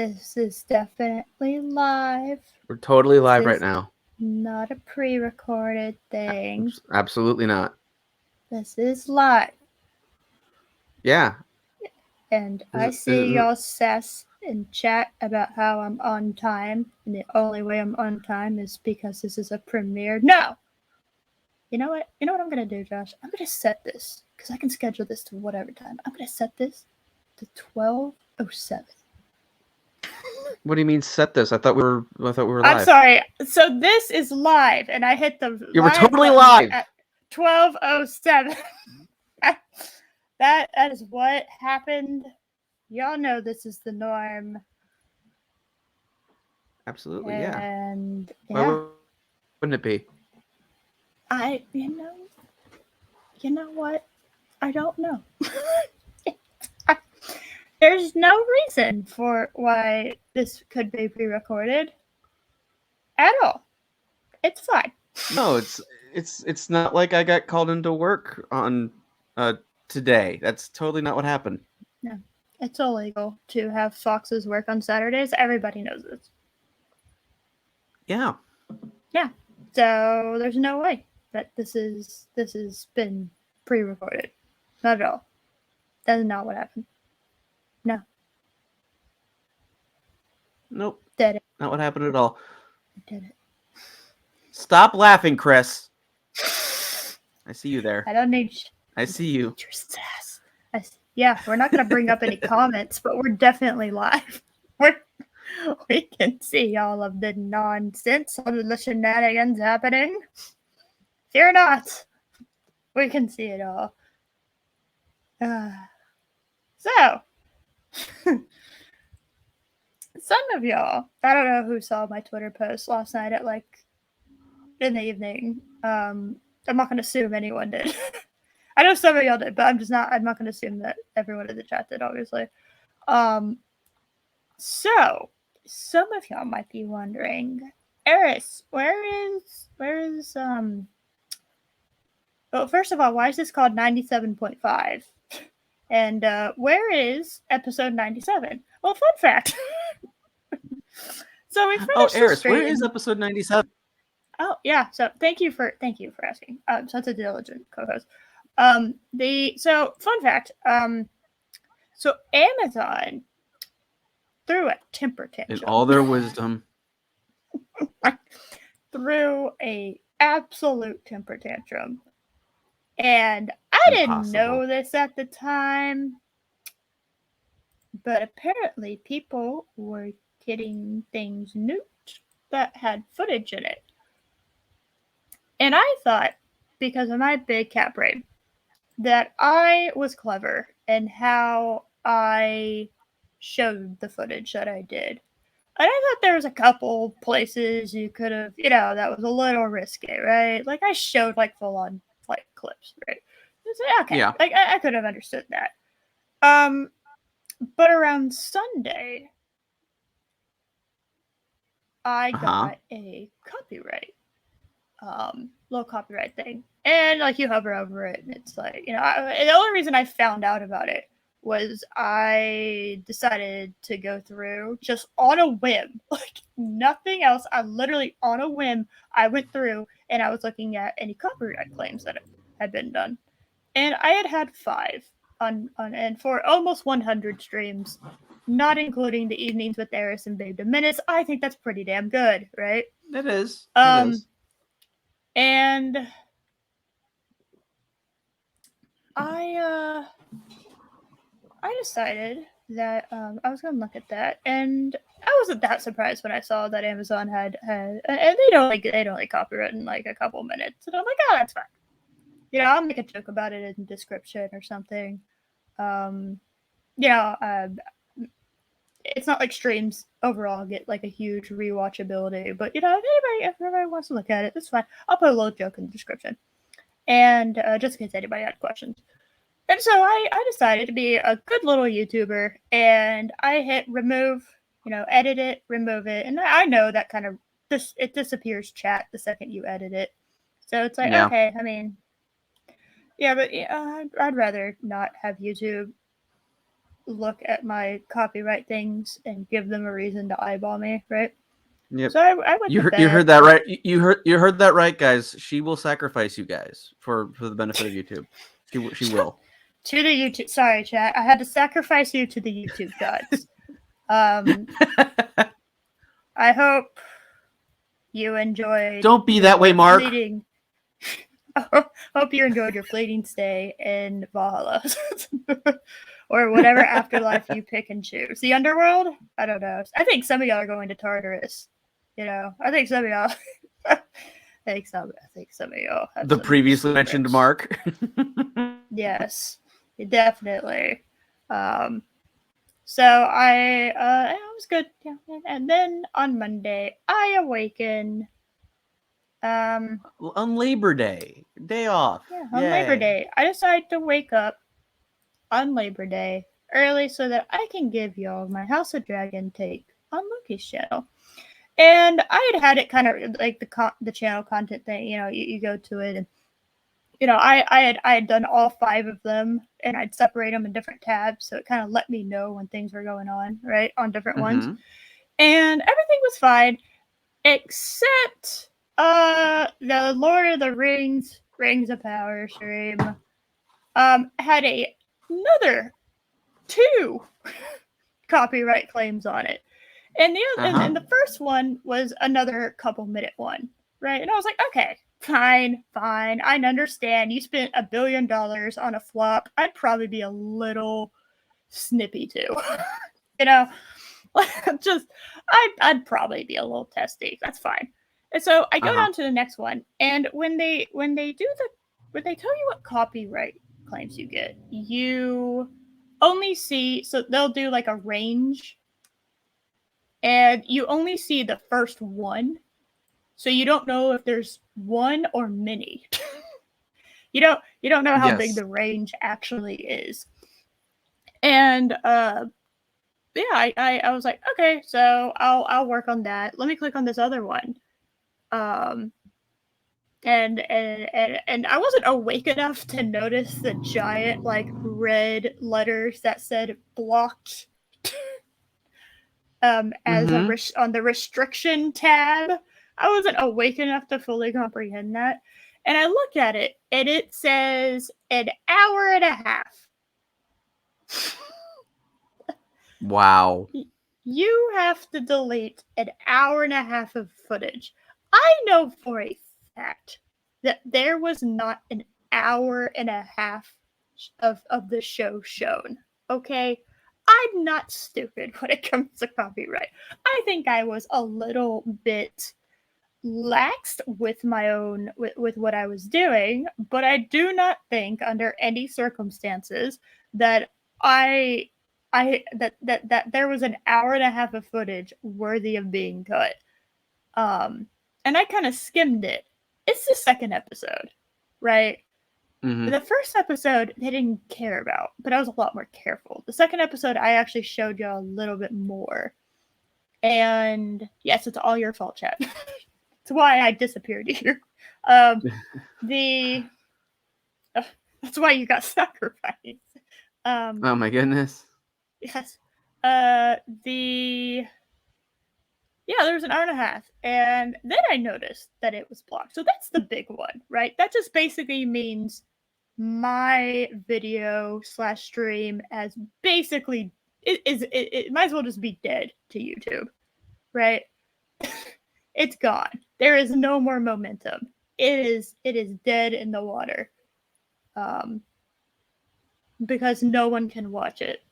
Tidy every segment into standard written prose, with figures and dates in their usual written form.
This is definitely live. We're totally live This right is now. not a pre-recorded thing. Absolutely not. This is live. Yeah. And I Is see y'all sass in chat about how I'm on time, and the only way I'm on time is because this is a premiere. No! You know what? You know what I'm gonna do, Josh? I'm gonna set this, because I can schedule this to whatever time. I'm gonna set this to 12:07. What do you mean set this? I thought we were I'm live. sorry. So this is live, and I hit the You were live totally button live. at 12:07. that is what happened. Y'all know this is the norm. Absolutely, yeah. And Why wouldn't it be? You know what? I don't know. There's no reason for why this could be pre-recorded at all. It's fine. No, it's not like I got called into work on today. That's totally not what happened. No, it's illegal to have foxes work on Saturdays. Everybody knows this. Yeah. Yeah. So there's no way that this has been pre-recorded. Not at all. That is not what happened. No. Nope. Did it. Not what happened at all. Did it. Stop laughing, Chris. I see you there. I don't need. I see you. Your sass. Yeah, we're not gonna bring up any comments, but we're definitely live. We can see all of the nonsense, all of the shenanigans happening. Fear not. We can see it all. So, some of y'all, I don't know who saw my Twitter post last night at in the evening. I'm not going to assume anyone did. I know some of y'all did, but I'm not going to assume that everyone in the chat did, obviously. So, some of y'all might be wondering, Eris, where is well, first of all, why is this called 97.5? And where is episode 97? Well, fun fact. So we finished Eris, the stream. where is episode 97? Oh yeah. So thank you for asking. Such a diligent co-host. So fun fact. So Amazon threw a temper tantrum. In all their wisdom. Threw a absolute temper tantrum. And I didn't know this at the time, but apparently people were getting things nuked that had footage in it. And I thought, because of my big cat brain, that I was clever in how I showed the footage that I did. And I thought there was a couple places you could have, that was a little risky, right? Like I showed full on clips, right? Okay, yeah. I could have understood that. But around Sunday, I got a copyright, little copyright thing, and you hover over it, and it's the only reason I found out about it was I decided to go through just on a whim, nothing else. I literally on a whim I went through and I was looking at any copyright claims that had been done, and I had 5 on and for almost 100 streams, not including the evenings with Eris and Babe to Minutes. I think that's pretty damn good, right? It is. And I decided that I was gonna look at that, and I wasn't that surprised when I saw that Amazon had, and they don't copyright in a couple minutes, and I'm like, oh, that's fine. I'll make a joke about it in the description or something. It's not like streams overall get a huge rewatchability, but if everybody wants to look at it, that's fine. I'll put a little joke in the description, and just in case anybody had questions. And so I decided to be a good little YouTuber, and I hit remove, edit it, remove it, and I know that kind of it disappears chat the second you edit it. So it's okay. I mean, yeah, but I'd rather not have YouTube look at my copyright things and give them a reason to eyeball me, right? Yep. So I went to You bed. heard that right. You heard that right, guys. She will sacrifice you guys for the benefit of YouTube. She will. To the YouTube. Sorry, chat. I had to sacrifice you to the YouTube gods. Um, I hope you enjoyed Don't be that way, your Mark. fleeting. Hope you enjoyed your fleeting stay in Valhalla. Or whatever afterlife you pick and choose. The underworld? I don't know. I think some of y'all are going to Tartarus. You know, I think some of y'all. I think some of y'all have The some previously mentioned Mark. Yes, definitely. So it was good. Yeah, and then on Monday I awaken. On Labor Day, day off. Yeah, on Yay. Labor Day, I decided to wake up on Labor Day early so that I can give y'all my House of Dragon take on Loki's channel. And I had it kind of like the channel content thing. You know, you go to it and you know I had done all 5 of them and I'd separate them in different tabs, so it kind of let me know when things were going on right on different ones, and everything was fine except the Lord of the Rings of Power stream had another 2 copyright claims on it. And and the first one was another couple minute one, right? And I was like, okay, fine. I understand. You spent $1 billion on a flop. I'd probably be a little snippy too. You know, just I'd probably be a little testy. That's fine. And so I go down to the next one, and when they tell you what copyright claims you get, you only see, so they'll do like a range and you only see the first one, so you don't know if there's one or many. you don't know how big the range actually is. And yeah, I was like, okay, so I'll work on that. Let me click on this other one. And I wasn't awake enough to notice the giant like red letters that said blocked as on the restriction tab. I wasn't awake enough to fully comprehend that. And I looked at it and it says an hour and a half. Wow. You have to delete an hour and a half of footage. I know for a fact that there was not an hour and a half of the show shown. Okay? I'm not stupid when it comes to copyright. I think I was a little bit laxed with my own with what I was doing, but I do not think under any circumstances that that there was an hour and a half of footage worthy of being cut. And I kind of skimmed it. It's the second episode, right? The first episode they didn't care about, but I was a lot more careful. The second episode I actually showed y'all a little bit more. And yes, it's all your fault, chat. That's why I disappeared here. That's why you got sacrificed. Oh my goodness. Yes. Yeah, there was an hour and a half, and then I noticed that it was blocked. So that's the big one, right? That just basically means my video / stream as basically it might as well just be dead to YouTube, right? It's gone. There is no more momentum. It is dead in the water. Because no one can watch it.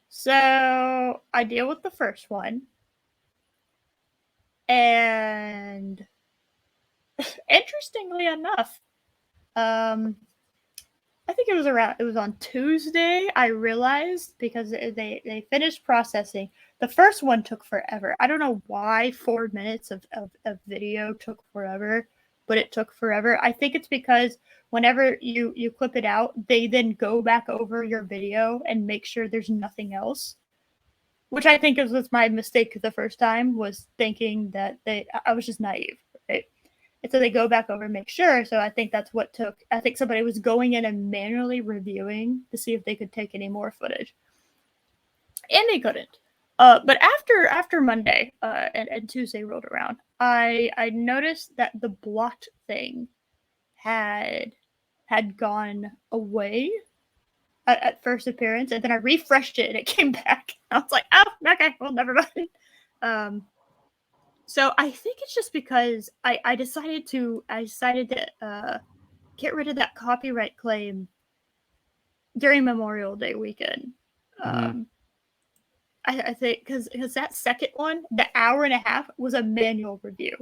So I deal with the first one. And interestingly enough, I think it was on Tuesday I realized, because they finished processing. The first one took forever. I don't know why 4 minutes of video took forever, but it took forever. I think it's because whenever you clip it out, they then go back over your video and make sure there's nothing else. Which I think was my mistake the first time, was thinking that I was just naive, right? And so they go back over and make sure. So I think that's what took. I think somebody was going in and manually reviewing to see if they could take any more footage. and they couldn't. But after Monday and Tuesday rolled around, I noticed that the blocked thing had gone away at first appearance, and then I refreshed it and it came back. I was like, oh, okay, well, never mind. Um, so I think it's just because I decided to get rid of that copyright claim during Memorial Day weekend. Mm-hmm. I think because that second one, the hour and a half, was a manual review.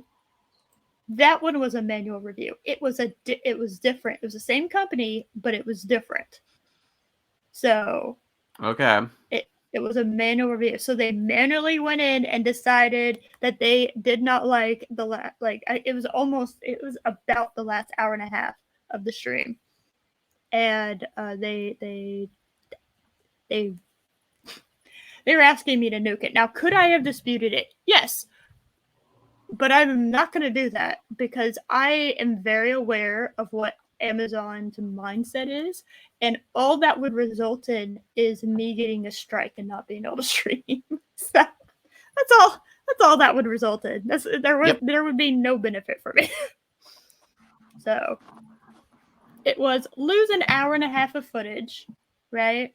That one was a manual review. It was different. It was the same company, but it was different. So Okay. it was a manual review. So they manually went in and decided that they did not like it was about the last hour and a half of the stream, and they were asking me to nuke it. Now, could I have disputed it? Yes, but I'm not going to do that because I am very aware of what Amazon's mindset is, and all that would result in is me getting a strike and not being able to stream. So that's all. That's all that would result in. There would be no benefit for me. So it was lose an hour and a half of footage, right?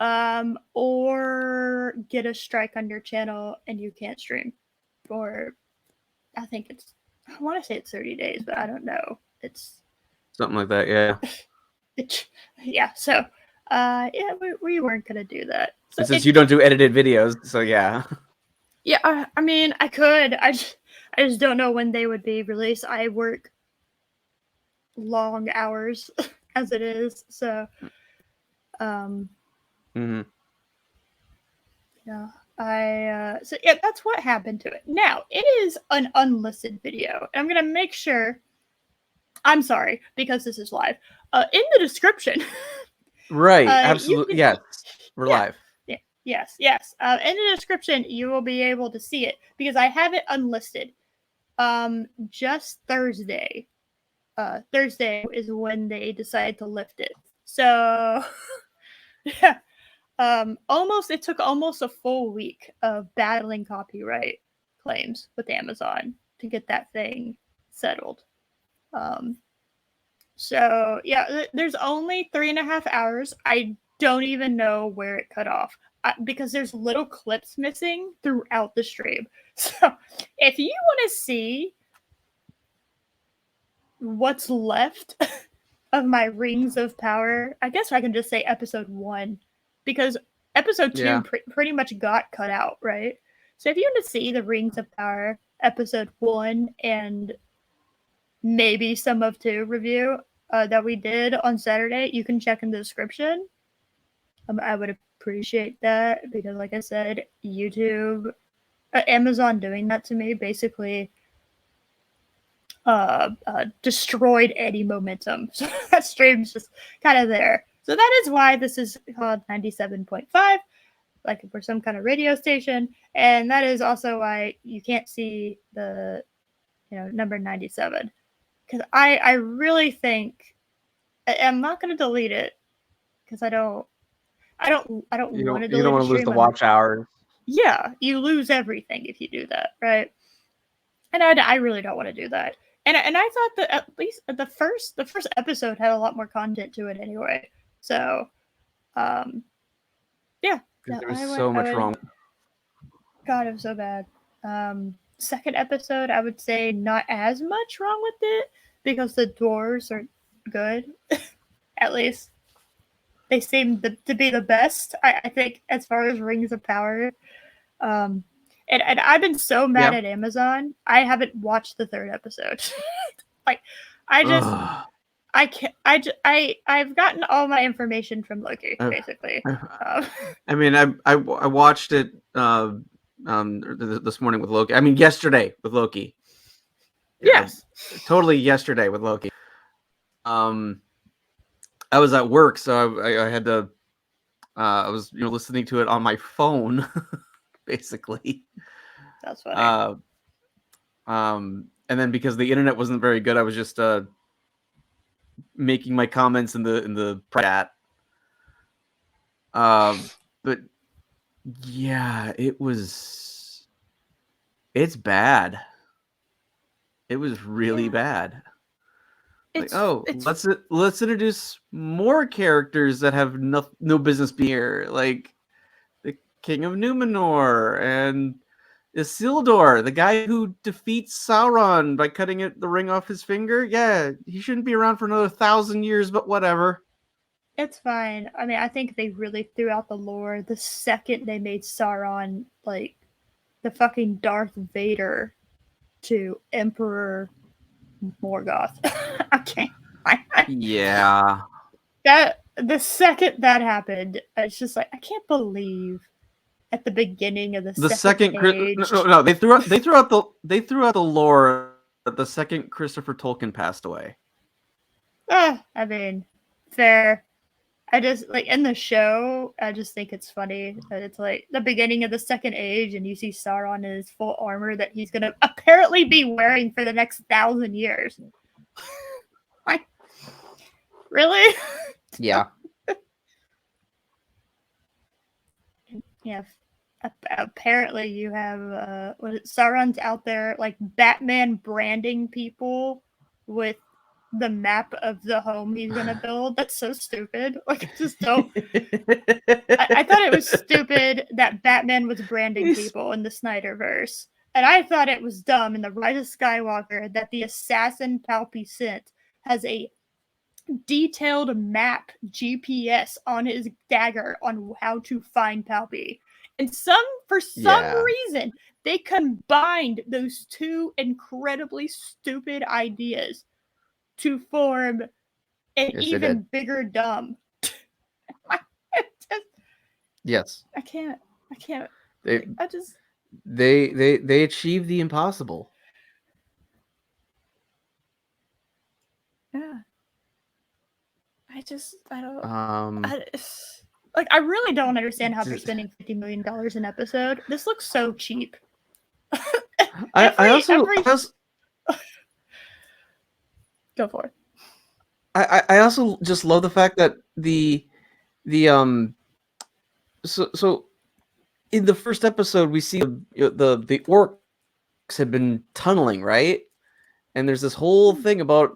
Or get a strike on your channel and you can't stream for I think I want to say it's 30 days, but I don't know. It's something like that. Yeah. Yeah. So, yeah, we weren't gonna do that. So since you don't do edited videos, so yeah. Yeah, I mean, I could. I just don't know when they would be released. I work long hours as it is, so Mm-hmm. yeah. So yeah, that's what happened to it. Now it is an unlisted video, and I'm gonna make sure. I'm sorry because this is live. In the description, Right. Absolutely. Yes. We're yeah, live. yeah, yes. In the description, you will be able to see it because I have it unlisted. Just Thursday. Thursday is when they decided to lift it. So, yeah. It took almost a full week of battling copyright claims with Amazon to get that thing settled. Um, so yeah, there's only 3.5 hours. I don't even know where it cut off because there's little clips missing throughout the stream. So if you want to see what's left of my Rings of Power, I guess I can just say episode 1 because episode 2 pretty much got cut out, right? So if you want to see the Rings of Power episode 1 and maybe some of 2 review that we did on Saturday, you can check in the description. I would appreciate that because, like I said, YouTube, Amazon doing that to me basically destroyed any momentum. So that stream's just kind of there. So that is why this is called 97.5, like for some kind of radio station. And that is also why you can't see the number 97. Because I really think I'm not gonna delete it because I don't want to delete the stream. You don't want to lose the watch hours. Yeah, you lose everything if you do that, right? And I really don't want to do that. And I thought that at least the first episode had a lot more content to it anyway. So, yeah. There was so much wrong. God, it was so bad. Second episode, I would say not as much wrong with it because the dwarves are good. At least they seem to be the best. I think as far as Rings of Power. And I've been so mad at Amazon. I haven't watched the third episode. Like, I've gotten all my information from Loki, basically. I mean, I watched it this morning with Loki. I mean, yesterday with Loki. Yes, totally yesterday with Loki. I was at work, so I had to. I was listening to it on my phone, basically. That's funny. And then because the internet wasn't very good, I was just making my comments in the chat. But Yeah, it's bad. It was really bad. Like, oh, it's let's introduce more characters that have no business being here, like the King of Numenor and Isildur, the guy who defeats Sauron by cutting the ring off his finger. Yeah, he shouldn't be around for another 1,000 years, but whatever. it's fine. I mean, I think they really threw out the lore the second they made Sauron like the fucking Darth Vader to Emperor Morgoth. I can't. Yeah. That the second that happened, it's just like I can't believe at the beginning of the The second second page. no, they threw out the lore that the second Christopher Tolkien passed away. I mean, fair. I just like in the show. I just think it's funny that it's like the beginning of the Second Age, and you see Sauron in his full armor that he's gonna apparently be wearing for the next 1,000 years. Like, really? Yeah. Yeah. Apparently, you have Sauron's out there like Batman branding people with the map of the home he's gonna build. That's so stupid. Like, I just don't. I thought it was stupid that Batman was branding people in the Snyderverse. And I thought it was dumb in The Rise of Skywalker that the assassin Palpy sent has a detailed map GPS on his dagger on how to find Palpy. And for some reason, they combined those two incredibly stupid ideas to form an even bigger dumb. Yes. I can't. They achieved the impossible. Yeah. I don't. I really don't understand how they're spending $50 million an episode. This looks so cheap. I also go for it. I also just love the fact that the so in the first episode we see the orcs have been tunneling, right? And there's this whole thing about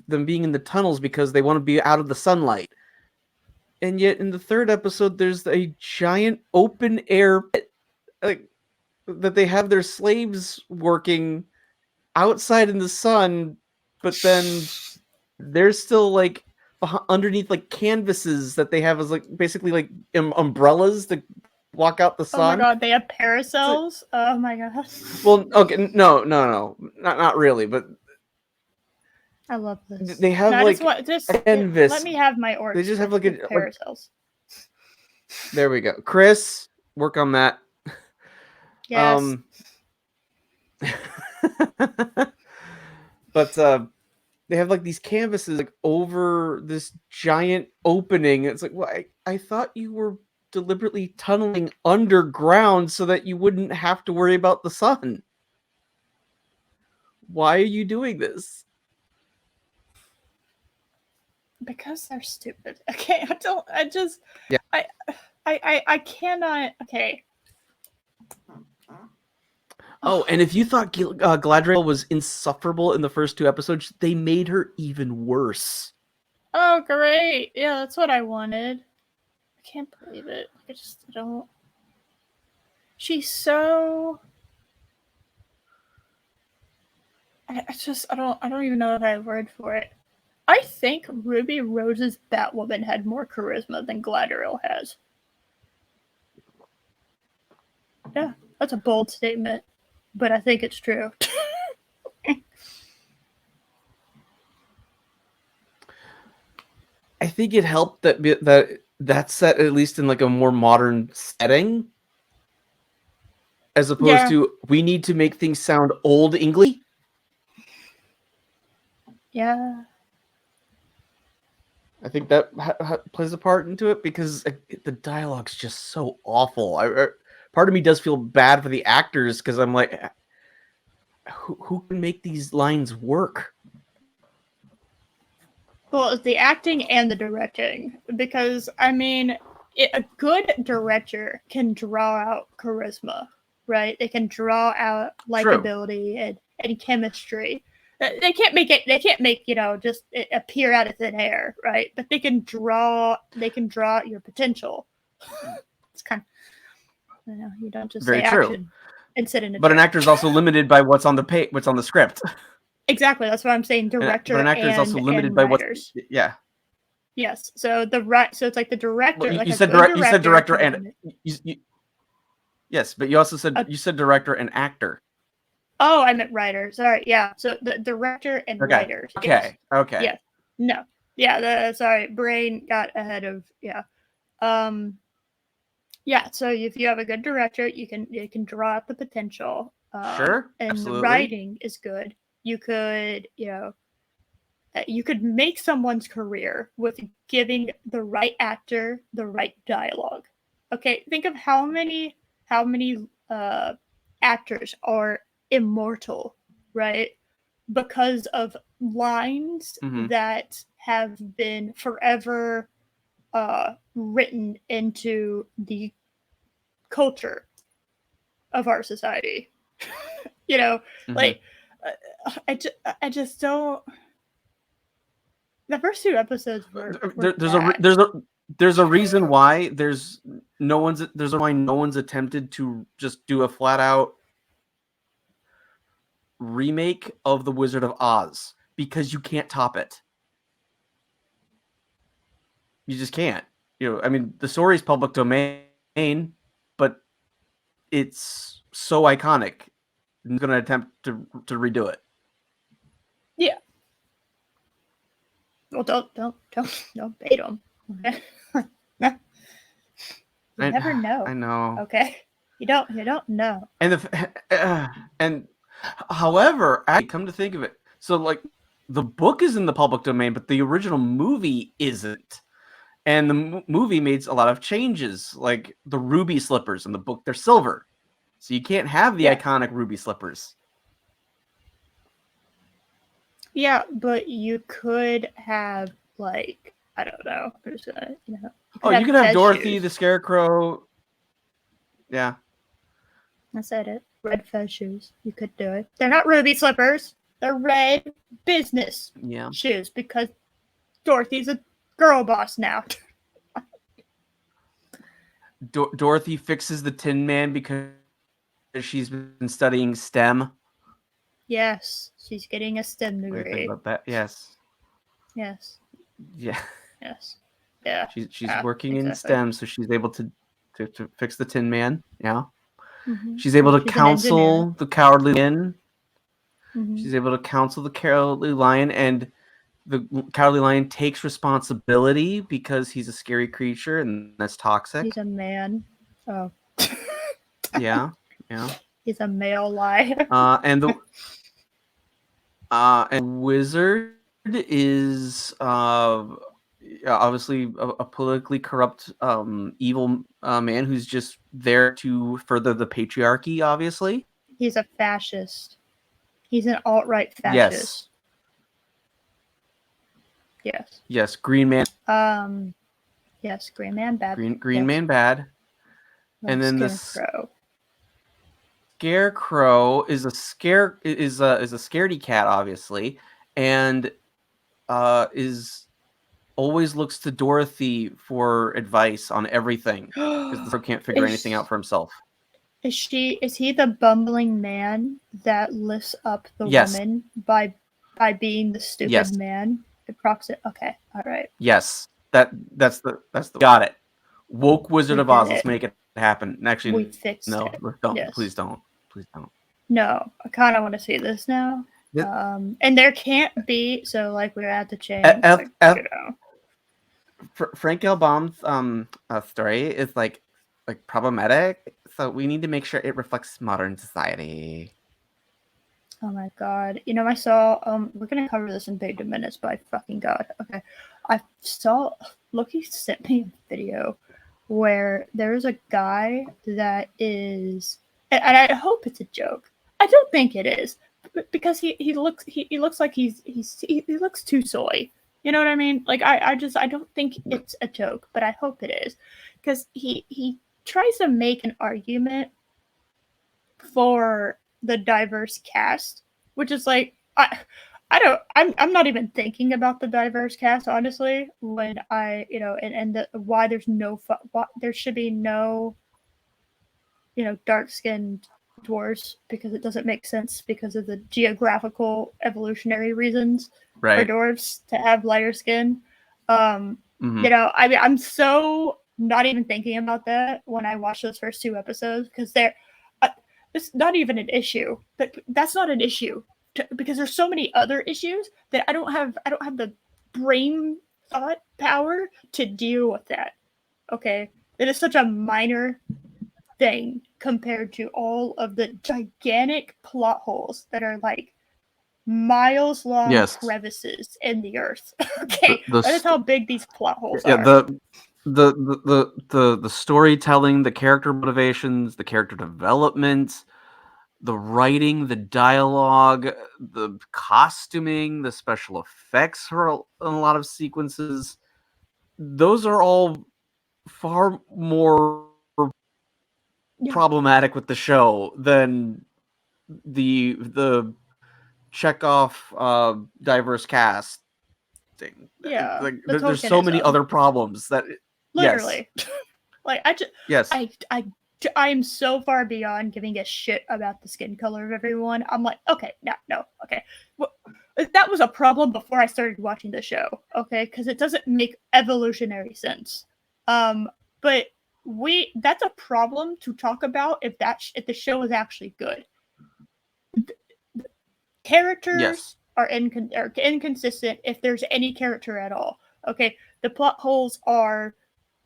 them being in the tunnels because they want to be out of the sunlight. And yet in the third episode there's a giant open air pit, like, that they have their slaves working outside in the sun, but then they're still like underneath like canvases that they have as like basically like umbrellas to block out the sun. Oh my god, they have parasols. Oh my god. Well, okay, no, not really, but I love this. they have canvas. Let me have my orcs. They just have like parasols. There we go, Chris. Work on that. Yes. But they have like these canvases like over this giant opening. It's like, well, I thought you were deliberately tunneling underground so that you wouldn't have to worry about the sun. Why are you doing this? Because they're stupid. Okay, I cannot. Okay. Oh, and if you thought Galadriel was insufferable in the first two episodes, they made her even worse. Oh, great. Yeah, that's what I wanted. I can't believe it. I don't. She's so. I don't even know if I have a word for it. I think Ruby Rose's Batwoman had more charisma than Galadriel has. Yeah, that's a bold statement, but I think it's true. I think it helped that's set at least in like a more modern setting, as opposed to we need to make things sound old English. Yeah. I think that plays a part into it because the dialogue's just so awful. Part of me does feel bad for the actors because I'm like, who can make these lines work? Well, it's the acting and the directing, because I mean, a good director can draw out charisma, right? They can draw out likability and chemistry. They can't make it. They can't make just it appear out of thin air, right? But they can draw. They can draw out your potential. It's kind of you don't just Very say true. action and sit in a But chair. an actor is also limited by what's on the script. Exactly. That's what I'm saying. Director but an actor is also limited and by writers. Yeah. Yes. So so it's like the director. Well, like you said director and yes, but you also said you said director and actor. Oh, I meant writer. Sorry. Yeah. So the director and writers. Okay. Yes. Okay. Yeah. No. Yeah. Sorry. Brain got ahead of Yeah. So if you have a good director, you can draw out the potential. Sure. And absolutely. the writing is good. You could you could make someone's career with giving the right actor the right dialogue. Okay, think of how many actors are immortal, right? Because of lines that have been forever written into the culture of our society. Like I just don't. The first 2 episodes were there's a reason why no one's attempted to just do a flat out remake of The Wizard of Oz, because you can't top it. You just can't. I mean, the story's public domain, but it's so iconic. I'm going to attempt to redo it. Yeah. Well, don't bait them. Okay? You never know. I know. Okay. You don't know. And however, I come to think of it, so like the book is in the public domain, but the original movie isn't. And the movie made a lot of changes, like the ruby slippers in the book, they're silver. So you can't have the iconic ruby slippers. Yeah, but you could have, like, I don't know. You could have Dorothy shoes. The Scarecrow. Yeah. I said it. Red Fez shoes. You could do it. They're not ruby slippers. They're red business shoes, because Dorothy's a girl boss now. Dorothy fixes the Tin Man because she's been studying STEM. Yes, she's getting a STEM degree. What do you think about that? Yes. Yes. Yeah. Yes. Yeah. She's working in STEM, so she's able to fix the Tin Man. Yeah. Mm-hmm. She's able to counsel the Cowardly Lion. Mm-hmm. She's able to counsel the Cowardly Lion, and the Cowardly Lion takes responsibility because he's a scary creature and that's toxic. He's a man. Oh. Yeah. He's a male lion. And the wizard is obviously a politically corrupt evil man who's just there to further the patriarchy, obviously. He's a fascist. He's an alt-right fascist. Yes, Green Man. Yes, Green Man bad. Green Man bad. And then Scarecrow. Scarecrow is a scaredy cat, obviously, and is always looks to Dorothy for advice on everything, because the Scarecrow can't figure anything out for himself. Is he the bumbling man that lifts up the woman by being the stupid man? Okay, all right. Yes, that's the got it. Woke Wizard of Oz. Let's make it happen. Actually, we fixed it. Don't. Yes. Please don't. No, I kind of want to see this now. And there can't be, so like we're at the change. Frank L. Baum's story is like problematic, so we need to make sure it reflects modern society. Oh my god. I saw we're gonna cover this in big minutes, but I fucking god. Okay. I saw Loki sent me a video where there's a guy that is, and I hope it's a joke. I don't think it is, because he looks like he looks too soy. You know what I mean? Like I don't think it's a joke, but I hope it is. because he tries to make an argument for the diverse cast, which is like I don't I'm not even thinking about the diverse cast honestly when I why there's why there should be no dark skinned dwarves because it doesn't make sense because of the geographical evolutionary reasons for Right. dwarves to have lighter skin. Mm-hmm. I mean, I'm so not even thinking about that when I watch those first two episodes because uh, it's not even an issue. That's not an issue because there's so many other issues that I don't have the brain thought power to deal with that. Okay, it is such a minor thing compared to all of the gigantic plot holes that are like miles long Yes. crevices in the earth. The, Okay, the that is st- how big these plot holes yeah, are. the storytelling, the character motivations, the character development, the writing, the dialogue, the costuming, the special effects for in a lot of sequences. Those are all far more Yeah, problematic with the show than the Chekhov diverse casting. yeah, Like the there's so many tokenism, other problems that yes. literally. Like I just, Yes. I am so far beyond giving a shit about the skin color of everyone. I'm like, okay, no, okay. Well, that was a problem before I started watching the show, okay? Because it doesn't make evolutionary sense. But that's a problem to talk about if the show is actually good. Yes. Characters are inconsistent if there's any character at all. Okay, the plot holes are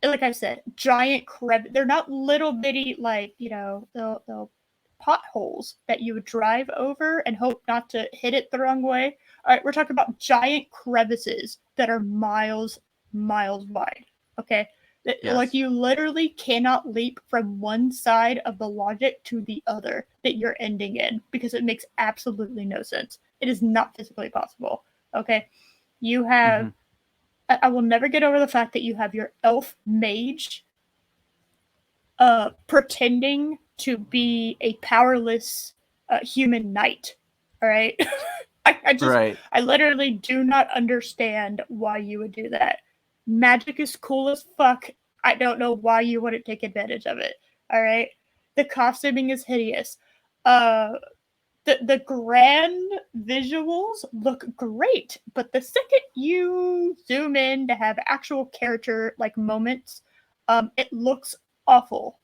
like I said, giant they're not little bitty like the potholes that you would drive over and hope not to hit it the wrong way. All right, we're talking about giant crevices that are miles wide. Okay, like Yes. you literally cannot leap from one side of the logic to the other that you're ending in because it makes absolutely no sense. It is not physically possible. Okay, you have Hmm. I will never get over the fact that you have your elf mage pretending to be a powerless human knight. All right. Right. I literally do not understand why you would do that. Magic is cool as fuck. I don't know why you wouldn't take advantage of it. All right. The costuming is hideous. Uh, the grand visuals look great, but the second you zoom in to have actual character like moments, it looks awful.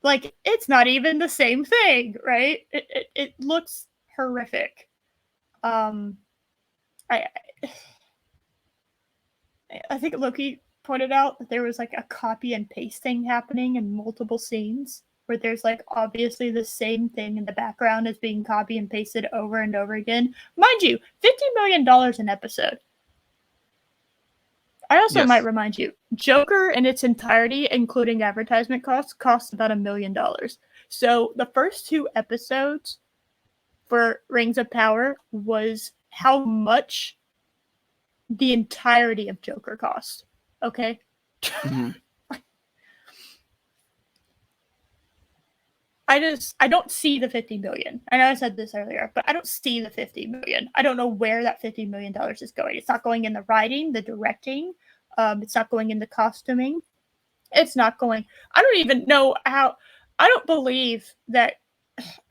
Like it's not even the same thing, right? It looks horrific. Um, I I think Loki pointed out that there was like a copy and pasting happening in multiple scenes where there's like obviously the same thing in the background is being copy and pasted over and over again. Mind you, $50 million an episode. I also might Yes. remind you, Joker in its entirety, including advertisement costs about $1 million. So the first two episodes for Rings of Power was how much the entirety of Joker cost. Okay? Hmm. I don't see the 50 million. I know I said this earlier, but I don't see the 50 million. I don't know where that $50 million is going. It's not going in the writing, the directing. It's not going in the costuming. It's not going. I don't even know how. I don't believe that.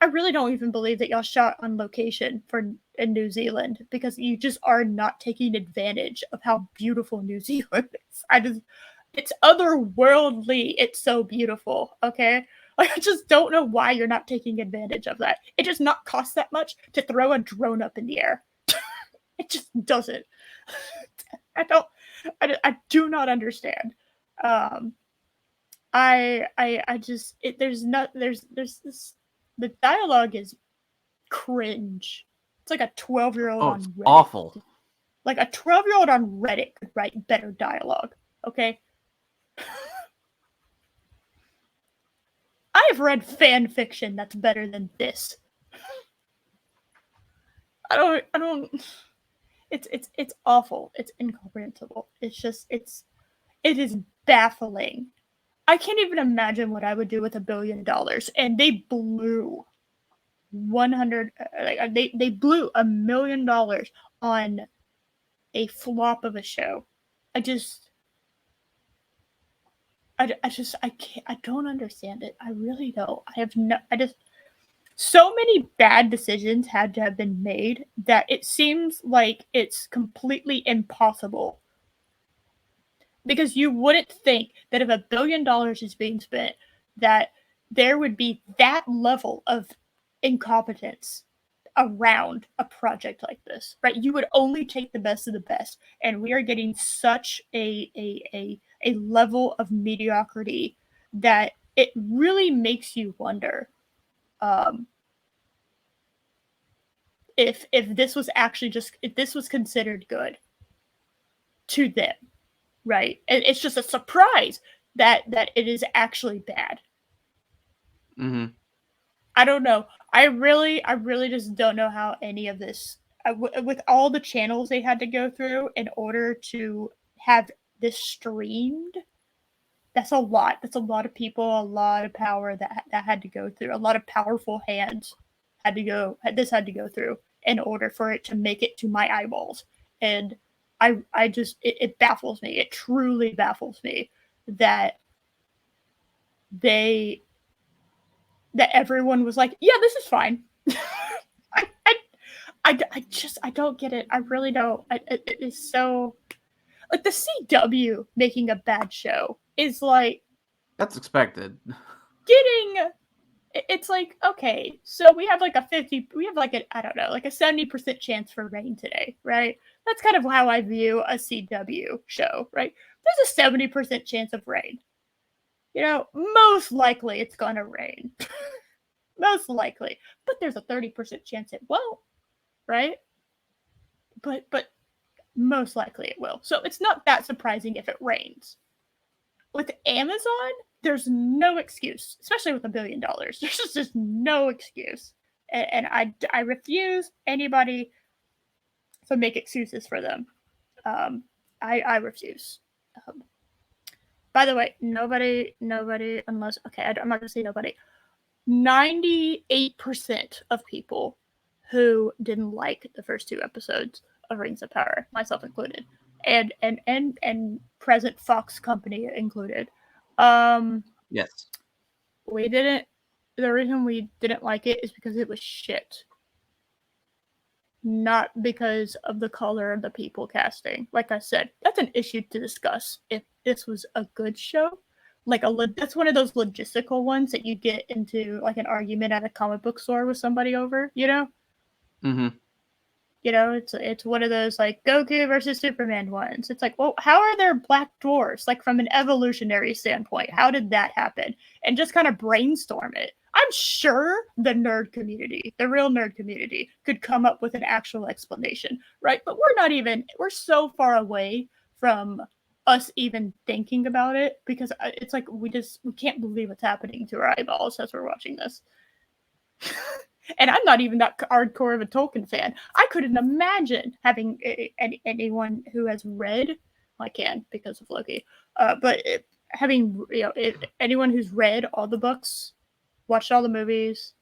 I really don't even believe that y'all shot on location for in New Zealand because you just are not taking advantage of how beautiful New Zealand is. It's otherworldly. It's so beautiful. Okay, like I just don't know why you're not taking advantage of that. It does not cost that much to throw a drone up in the air. It just doesn't. I don't. I do not understand. Um, I just there's not there's this the dialogue is cringe. It's like a 12-year-old Oh, on it's Reddit. awful. Like a 12-year-old on Reddit could write better dialogue. Okay? I have read fan fiction that's better than this. I don't it's awful. It's incomprehensible. It is baffling. I can't even imagine what I would do with $1 billion. And they blew 100, they blew $1 million on a flop of a show. I just, I can't, I don't understand it. I really don't. So many bad decisions had to have been made that it seems like it's completely impossible. Because you wouldn't think that if $1 billion is being spent, that there would be that level of incompetence around a project like this, right? You would only take the best of the best, and we are getting such a level of mediocrity that it really makes you wonder um, if this was actually just if this was considered good to them, right? And it's just a surprise that it is actually bad. Mm-hmm. I don't know. I really just don't know how any of this, with all the channels they had to go through in order to have this streamed. That's a lot. That's a lot of people, a lot of power that had to go through. A lot of powerful hands had to go. This had to go through in order for it to make it to my eyeballs. And I just it baffles me. It truly baffles me that they that everyone was like, yeah, this is fine. I, I, I don't get it. I really don't. It is so like the CW making a bad show is like That's expected. getting. It's like okay, so we have like a 50. We have like I don't know, like a 70% chance for rain today, right? That's kind of how I view a CW show, right? There's a 70% chance of rain. You know, most likely it's gonna rain. Most likely. But there's a 30% chance it won't, right? But most likely it will. So it's not that surprising if it rains. With Amazon, there's no excuse, especially with $1 billion. There's just no excuse. And I refuse anybody to make excuses for them. I refuse. Um, by the way, nobody, unless, okay, I'm not going to say nobody. 98% of people who didn't like the first 2 episodes of Rings of Power, myself included, and present Fox company included. Yes. We didn't. The reason we didn't like it is because it was shit, not because of the color of the people casting. Like I said, that's an issue to discuss. If this was a good show, that's one of those logistical ones that you get into like an argument at a comic book store with somebody over, you know? Mm-hmm. You know, it's one of those like Goku versus Superman ones. It's like, well, how are there black dwarfs? Like from an evolutionary standpoint, how did that happen? And just kind of brainstorm it. I'm sure the nerd community, the real nerd community, could come up with an actual explanation, right? But we're so far away from us even thinking about it because it's like we can't believe what's happening to our eyeballs as we're watching this. And I'm not even that hardcore of a Tolkien fan. I couldn't imagine having anyone who has read. Well, I can because of Loki, but having anyone who's read all the books, watched all the movies,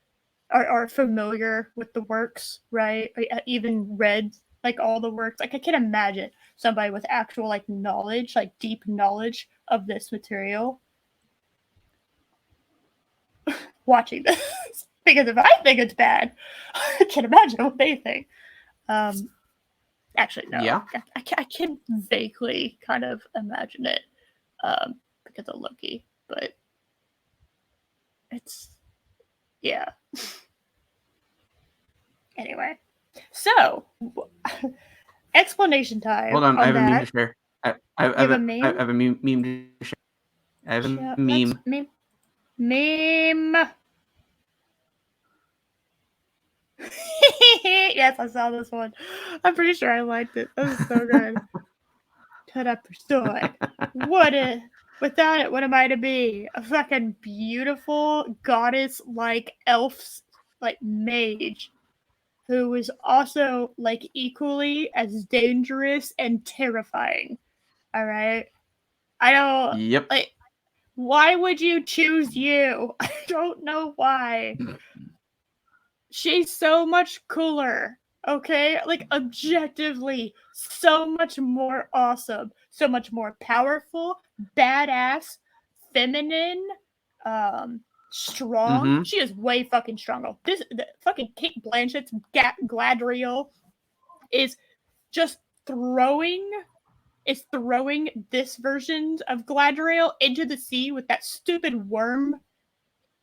are familiar with the works, right? Even read like all the works. Like I can imagine somebody with actual like knowledge, like deep knowledge of this material, watching this. Because if I think it's bad, I can imagine what they think. Um, actually, no. Yeah. I can vaguely kind of imagine it because of Loki, but it's, yeah. Anyway, so explanation time Hold on. I on have a meme to that. share. You have a I meme? have a meme to share. I have a Let's meme. meme. Meme. Yes, I saw this one. I'm pretty sure I liked it. That was so good. Could I pursue it? Without it, what am I to be? A fucking beautiful goddess like elf like mage who is also like equally as dangerous and terrifying. All right. I don't Yep. like. Why would you choose you? I don't know why. She's so much cooler. Okay? Like, objectively, so much more awesome. So much more powerful, badass, feminine, strong. Mm-hmm. She is way fucking stronger. The fucking Kate Blanchett's Gladriel is just throwing throwing this version of Gladriel into the sea with that stupid worm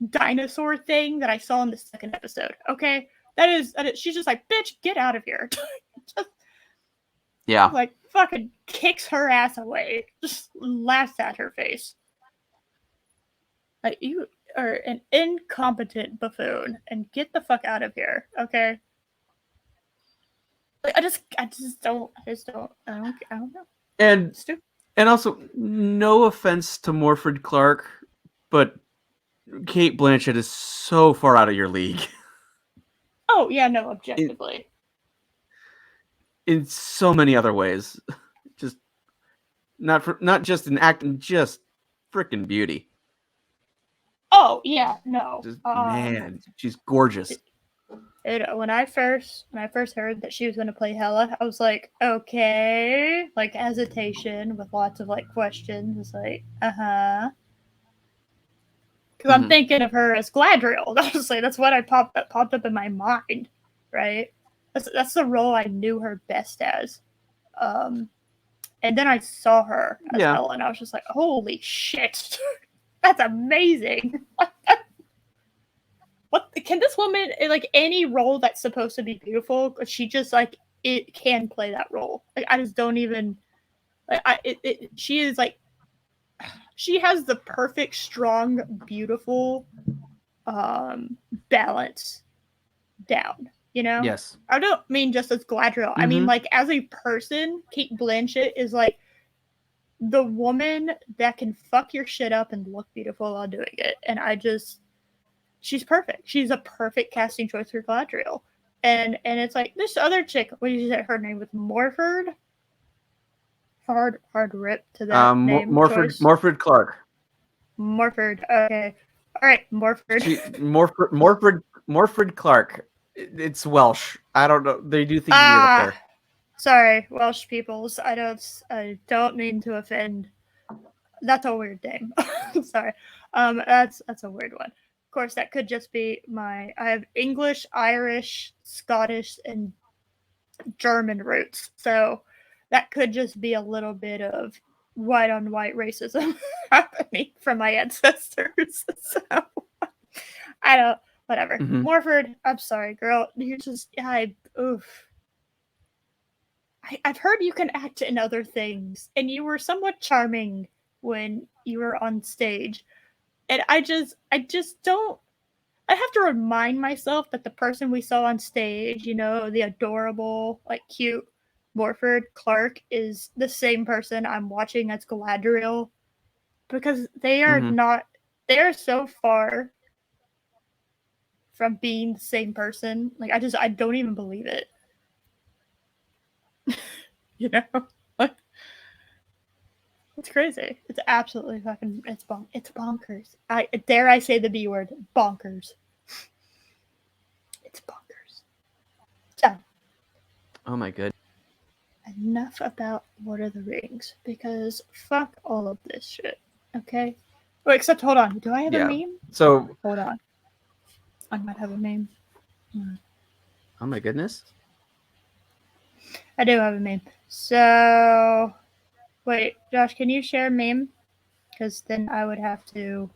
dinosaur thing that I saw in the second episode. Okay, that is she's just like, bitch, get out of here. Just Yeah. like fucking kicks her ass away. Just laughs at her face. Like, you are an incompetent buffoon, and get the fuck out of here. Okay. Like, I just don't, I don't know. And Stupid. and also, no offense to Morford Clark, but Kate Blanchett is so far out of your league. Oh yeah, no, objectively. In so many other ways. Just not just in acting, just freaking beauty. Oh yeah, no. Just man, she's gorgeous. When I first heard that she was going to play Hela, I was like, okay, like hesitation with lots of like questions. It's like, because I'm thinking of her as Gladriel. Honestly, that's what that popped up in my mind, right? That's the role I knew her best as. And then I saw her as Hela, and I was just like, holy shit, that's amazing. What can this woman, like, any role that's supposed to be beautiful, she just like it can play that role. Like, I just don't even like she is like, she has the perfect strong beautiful balance down, you know? Yes. I don't mean just as Gladriel. I mean, like, as a person, Kate Blanchett is like the woman that can fuck your shit up and look beautiful while doing it. And she's perfect. She's a perfect casting choice for Gladriel. And it's like this other chick, what did you say her name was? Morford? Hard rip to that name choice. Morford Clark. Morford. Okay. All right, Morford. Morford Clark. It's Welsh. I don't know. They do things weird up there. Sorry, Welsh peoples. I don't mean to offend. That's a weird name. Sorry. That's a weird one. Of course, that could just be I have English, Irish, Scottish, and German roots. So that could just be a little bit of white on white racism happening from my ancestors. So I don't, whatever. Morford, I'm sorry, girl. You're just, oof. I've heard you can act in other things, and you were somewhat charming when you were on stage. And I just don't. I have to remind myself that the person we saw on stage, the adorable, like, cute Morford Clark, is the same person I'm watching as Galadriel, because they are not. They are so far from being the same person. Like, I don't even believe it. Like, it's crazy. It's absolutely fucking. It's bonkers. I dare I say the B word, bonkers. It's bonkers. So. Oh my god. Enough about Lord of the Rings, because fuck all of this shit. Okay. Oh, except hold on. Do I have a meme? So hold on. I might have a meme. Oh my goodness. I do have a meme. So wait, Josh, can you share a meme? Because then I would have to.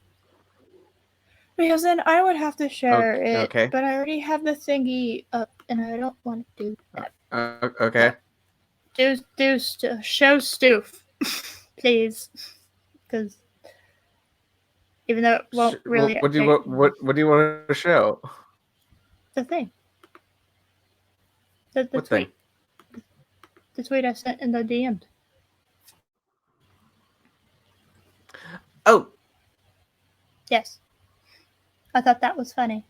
Because then I would have to share it. Okay. But I already have the thingy up, and I don't want to do that. Okay. Show Stoof, please, because even though it won't really. What do you want to show? The thing. The what tweet. Thing? The tweet I sent in the DM. Oh. Yes. I thought that was funny.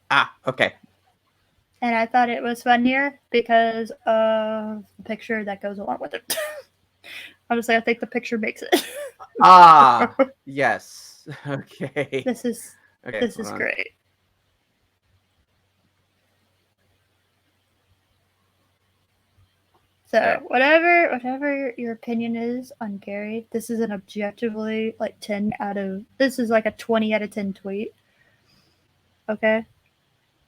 Okay. And I thought it was funnier because of the picture that goes along with it. Honestly, I think the picture makes it. Yes. Okay. This is Okay. Hold on. great. So Okay. whatever your opinion is on Gary, this is an objectively like 10 out of. This is like a 20 out of 10 tweet. Okay.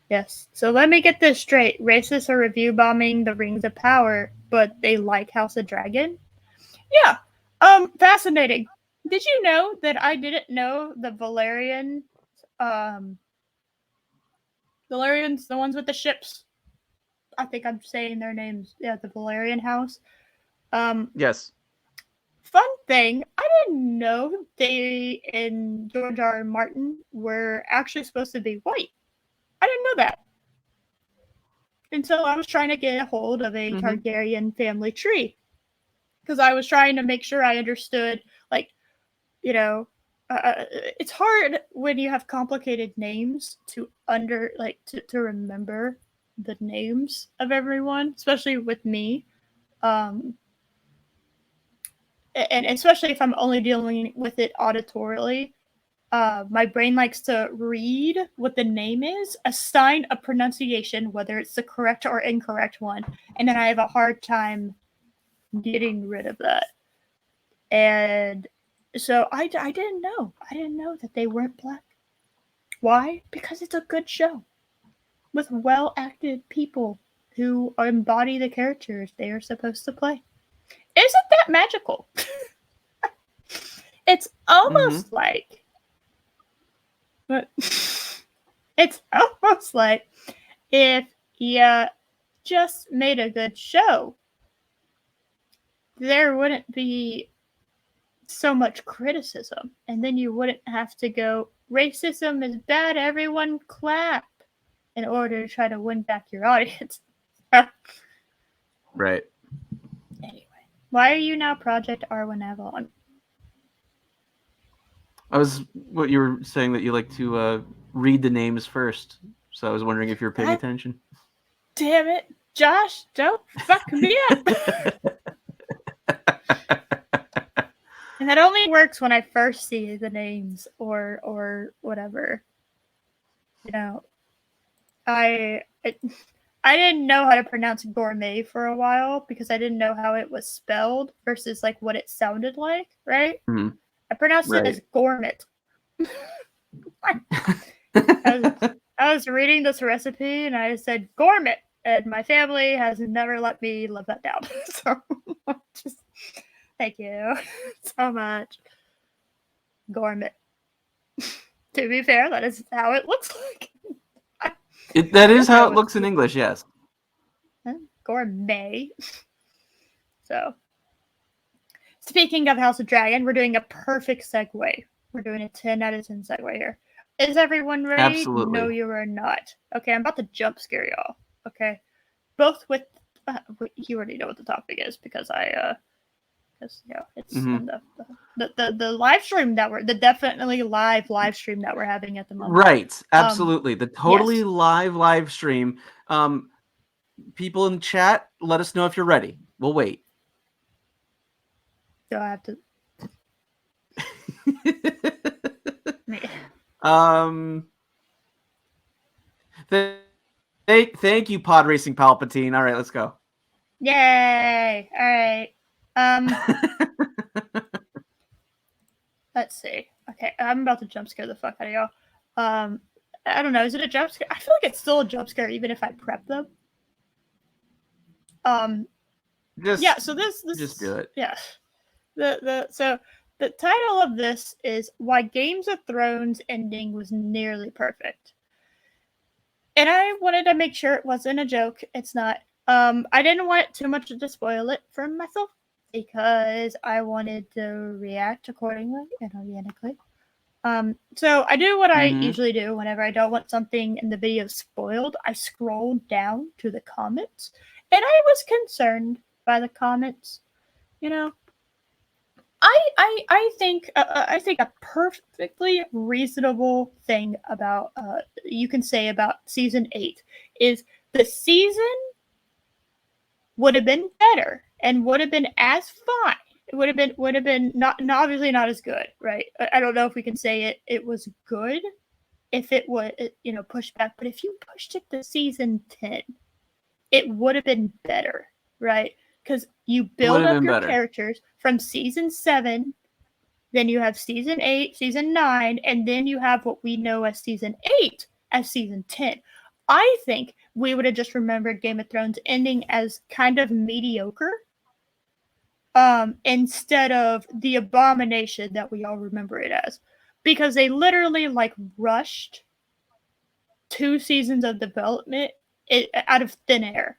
Yes. So let me get this straight. Racists are review bombing the Rings of Power, but they like House of Dragon. Yeah. Fascinating. Did you know that I didn't know the Valerians, the ones with the ships? I think I'm saying their names. Yeah, the Valerian house. Yes. Fun thing, I didn't know they and George R. R. Martin were actually supposed to be white. I didn't know that. And so I was trying to get a hold of a Targaryen family tree because I was trying to make sure I understood, like, you know, it's hard when you have complicated names to to remember the names of everyone, especially with me. Um, and especially if I'm only dealing with it auditorily. My brain likes to read what the name is, assign a pronunciation, whether it's the correct or incorrect one, and then I have a hard time getting rid of that. And so I didn't know. I didn't know that they weren't black. Why? Because it's a good show with well acted people who embody the characters they are supposed to play. Isn't that magical? It's almost like, but it's almost like if you just made a good show, there wouldn't be so much criticism, and then you wouldn't have to go, racism is bad, everyone clap, in order to try to win back your audience. Right. Anyway, why are you now Project Arwen Avalon? I was what you were saying that you like to read the names first. So I was wondering if you're paying attention. Damn it, Josh! Don't fuck me up. And that only works when I first see the names or whatever. You know, I didn't know how to pronounce gourmet for a while because I didn't know how it was spelled versus like what it sounded like, right? Mm-hmm. I pronounced it as gourmet. I was reading this recipe and I said gourmet, and my family has never let me live that down. So just thank you so much. Gourmet. To be fair, that is how it looks like. That is how it looks in English, yes. Gourmet. So, speaking of House of Dragon, we're doing a perfect segue. We're doing a 10 out of 10 segue here. Is everyone ready? Absolutely. No, you are not. Okay, I'm about to jump scare y'all. Okay, both with you already know what the topic is because because it's in the live stream that the definitely live stream that we're having at the moment. Right, absolutely. The totally live stream. People in chat, let us know if you're ready. We'll wait. Do I have to? Thank you, Pod Racing Palpatine. All right, let's go. Yay! All right. Let's see. Okay, I'm about to jump scare the fuck out of y'all. I don't know. Is it a jump scare? I feel like it's still a jump scare even if I prep them. Yeah. So this just do it. Yeah. So the title of this is Why Games of Thrones Ending Was Nearly Perfect. And I wanted to make sure it wasn't a joke. It's not. I didn't want too much to spoil it for myself because I wanted to react accordingly and organically. So I do what I usually do whenever I don't want something in the video spoiled. I scroll down to the comments, and I was concerned by the comments. You know, I think a perfectly reasonable thing about you can say about season 8 is the season would have been better and would have been as fine It would have been not obviously not as good, right? I don't know if we can say it was good if it was pushed back, but if you pushed it to season 10, it would have been better, right? Because you It would build have up been your better. characters from season 7, then you have season 8, season 9, and then you have what we know as season 8 as season 10. I think we would have just remembered Game of Thrones ending as kind of mediocre, instead of the abomination that we all remember it as, because they literally like rushed 2 seasons of development out of thin air.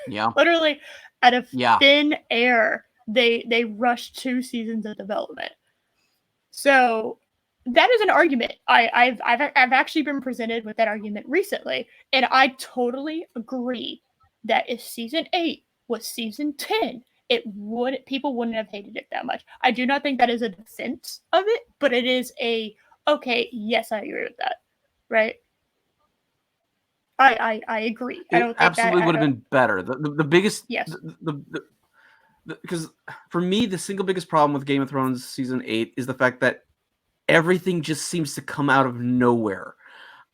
Yeah. Literally out of Yeah. thin air, they rushed 2 seasons of development. So that is an argument. I've actually been presented with that argument recently, and I totally agree that if season 8 was season 10, it would people wouldn't have hated it that much. I do not think that is a defense of it, but it is a okay. Yes, I agree with that. Right? I agree. I It don't think that. absolutely would have been better. The biggest Yes. because for me the single biggest problem with Game of Thrones season 8 is the fact that everything just seems to come out of nowhere.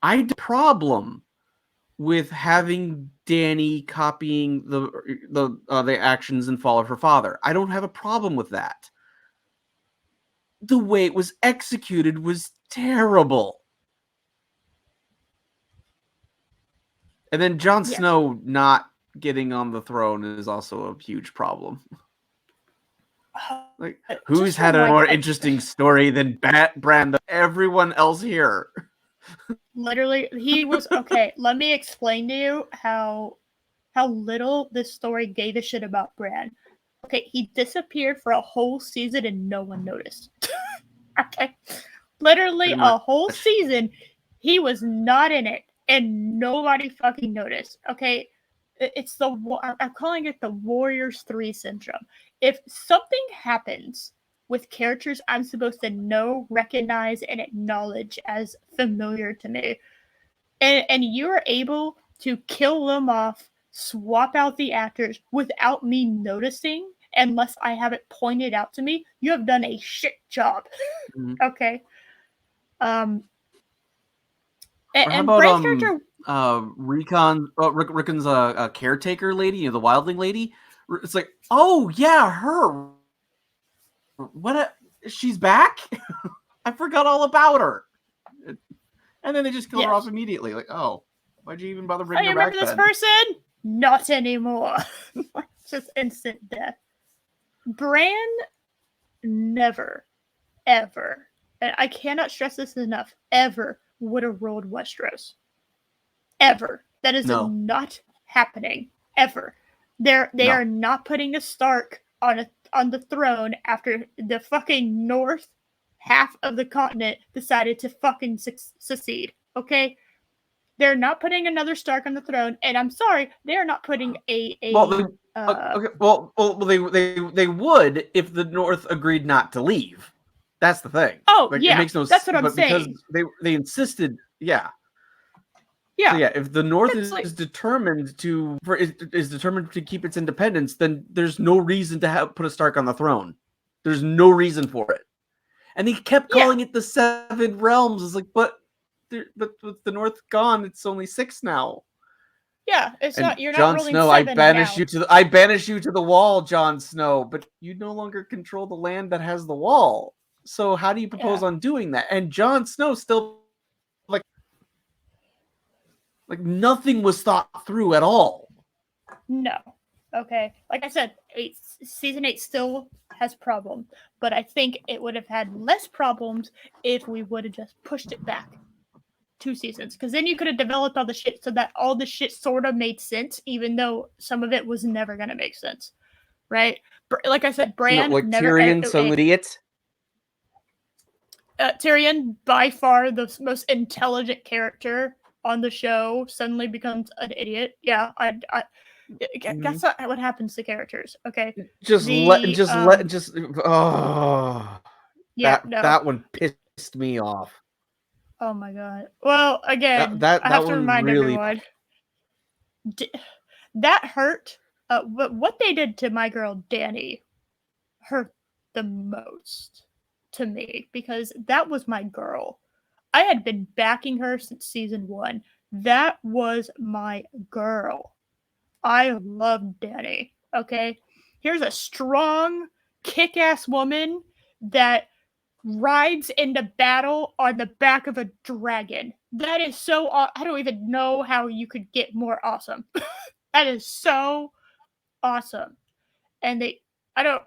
I had a problem with having Dany copying the actions and fall of her father. I don't have a problem with that. The way it was executed was terrible. And then Jon Yes. Snow not getting on the throne is also a huge problem. Like, who's had a more interesting story than Bran than everyone else here? Literally, he was okay. Let me explain to you how little this story gave a shit about Bran. Okay, he disappeared for a whole season and no one noticed. Okay, literally Pretty a much. whole season, he was not in it and nobody fucking noticed. Okay, it's I'm calling it the Warriors 3 syndrome. If something happens with characters I'm supposed to know, recognize, and acknowledge as familiar to me, and you're able to kill them off, swap out the actors without me noticing, unless I have it pointed out to me, you have done a shit job. Mm-hmm. Okay. Or how And about Bran's character. Rickon's caretaker lady, the wildling lady? It's like, oh yeah, her. What? She's back? I forgot all about her. And then they just kill her off immediately. Like, oh, why'd you even bother bringing her back remember this then? person? Not anymore. Just instant death. Bran never, ever, and I cannot stress this enough, ever would have ruled Westeros. Ever. That is not happening. Ever. They are not putting a Stark on the throne after the fucking north half of the continent decided to fucking secede. Okay? They're not putting another Stark on the throne, and I'm sorry, they are not putting they would if the North agreed not to leave. That's the thing. Oh, like, yeah, it makes no that's what I'm but because saying. they insisted, yeah. Yeah. So yeah, if the North is like, determined to keep its independence, then there's no reason to put a Stark on the throne. There's no reason for it. And he kept calling it the 7 realms. It's like, but with the North gone, it's only 6 now. Yeah, it's and not. You're not Jon ruling Snow, 7 I banish you to the wall, Jon Snow. But you no longer control the land that has the wall. So how do you propose on doing that? And Jon Snow still like nothing was thought through at all. No. Okay. Like I said, season 8 still has problems, but I think it would have had less problems if we would have just pushed it back 2 seasons, because then you could have developed all the shit so that all the shit sort of made sense, even though some of it was never gonna make sense, right? Like I said, Bran like never. Tyrion, some idiot. Tyrion, by far the most intelligent character on the show, suddenly becomes an idiot. Yeah, that's not what happens to characters. Okay, that one pissed me off. Oh my god. Well, again, I have to remind everyone that hurt. What they did to my girl Dany hurt the most to me because that was my girl. I had been backing her since season 1. That was my girl. I loved Danny. Okay? Here's a strong, kick ass woman that rides into battle on the back of a dragon. That is so. I don't even know how you could get more awesome. That is so awesome. And they. I don't.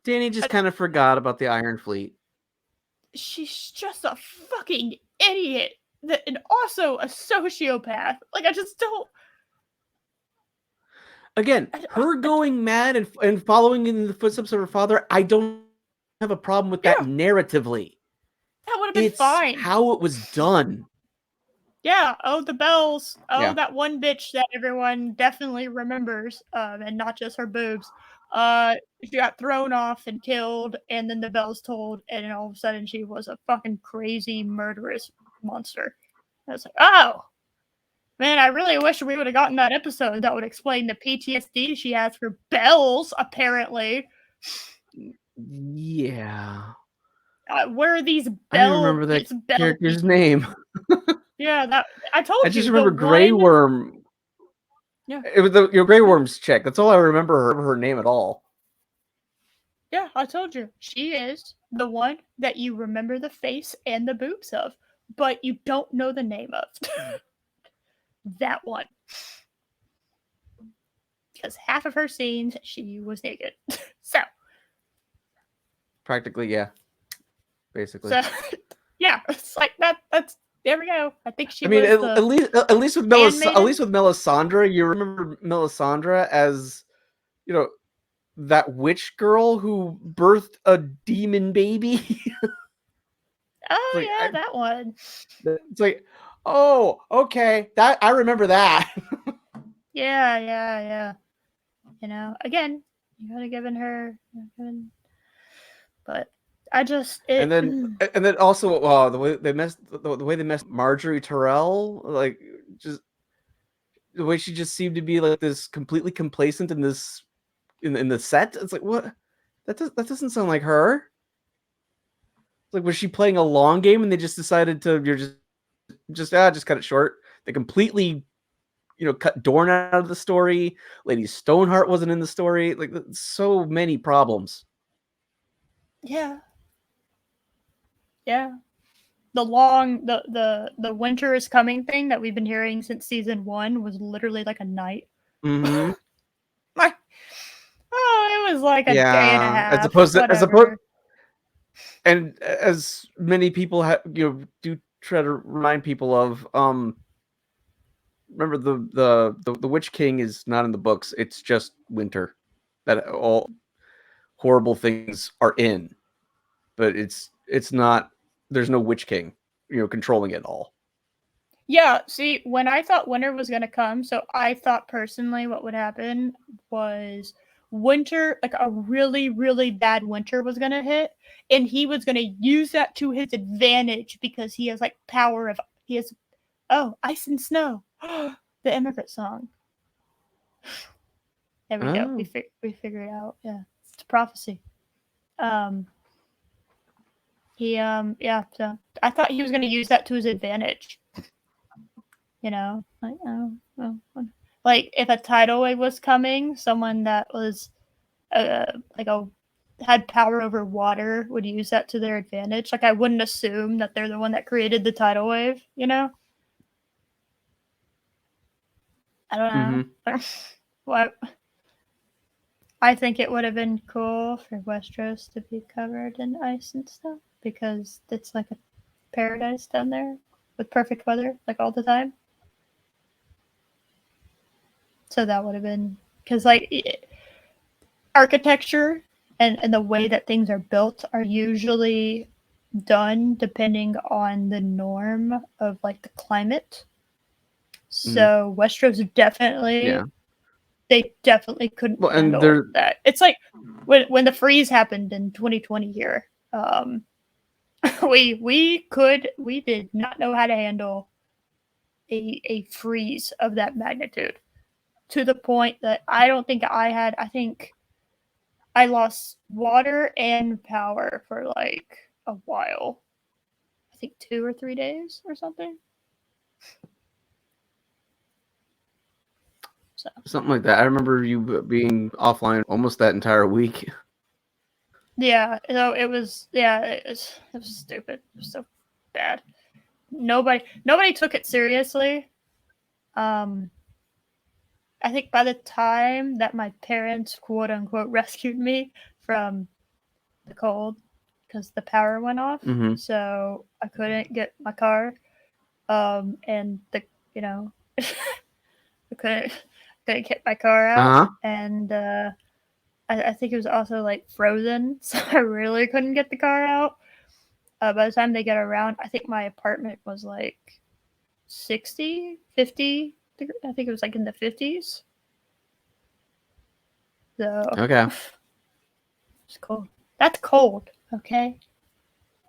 Danny just kind of forgot about the Iron Fleet. She's just a fucking idiot. And also a sociopath. Like, I just don't. Again, her going mad and following in the footsteps of her father, I don't have a problem with that narratively. That would have been fine. How it was done. Yeah. Oh, the bells. Oh, that one bitch that everyone definitely remembers, and not just her boobs. She got thrown off and killed, and then the bells tolled, and then all of a sudden she was a fucking crazy murderous monster. I was like, oh, man, I really wish we would have gotten that episode that would explain the PTSD she has for bells, apparently. Yeah. Where are these bells? I don't remember that character's name. Yeah, that I told you. I just remember Grey Worm. Yeah. It was the Grey Worm's chick. That's all I remember her name at all. Yeah, I told you. She is the one that you remember the face and the boobs of, but you don't know the name of. That one. Because half of her scenes, she was naked. So. Practically, yeah. Basically. So, yeah, it's like that's there we go. I think she. I mean, at least with Melisandre, you remember Melisandre as, you know, that witch girl who birthed a demon baby. Oh like, yeah, that one. It's like, oh, okay, that I remember that. Yeah. You know, again, you gotta given her, but I just and then also the way they messed Marjorie Terrell, like just the way she just seemed to be like this completely complacent in this in the set. It's like, what? That doesn't sound like her. Like, was she playing a long game and they just decided to just cut it short? They completely, cut Dorne out of the story. Lady Stoneheart wasn't in the story. Like, so many problems. Yeah. The winter is coming thing that we've been hearing since season 1 was literally like a night. Mm-hmm. It was like a day and a half. As opposed, and as many people do try to remind people of, remember the Witch King is not in the books. It's just winter that all horrible things are in, but it's not. There's no Witch King, controlling it all. Yeah, see, when I thought winter was going to come, so I thought personally what would happen was winter, like a really, really bad winter was going to hit, and he was going to use that to his advantage because he has, like, ice and snow. The immigrant song. There we go. We figured it out. Yeah, it's a prophecy. So I thought he was going to use that to his advantage. Like if a tidal wave was coming, someone that was had power over water would use that to their advantage. Like I wouldn't assume that they're the one that created the tidal wave, I don't know. Mm-hmm. What? I think it would have been cool for Westeros to be covered in ice and stuff because it's like a paradise down there with perfect weather, like all the time. So that would have been because architecture and the way that things are built are usually done depending on the norm of like the climate. So Westeros definitely, they definitely couldn't handle that. It's like when the freeze happened in 2020 here. We did not know how to handle a freeze of that magnitude to the point that I don't think I think I lost water and power for like a while. I think 2 or 3 days or something. So Something like that. I remember you being offline almost that entire week. yeah, so it was stupid. It was so bad. Nobody took it seriously. Um, I think by the time that my parents quote unquote rescued me from the cold because the power went off, Mm-hmm. so I couldn't get my car. And the you know I couldn't get my car out, Uh-huh. and I think it was also like frozen, so I really couldn't get the car out. By the time they get around, I think my apartment was like 60, 50. I think it was like in the 50s. So Okay. it's cold. That's cold, okay?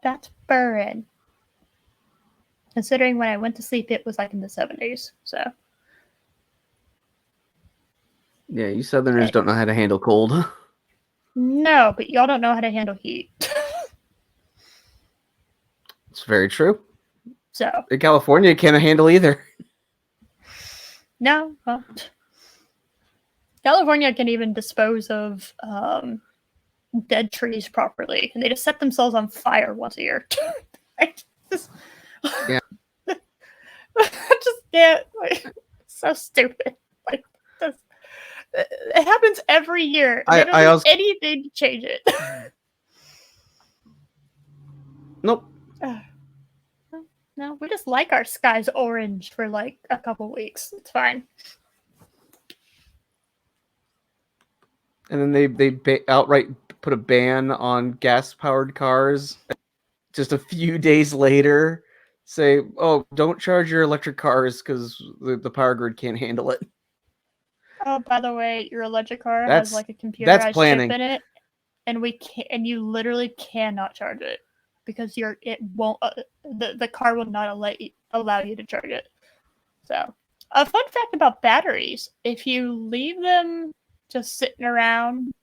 That's burrin'. Considering when I went to sleep, it was like in the 70s. So Yeah, you Southerners don't anyway, know how to handle cold. no, but y'all don't know how to handle heat. It's very true. So In California, can't handle either. no, well, California can even dispose of dead trees properly, and they just set themselves on fire once a year. I just, Yeah. I just can't. Like, so stupid. Like, this, it happens every year. They don't I do also anything to change it. nope. No, we just like our skies orange for like a couple weeks. It's fine. And then they outright put a ban on gas powered cars. Just a few days later, say, "Oh, don't charge your electric cars because the power grid can't handle it." Oh, by the way, your electric car has That's like a that's computerized chip planning. in it, and you literally cannot charge it because it won't the car will not allow you to charge it. So, a fun fact about batteries: if you leave them just sitting around,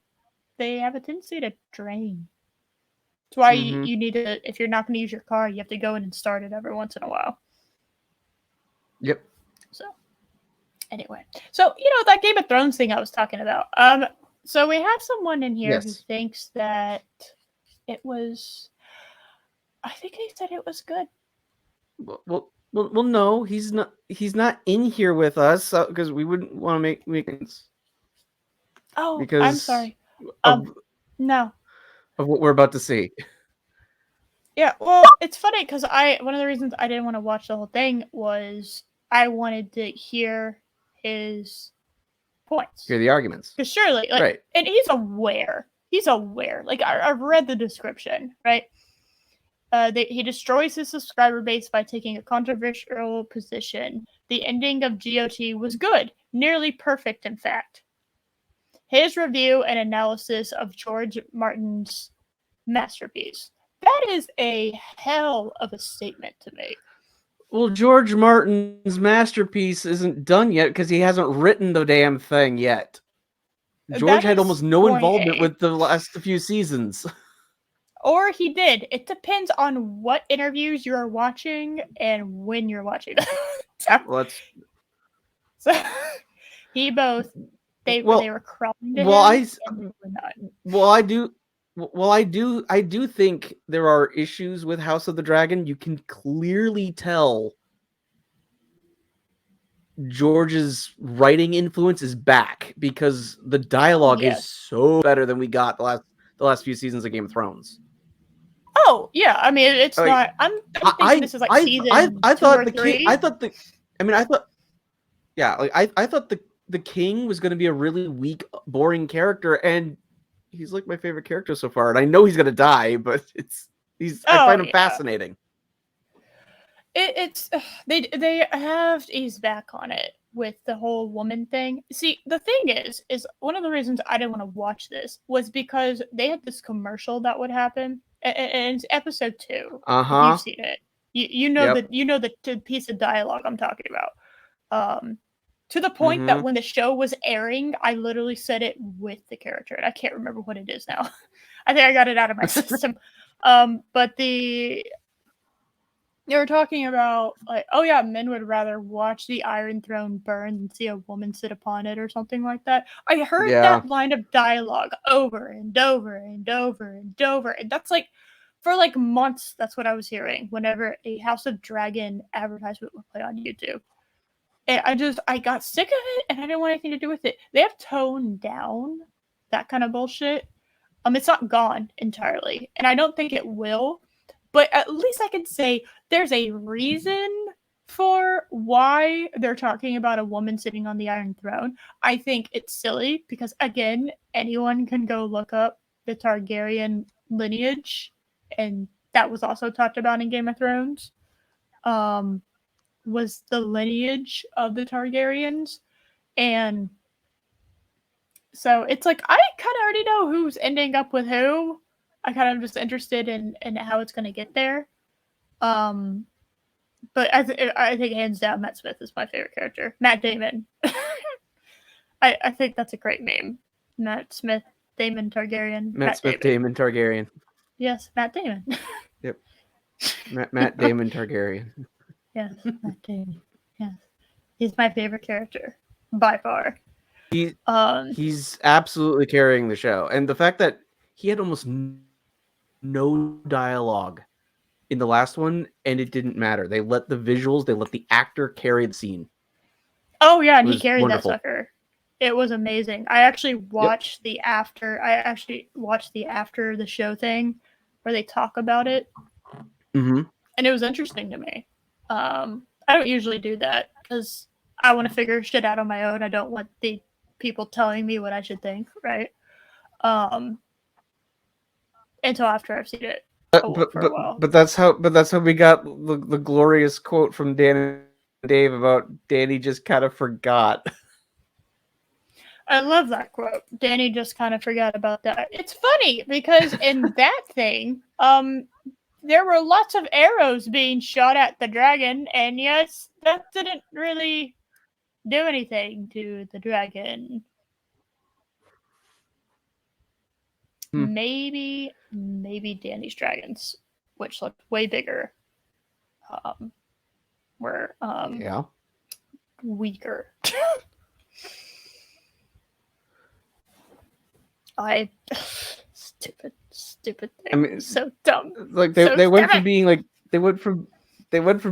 they have a tendency to drain. That's why Mm-hmm. you need to, if you're not going to use your car, you have to go in and start it every once in a while. Yep. So, anyway, so that Game of Thrones thing I was talking about. So we have someone in here who Yes. thinks that it was. I think they said it was good. Well, no, he's not. He's not in here with us because we wouldn't want to make things Oh, I'm because sorry. of No. of what we're about to see. Yeah, well, it's funny because one of the reasons I didn't want to watch the whole thing was I wanted to hear his points. Hear the arguments. Because surely, like, Right. and he's aware. He's aware. Like, I've read the description, right? He destroys his subscriber base by taking a controversial position. The ending of J.O.S.H was good, nearly perfect, in fact. His review and analysis of George Martin's masterpiece. That is a hell of a statement to make. Well, George Martin's masterpiece isn't done yet because he hasn't written the damn thing yet. George That had is almost no point involvement A. with the last few seasons. Or he did. It depends on what interviews you're watching and when you're watching them. Well, that's so he both they well. were crawling to Well, him and they were not. well, I do. Well, I do think there are issues with House of the Dragon. You can clearly tell George's writing influence is back because the Oh dialogue is yes. so better than we got the last few seasons of Game of Thrones. Oh yeah. I mean, it's Like, not. I'm thinking this is like season I 2 thought or the king. I 3. thought the. I mean, yeah, like I thought the king was going to be a really weak, boring character, and he's like my favorite character so far. And I know he's going to die, but I Oh find him yeah. fascinating. It's they have eased back on it with the whole woman thing. See, the thing is one of the reasons I didn't want to watch this was because they had this commercial that would happen, and it's episode 2. Uh If you've huh. seen it, you know Yep. the piece of dialogue I'm talking about. Um, to the point that when the show was airing, I literally said it with the character, and I can't remember what it is now. I think I got it out of my system. But they were talking about like, oh yeah, men would rather watch the Iron Throne burn than see a woman sit upon it or something like that. I heard that line of dialogue over and over and over and over, and that's like for like months. That's what I was hearing whenever a House of Dragon advertisement would play on YouTube. And I got sick of it, and I didn't want anything to do with it. They have toned down that kind of bullshit. It's not gone entirely, and I don't think it will. But at least I can say there's a reason for why they're talking about a woman sitting on the Iron Throne. I think it's silly because, again, anyone can go look up the Targaryen lineage, and that was also talked about in Game of Thrones. Was the lineage of the Targaryens, and so it's like I kind of already know who's ending up with who. I kind of just interested in how it's going to get there. But I think hands down, Matt Smith is my favorite character. Matt Damon. I think that's a great name. Matt Smith, Damon Targaryen. Matt Smith, Damon Targaryen. Yes, Matt Damon. Yep. Matt Damon Targaryen. Yes, Matt Damon. Yes, he's my favorite character by far. He's absolutely carrying the show, and the fact that he had almost no dialogue in the last one, and it didn't matter. They let the visuals, they let the actor carry the scene. Oh yeah, and he carried that sucker. It was amazing. I actually watched the after. I actually watched the after the show thing where they talk about it, and it was interesting to me. I don't usually do that because I want to figure shit out on my own. I don't want the people telling me what I should think, right? Until after I've seen it for a while. But that's how we got the glorious quote from Dan and Dave about Danny just kind of forgot. I love that quote. Danny just kind of forgot about that. It's funny because in that thing, there were lots of arrows being shot at the dragon, and yes, that didn't really do anything to the dragon. Maybe Danny's dragons, which looked way bigger, were weaker. Stupid thing. I mean, so dumb. Like they went from being like they went from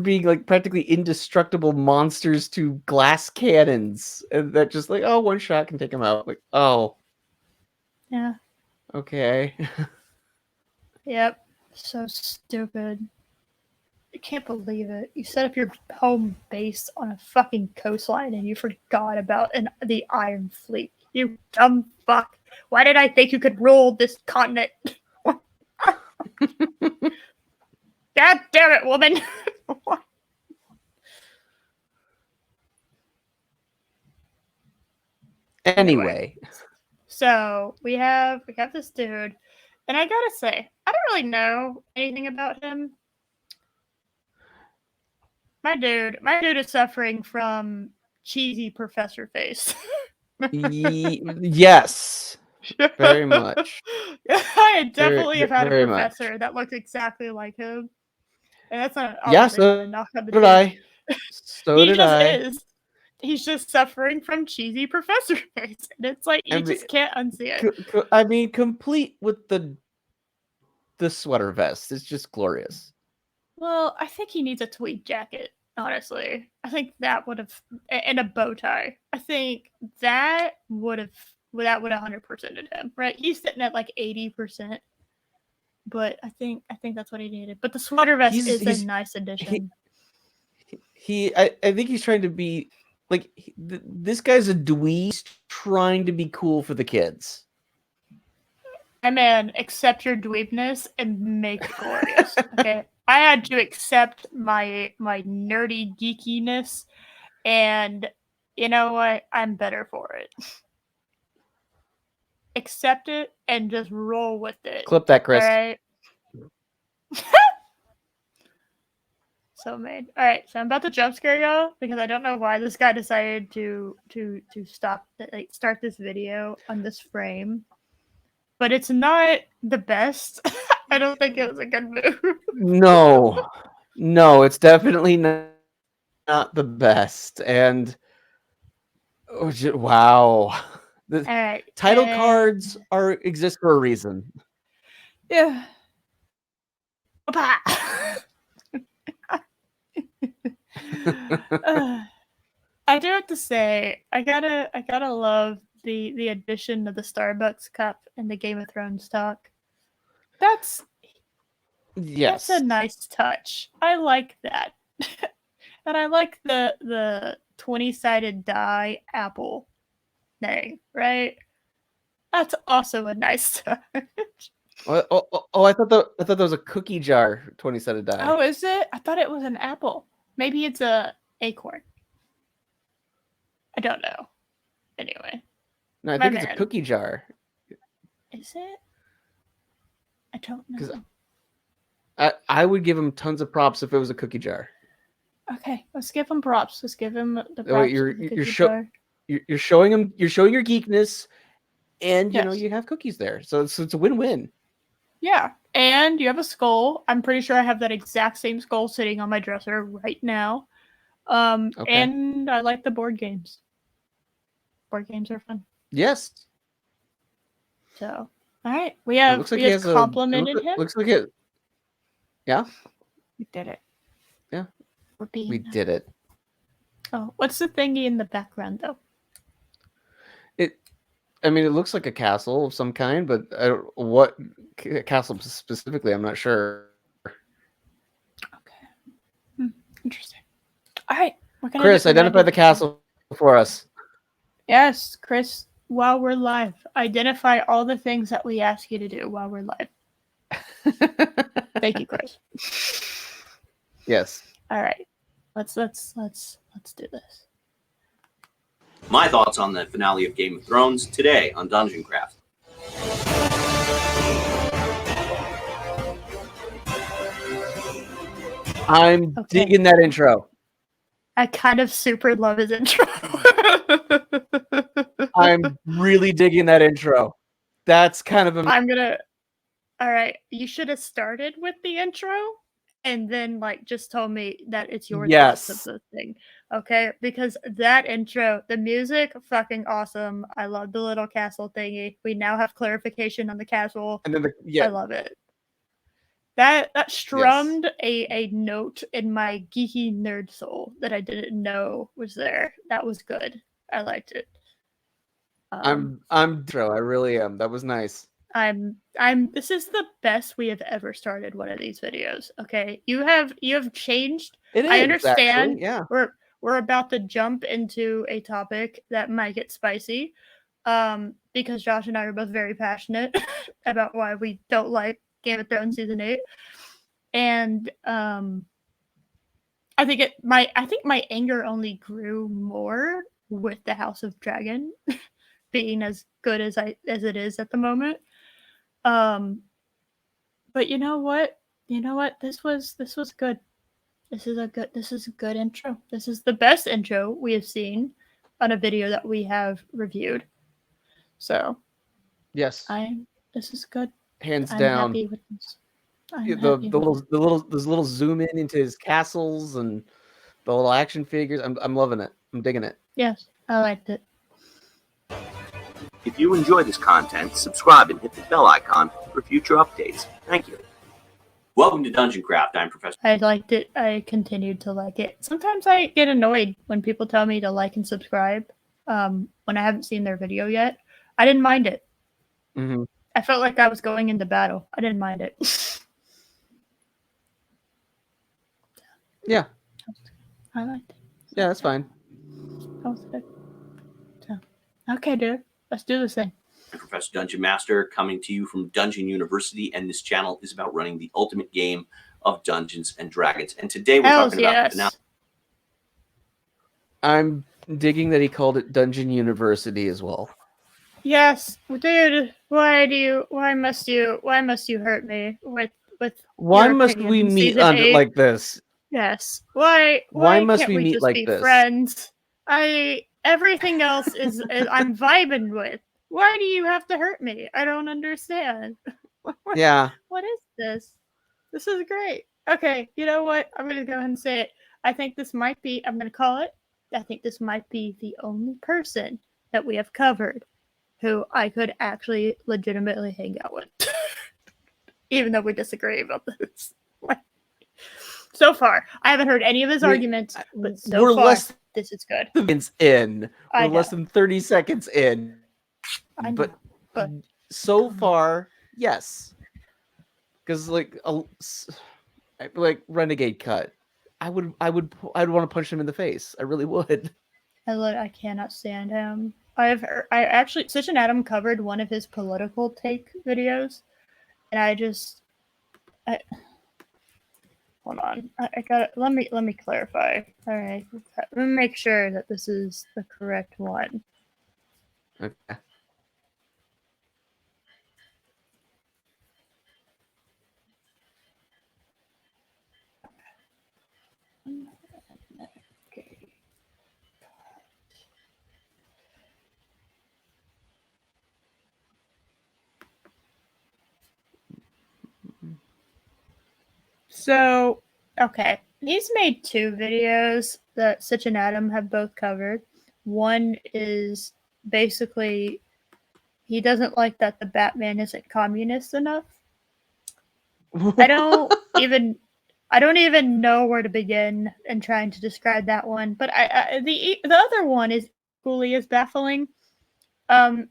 being like practically indestructible monsters to glass cannons, and that just like, oh, one shot can take them out. Like, oh, yeah, okay. Yep, so stupid. I can't believe it. You set up your home base on a fucking coastline and you forgot about the Iron Fleet. You dumb fuck. Why did I think you could rule this continent? God damn it, woman. Anyway. So we have this dude, and I gotta say, I don't really know anything about him. My dude is suffering from cheesy professor face. Yes. Very much. I definitely have had a professor that looked exactly like him. And that's not so knock on the did I. So he did just I. is. He's just suffering from cheesy professor face. And it's like you just can't unsee it. I mean, complete with the sweater vest. It's just glorious. Well, I think he needs a tweed jacket, honestly. I think that would have, and a bow tie. I think that would have 100%ed him, right? He's sitting at like 80%, but I think that's what he needed. But the sweater vest is a nice addition. I think he's trying to be like this guy's a dweeb trying to be cool for the kids. My man, accept your dweebness and make it glorious. Okay. I had to accept my nerdy geekiness, and you know what? I'm better for it. Accept it and just roll with it. Clip that, Chris. All right. so mean. All right, so I'm about to jump scare y'all because I don't know why this guy decided to start this video on this frame, but it's not the best. I don't think it was a good move. No, it's definitely not the best. And wow, the All right, title cards exist for a reason. yeah. I do have to say, I gotta love the addition of the Starbucks cup in the Game of Thrones talk. That's a nice touch. I like that. And I like the 20-sided die apple thing, right? That's also a nice touch. I thought that was a cookie jar 20-sided die. Oh, is it? I thought it was an apple. Maybe it's a acorn. I don't know. Anyway. No, I think it's a cookie jar. Is it? I don't know. I would give him tons of props if it was a cookie jar. Okay, let's give him props. Let's give him the props. You're showing him. You're showing your geekness, and you know you have cookies there, so it's a win-win. Yeah, and you have a skull. I'm pretty sure I have that exact same skull sitting on my dresser right now. And I like the board games. Board games are fun. Yes. So, all right, we have complimented him. Looks like it. Yeah. We did it. Yeah. We did it. Oh, what's the thingy in the background though? I mean, it looks like a castle of some kind, but what castle specifically, I'm not sure. Okay. Interesting. All right. Chris, identify the castle for us. Yes, Chris, while we're live, identify all the things that we ask you to do while we're live. Thank you, Chris. Yes. All right. Let's do this. My thoughts on the finale of Game of Thrones today on Dungeon Craft. I'm digging that intro. I kind of super love his intro. I'm really digging that intro. That's kind of all right, you should have started with the intro and then just told me that it's your thoughts of the thing. Okay? Because that intro, the music, fucking awesome. I love the little castle thingy. We now have clarification on the castle. And then I love it. That strummed a note in my geeky nerd soul that I didn't know was there. That was good. I liked it. I'm intro. I really am. That was nice. This is the best we have ever started one of these videos. Okay, you have changed. I understand. Actually, yeah, we're about to jump into a topic that might get spicy, because Josh and I are both very passionate about why we don't like Game of Thrones season 8, and I think my anger only grew more with the House of Dragon being as good as it is at the moment. But you know what? This was good. This is a good intro. This is the best intro we have seen on a video that we have reviewed. So, yes, this is good. Hands down. I'm happy with this. Those little zoom in into his castles and the little action figures. I'm loving it. I'm digging it. Yes, I liked it. If you enjoy this content, subscribe and hit the bell icon for future updates. Thank you. Welcome to Dungeon Craft. I'm Professor. I liked it. I continued to like it. Sometimes I get annoyed when people tell me to like and subscribe when I haven't seen their video yet. I didn't mind it. Mm-hmm. I felt like I was going into battle. I didn't mind it. Yeah. I liked it. Yeah, that's fine. That was good. So, okay, dude. Let's do this thing. I'm Professor Dungeon Master, coming to you from Dungeon University, and this channel is about running the ultimate game of Dungeons and Dragons. And today we're talking about finale. I'm digging that he called it Dungeon University as well. Yes, dude. Why must you hurt me with why must we meet on it like this? Yes. Why must can't we we meet just like be this? friends? Everything else is I'm vibing with. Why do you have to hurt me? I don't understand. Yeah. What is this? This is great. Okay, you know what? I'm gonna go ahead and say it. I think this might be, I'm gonna call it, I think this might be the only person that we have covered who I could actually legitimately hang out with. Even though we disagree about this. So far, I haven't heard any of his arguments, but so we're far, less this is good. seconds in. I We're know. less than 30 seconds in. I know, But so far, yes. Because like Renegade Cut, I would want to punch him in the face. I really would. I cannot stand him. I actually, Such an Adam covered one of his political take videos, and hold on. I got let me clarify. All right, let me make sure that this is the correct one. Okay. Okay. So, okay. He's made two videos that Such an Adam have both covered. One is basically he doesn't like that the Batman isn't communist enough. I don't even know where to begin in trying to describe that one. But the other one is equally as baffling.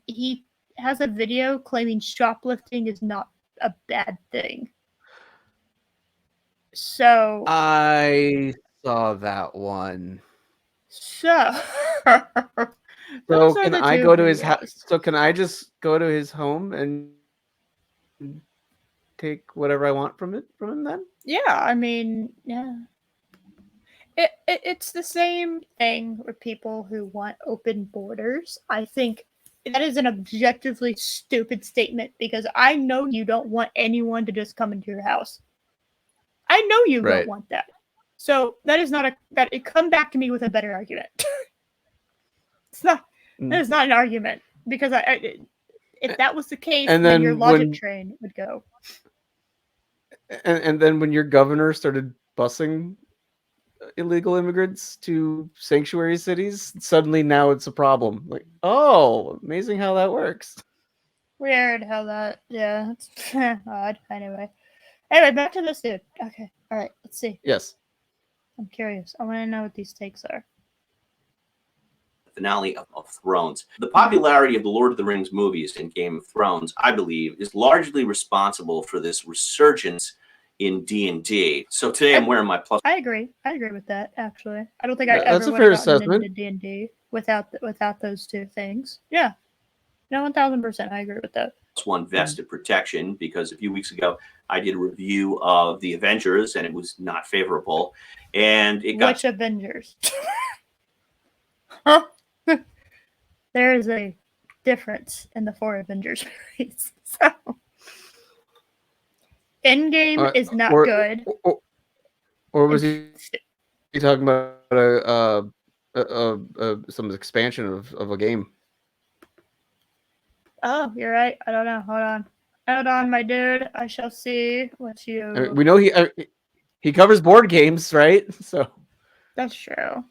He has a video claiming shoplifting is not a bad thing. So I saw that one. So So those are can the I two go to his house? videos. So can I just go to his home and take whatever I want from him then? Yeah, I mean, yeah. It's the same thing with people who want open borders. I think that is an objectively stupid statement because I know you don't want anyone to just come into your house. I know you don't want that. So that is not come back to me with a better argument. That is not an argument because if that was the case, And then your then logic train would go. And then when your governor started busing illegal immigrants to sanctuary cities, suddenly now it's a problem. Like, oh, amazing how that works. Weird how that, yeah, it's odd. Anyway, back to this dude. Okay, all right, let's see. Yes. I'm curious. I want to know what these takes are. Finale of Thrones. The popularity of the Lord of the Rings movies and Game of Thrones, I believe, is largely responsible for this resurgence in D&D. So today I'm wearing my plus. I agree with that. Actually, I don't think I That's ever a would fair have gotten assessment. into D&D without those two things. Yeah, no, 1000%. I agree with that. One vested protection, because a few weeks ago I did a review of the Avengers and it was not favorable. And it got Which Avengers? There is a difference in the 4 Avengers movies. So Endgame is not good. Or was he talking about some expansion of a game? Oh, you're right. I don't know. Hold on, my dude. I shall see what you. I mean, we know he covers board games, right? So that's true.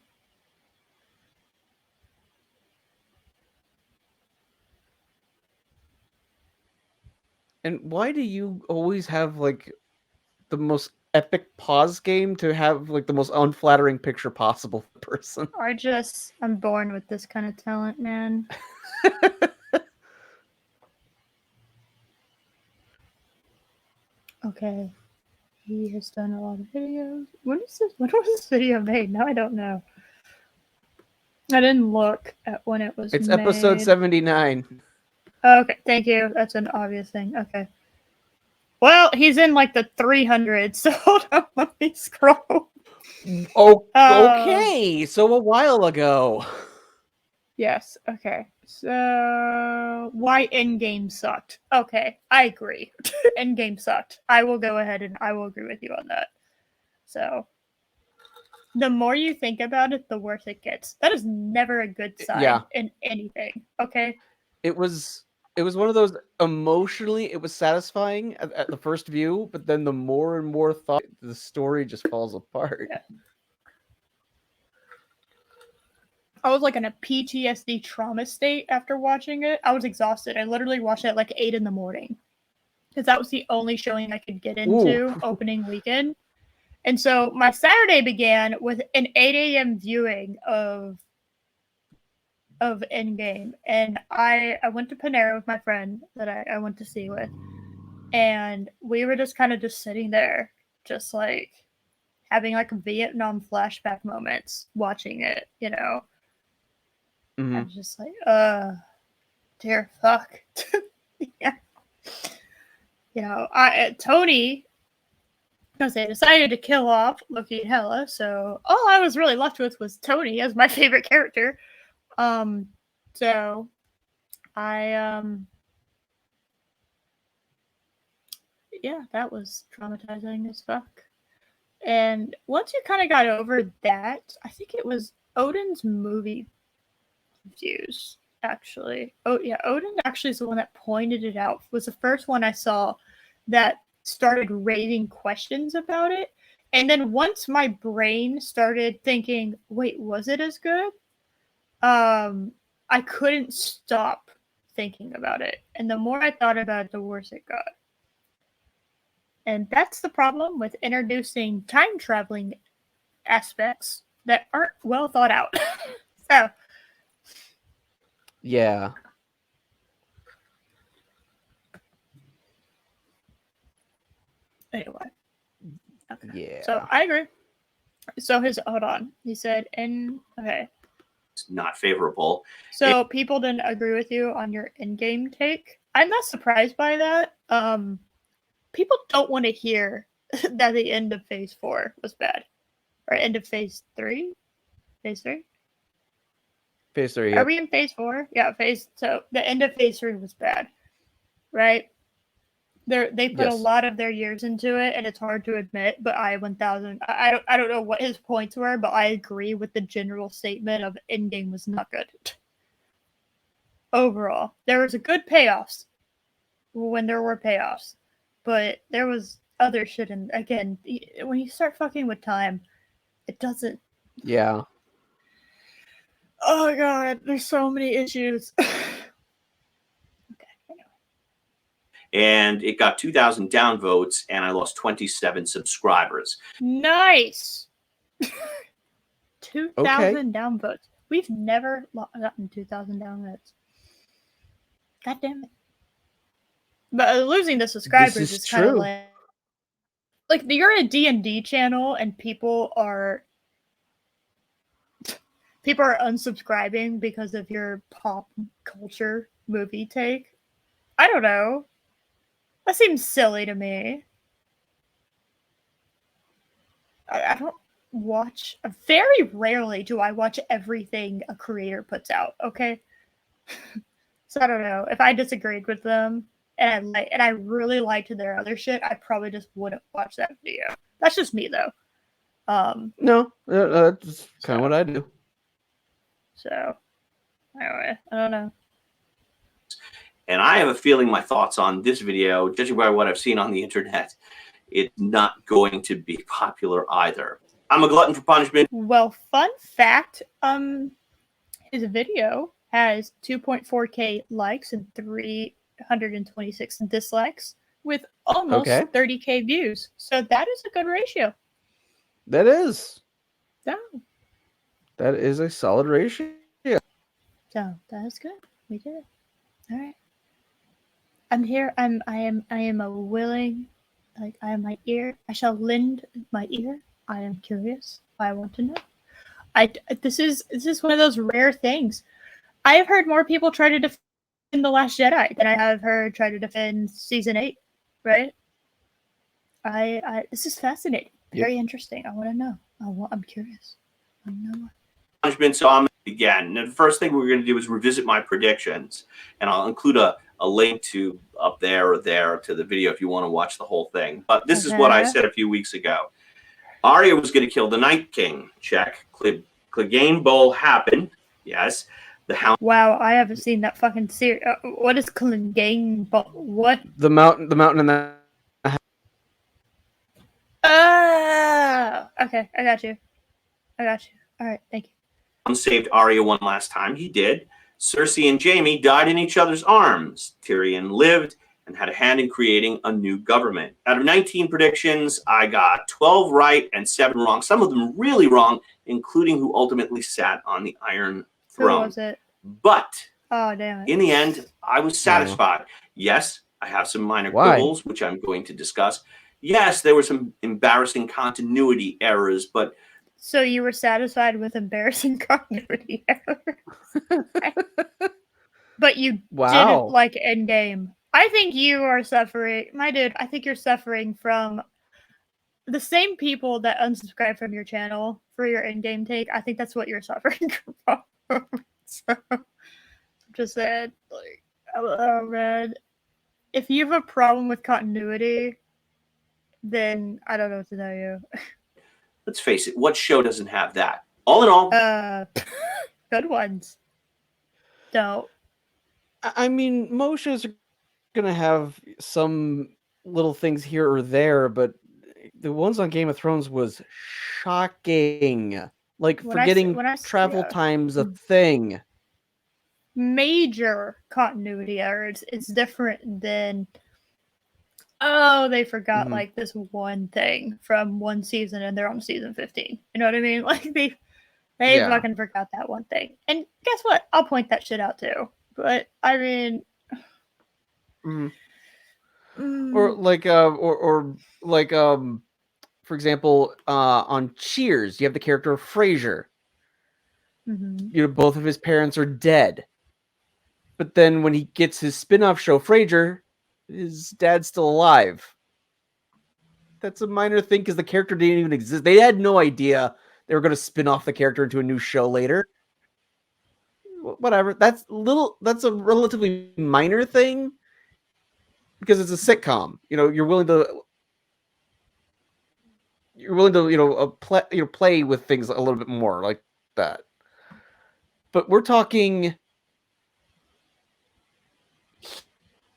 And why do you always have like the most epic pause game to have like the most unflattering picture possible for the person? I'm born with this kind of talent, man. Okay. He has done a lot of videos. When was this video made? Now I don't know. I didn't look at when it was It's made. episode 79. Okay, thank you. That's an obvious thing. Okay. Well, he's in like the 300s, so hold on, let me scroll. Oh, okay. So a while ago. Yes, okay. So, why Endgame sucked? Okay, I agree. Endgame sucked. I will go ahead and I will agree with you on that. So, The more you think about it, the worse it gets. That is never a good sign in anything. Okay. It was one of those emotionally. It was satisfying at the first view, but then the more and more thought, the story just falls apart. Yeah. I was like in a PTSD trauma state after watching it. I was exhausted. I literally watched it at like 8 in the morning because that was the only showing I could get into opening weekend. And so my Saturday began with an 8 a.m. viewing of Endgame, and I went to Panera with my friend that I went to see with, and we were just kind of just sitting there, just like having like Vietnam flashback moments watching it, you know. I was just like, dear fuck. Yeah. You know, Tony, because they decided to kill off Loki and Hela, so all I was really left with was Tony as my favorite character. So I yeah, that was traumatizing as fuck. And once you kind of got over that, I think it was Odin's movie reviews, actually. Oh yeah, Odin actually is the one that pointed it out. It was the first one I saw that started raising questions about it. And then once my brain started thinking, wait, was it as good? I couldn't stop thinking about it. And the more I thought about it, the worse it got. And that's the problem with introducing time traveling aspects that aren't well thought out. So, yeah. Anyway. Okay. Yeah. So I agree. So hold on. He said, okay. It's not favorable. So people didn't agree with you on your in-game take. I'm not surprised by that. People don't want to hear that the end of Phase 4 was bad. Or end of Phase 3? Phase 3? Phase 3, Are we in Phase 4? Yeah, so the end of Phase 3 was bad. Right? They put a lot of their years into it, and it's hard to admit, but I don't know what his points were, but I agree with the general statement of Endgame was not good. Overall. There was a good payoffs when there were payoffs, but there was other shit, and again, when you start fucking with time, it doesn't. Yeah. Oh god, there's so many issues. And it got 2,000 downvotes, and I lost 27 subscribers. Nice. 2,000 downvotes. We've never gotten 2,000 downvotes. God damn it. But losing the subscribers is kind of like you're a D&D channel and people are unsubscribing because of your pop culture movie take. I don't know. That seems silly to me. I don't watch. Very rarely do I watch everything a creator puts out. Okay, so I don't know if I disagreed with them and I really liked their other shit. I probably just wouldn't watch that video. That's just me though. No, that's kind of what I do. So anyway, I don't know. And I have a feeling my thoughts on this video, judging by what I've seen on the internet, it's not going to be popular either. I'm a glutton for punishment. Well, fun fact, his video has 2.4K likes and 326 dislikes with almost 30K views. So that is a good ratio. That is. Yeah. That is a solid ratio. So that is good. We did it. All right. I'm here. I am a willing, like I am my ear. I shall lend my ear. I am curious. I want to know. This is one of those rare things. I have heard more people try to defend The Last Jedi than I have heard try to defend Season 8. Right? This is fascinating. Very interesting. I want to know. I'm curious. I want to know. Punishment. So I'm again. The first thing we're going to do is revisit my predictions, and I'll include a link to up there or there to the video if you want to watch the whole thing. But this is what I said a few weeks ago. Arya was going to kill the Night King. Check. Clegane Bowl happened. Yes. The Hound. Wow, I haven't seen that fucking series. What is Clegane Bowl? What? The mountain in the. Okay, I got you. All right, thank you. Saved Arya one last time. He did. Cersei and Jaime died in each other's arms. Tyrion lived and had a hand in creating a new government. Out of 19 predictions, I got 12 right and 7 wrong. Some of them really wrong, including who ultimately sat on the Iron Throne. Who was it? But oh, damn it. In the end, I was satisfied. Yes, I have some minor quibbles, which I'm going to discuss. Yes, there were some embarrassing continuity errors, but... So you were satisfied with embarrassing continuity errors? But you didn't like Endgame. I think you are suffering... My dude, I think you're suffering from the same people that unsubscribe from your channel for your Endgame take. I think that's what you're suffering from. So, just said, like, oh man, if you have a problem with continuity, then I don't know what to tell you. Let's face it, what show doesn't have that? All in all, good ones. Don't. I mean, most shows are gonna have some little things here or there, but the ones on Game of Thrones was shocking. Like forgetting travel time's a thing. Major continuity errors is different than they forgot like this one thing from one season and they're on season 15. You know what I mean? Like they fucking forgot that one thing. And guess what? I'll point that shit out too. But I mean or like for example, on Cheers, you have the character of Frasier. You know, both of his parents are dead. But then when he gets his spin-off show, Frasier, his dad's still alive. That's a minor thing because the character didn't even exist. They had no idea they were going to spin off the character into a new show later. Whatever. That's a relatively minor thing because it's a sitcom. You know, you're willing to play with things a little bit more like that. But we're talking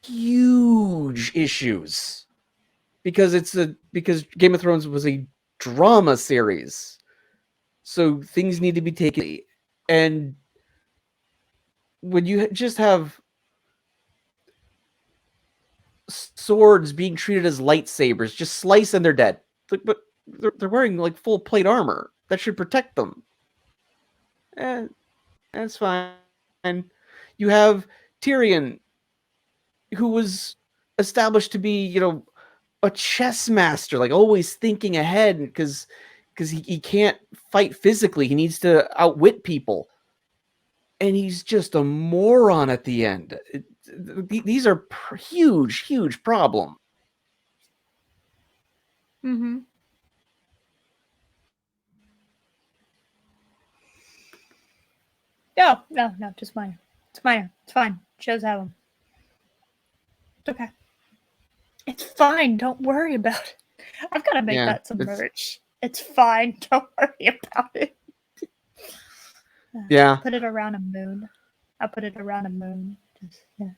huge issues because Game of Thrones was a drama series, so things need to be taken. And when you just have swords being treated as lightsabers, just slice and they're dead. But they're wearing like full plate armor that should protect them. And that's fine. You have Tyrion, who was established to be, you know, a chess master, like always thinking ahead because he can't fight physically. He needs to outwit people. And he's just a moron at the end. These are huge problems. No, just minor. It's minor. It's fine. Shows have them. It's okay. It's fine. Don't worry about it. I've got to make that some merch. It's fine. Don't worry about it. Yeah. Put it around a moon. I'll put it around a moon. Just, yeah.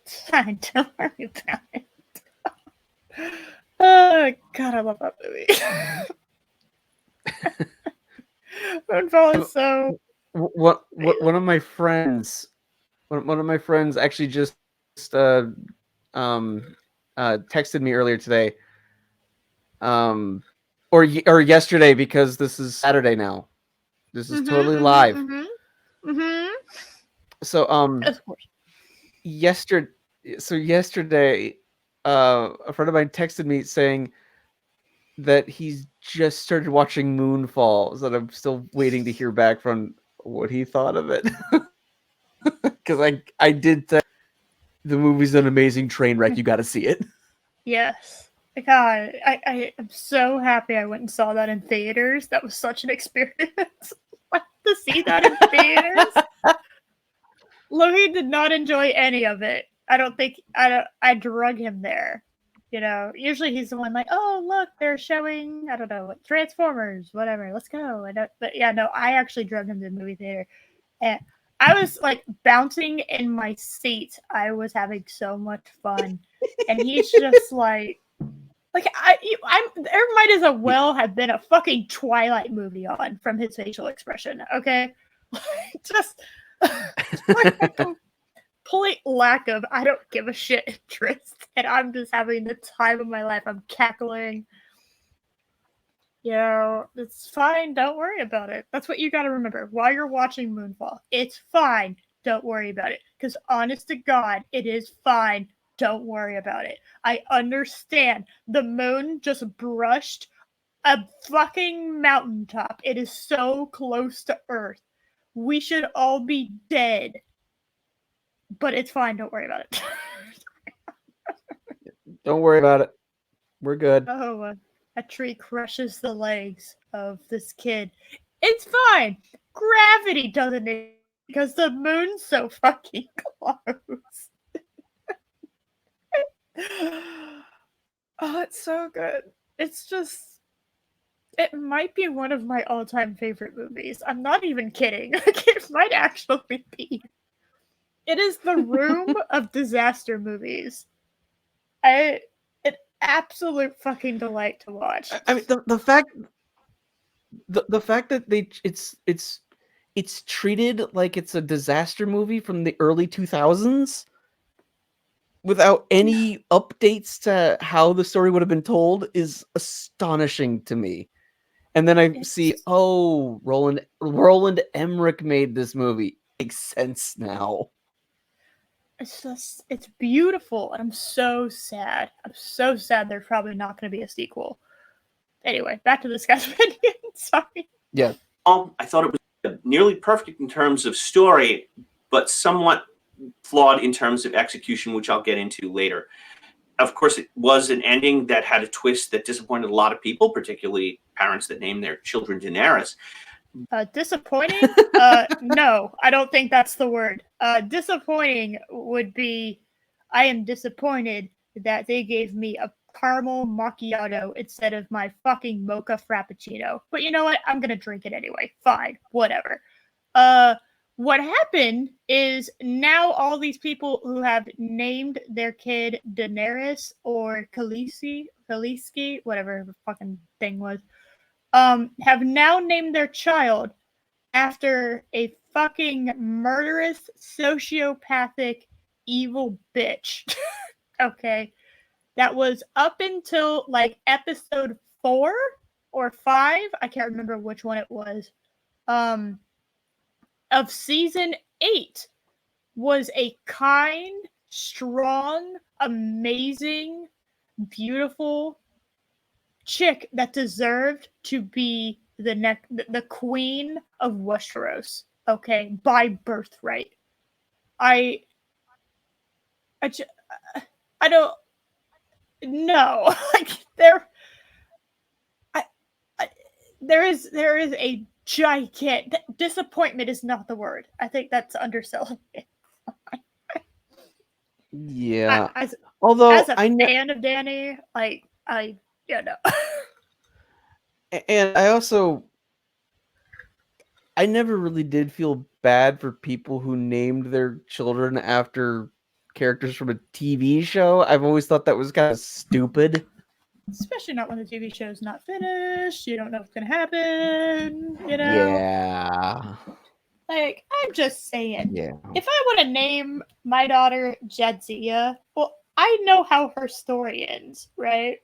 It's fine. Don't worry about it. Oh, God, I love that movie. Moonfall is so... One of my friends actually just texted me earlier today, or yesterday, because this is Saturday now. This is totally live. So of course. Yesterday, a friend of mine texted me saying that he's just started watching Moonfall, so I'm still waiting to hear back from what he thought of it. Because I did say the movie's an amazing train wreck. You got to see it. Yes. God, I am so happy I went and saw that in theaters. That was such an experience. To see that in theaters. Logan did not enjoy any of it. I don't think I drug him there You know, usually he's the one like, oh, look, they're showing, I don't know, what, Transformers, whatever, let's go. But yeah, no, I actually drove him to the movie theater. And I was like bouncing in my seat. I was having so much fun. And he's just like there might as well have been a fucking Twilight movie on from his facial expression, okay? Just like a complete lack of I don't give a shit interest, and I'm just having the time of my life. I'm cackling. You know, it's fine. Don't worry about it. That's what you got to remember while you're watching Moonfall. It's fine. Don't worry about it. Because honest to God, it is fine. Don't worry about it. I understand. The moon just brushed a fucking mountaintop. It is so close to Earth. We should all be dead. But it's fine. Don't worry about it. Don't worry about it. We're good. Oh, a tree crushes the legs of this kid. It's fine. Gravity doesn't exist because the moon's so fucking close. Oh, it's so good. It's just. It might be one of my all-time favorite movies. I'm not even kidding. It might actually be. It is the Room of disaster movies. An absolute fucking delight to watch. I mean, the fact that it's treated like it's a disaster movie from the early 2000s without any updates to how the story would have been told is astonishing to me. And then I see, oh, Roland Emmerich made this movie. Makes sense now. It's beautiful, and I'm so sad. I'm so sad there's probably not going to be a sequel. Anyway, back to this guy's opinion. Sorry. Yeah. I thought it was nearly perfect in terms of story, but somewhat flawed in terms of execution, which I'll get into later. Of course, it was an ending that had a twist that disappointed a lot of people, particularly parents that named their children Daenerys. Disappointing? No, I don't think that's the word. Disappointing would be, I am disappointed that they gave me a caramel macchiato instead of my fucking mocha frappuccino. But you know what? I'm gonna drink it anyway. Fine, whatever. What happened is now all these people who have named their kid Daenerys or Khaleesi, whatever the fucking thing was, have now named their child after a fucking murderous, sociopathic, evil bitch. Okay. That was up until like episode 4 or 5. I can't remember which one it was. Of season 8 was a kind, strong, amazing, beautiful chick that deserved to be the queen of Westeros. Okay, by birthright. I don't know. Like there is a gigantic disappointment is not the word. I think that's underselling it. Yeah. Although as a fan of Dany, like I know. And I never really did feel bad for people who named their children after characters from a TV show. I've always thought that was kind of stupid. Especially not when the TV show's not finished. You don't know what's going to happen, you know? Yeah. Like, I'm just saying. Yeah. If I want to name my daughter Jadzia, well, I know how her story ends, right?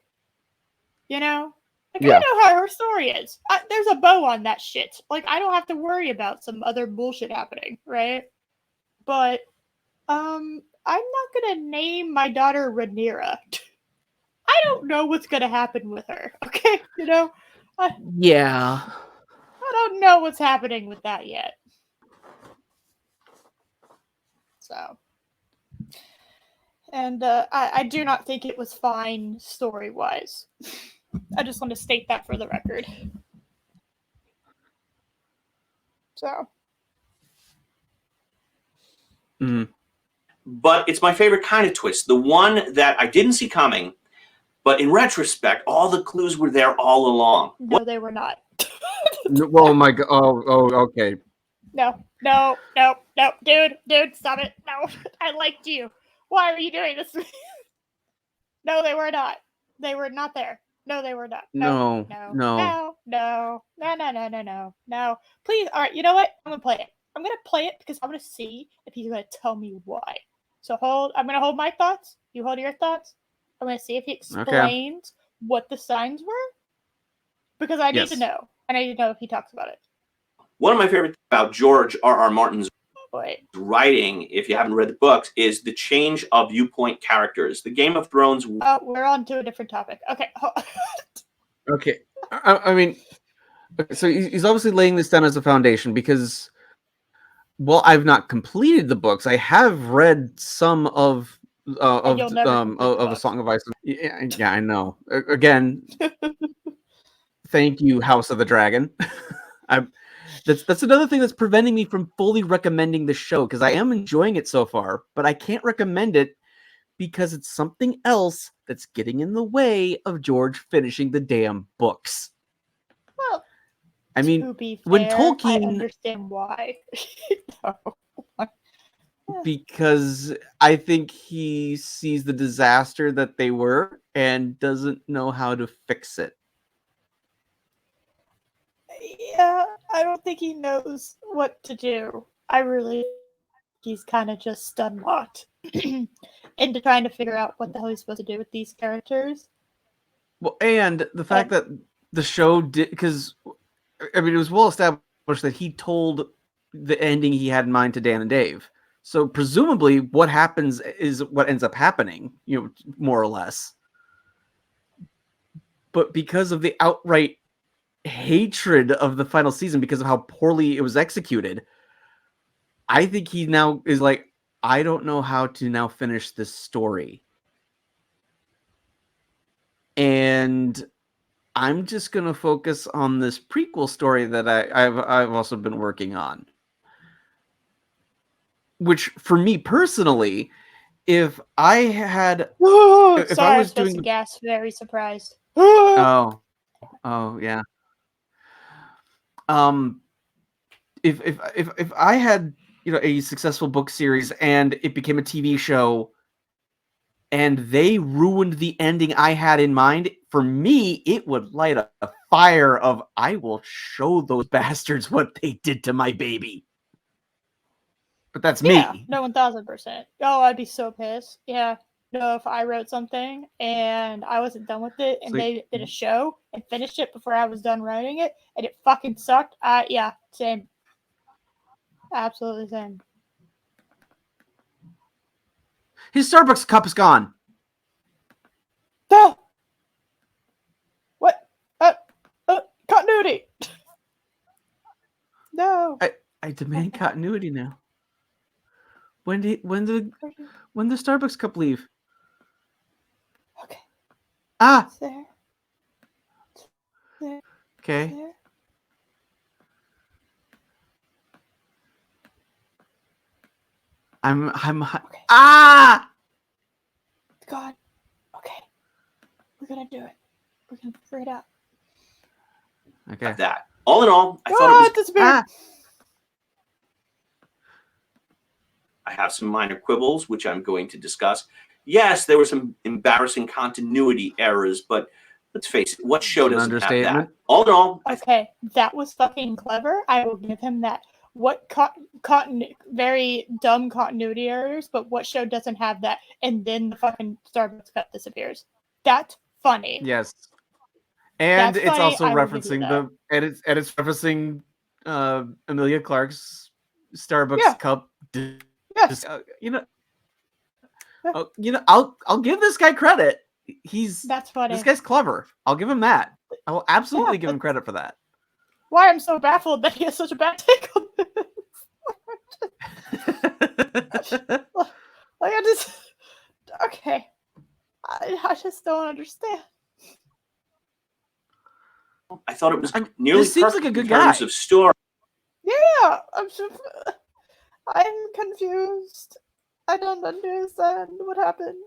You know? Like, yeah. I know how her story is. There's a bow on that shit. Like, I don't have to worry about some other bullshit happening, right? But, I'm not gonna name my daughter Rhaenyra. I don't know what's gonna happen with her, okay? You know? Yeah. I don't know what's happening with that yet. So. And I do not think it was fine story-wise. I just want to state that for the record. So. But it's my favorite kind of twist. The one that I didn't see coming, But in retrospect, all the clues were there all along. No, they were not. Oh my god. Oh, okay. No, dude, stop it. No, I liked you. Why are you doing this? No, they were not. They were not there. No, they were not. No. No. Please, all right, you know what? I'm gonna play it. I'm gonna play it because I want to see if he's gonna tell me why. So I'm gonna hold my thoughts. You hold your thoughts. I'm gonna see if he explains what the signs were. Because I need to know. I need to know if he talks about it. One of my favorite things about George R.R. Martin's writing, if you haven't read the books, is the change of viewpoint characters. The Game of Thrones. We're on to a different topic. Okay. Okay. I mean, so he's obviously laying this down as a foundation because, well, I've not completed the books. I have read some of A Song of Ice. Yeah, I know. Again, thank you, House of the Dragon. That's another thing that's preventing me from fully recommending the show because I am enjoying it so far, but I can't recommend it because it's something else that's getting in the way of George finishing the damn books. Well, I mean, to be fair, when Tolkien, I understand why. No. Because I think he sees the disaster that they were and doesn't know how to fix it. Yeah, I don't think he knows what to do. He's kind of just stun locked into trying to figure out what the hell he's supposed to do with these characters. Well, and the fact that the show did, because I mean, it was well established that he told the ending he had in mind to Dan and Dave. So presumably, what happens is what ends up happening, more or less. But because of the outright hatred of the final season, because of how poorly it was executed, I think he now is like, I don't know how to now finish this story. And I'm just going to focus on this prequel story that I've also been working on. Which, for me personally, if I had... if I was doing gas, very surprised. Oh, yeah. If I had, a successful book series and it became a TV show and they ruined the ending I had in mind, for me, it would light a fire of, I will show those bastards what they did to my baby. But that's me. No, 1,000%. Oh, I'd be so pissed. Yeah. No, if I wrote something and I wasn't done with it and they did a show and finished it before I was done writing it and it fucking sucked, yeah, same. Absolutely same. His Starbucks cup is gone. Ah! What? Continuity. No. I demand continuity now. When did the Starbucks cup leave? Okay. Ah. There. Okay. There. I'm okay. Ah! God. Okay. We're gonna do it. We're gonna figure it out. Okay. That. All in all, I thought it was... I have some minor quibbles, which I'm going to discuss. Yes, there were some embarrassing continuity errors, but let's face it, what show doesn't have that? All in all... Okay, that was fucking clever. I will give him that. What very dumb continuity errors, but what show doesn't have that? And then the fucking Starbucks cup disappears. That's funny. Yes. And it's funny. also referencing it's referencing Emilia Clarke's Starbucks cup. Yes. I'll give this guy credit. That's funny. This guy's clever. I'll give him that. I will absolutely give him credit for that. Why I'm so baffled that he has such a bad take on this. Okay. I just don't understand. I thought it was nearly seems like a good in terms guy. Of story. Yeah, I'm confused. I don't understand what happened.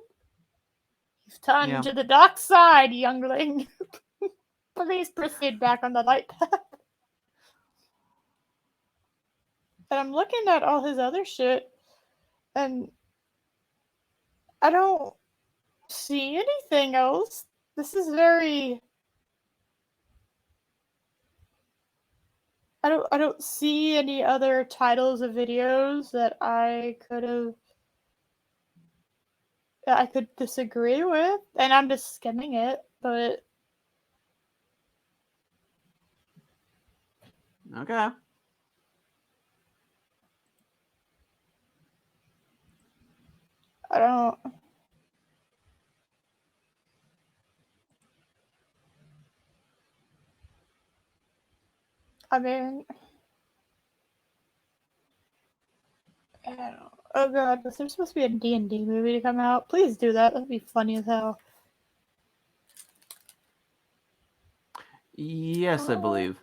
He Turn to the dark side, youngling. Please proceed back on the light path. And I'm looking at all his other shit, and I don't see anything else. This is very... I don't see any other titles of videos that I could disagree with, and I'm just skimming it, but Okay. I don't... I mean... I don't know. Oh god, was there supposed to be a D&D movie to come out? Please do that. That'd be funny as hell. Yes, I believe.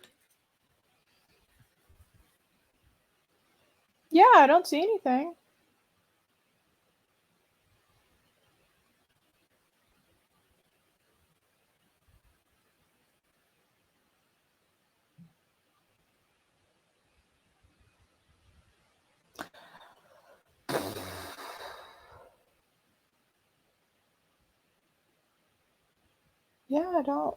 Yeah, I don't see anything. Yeah, I don't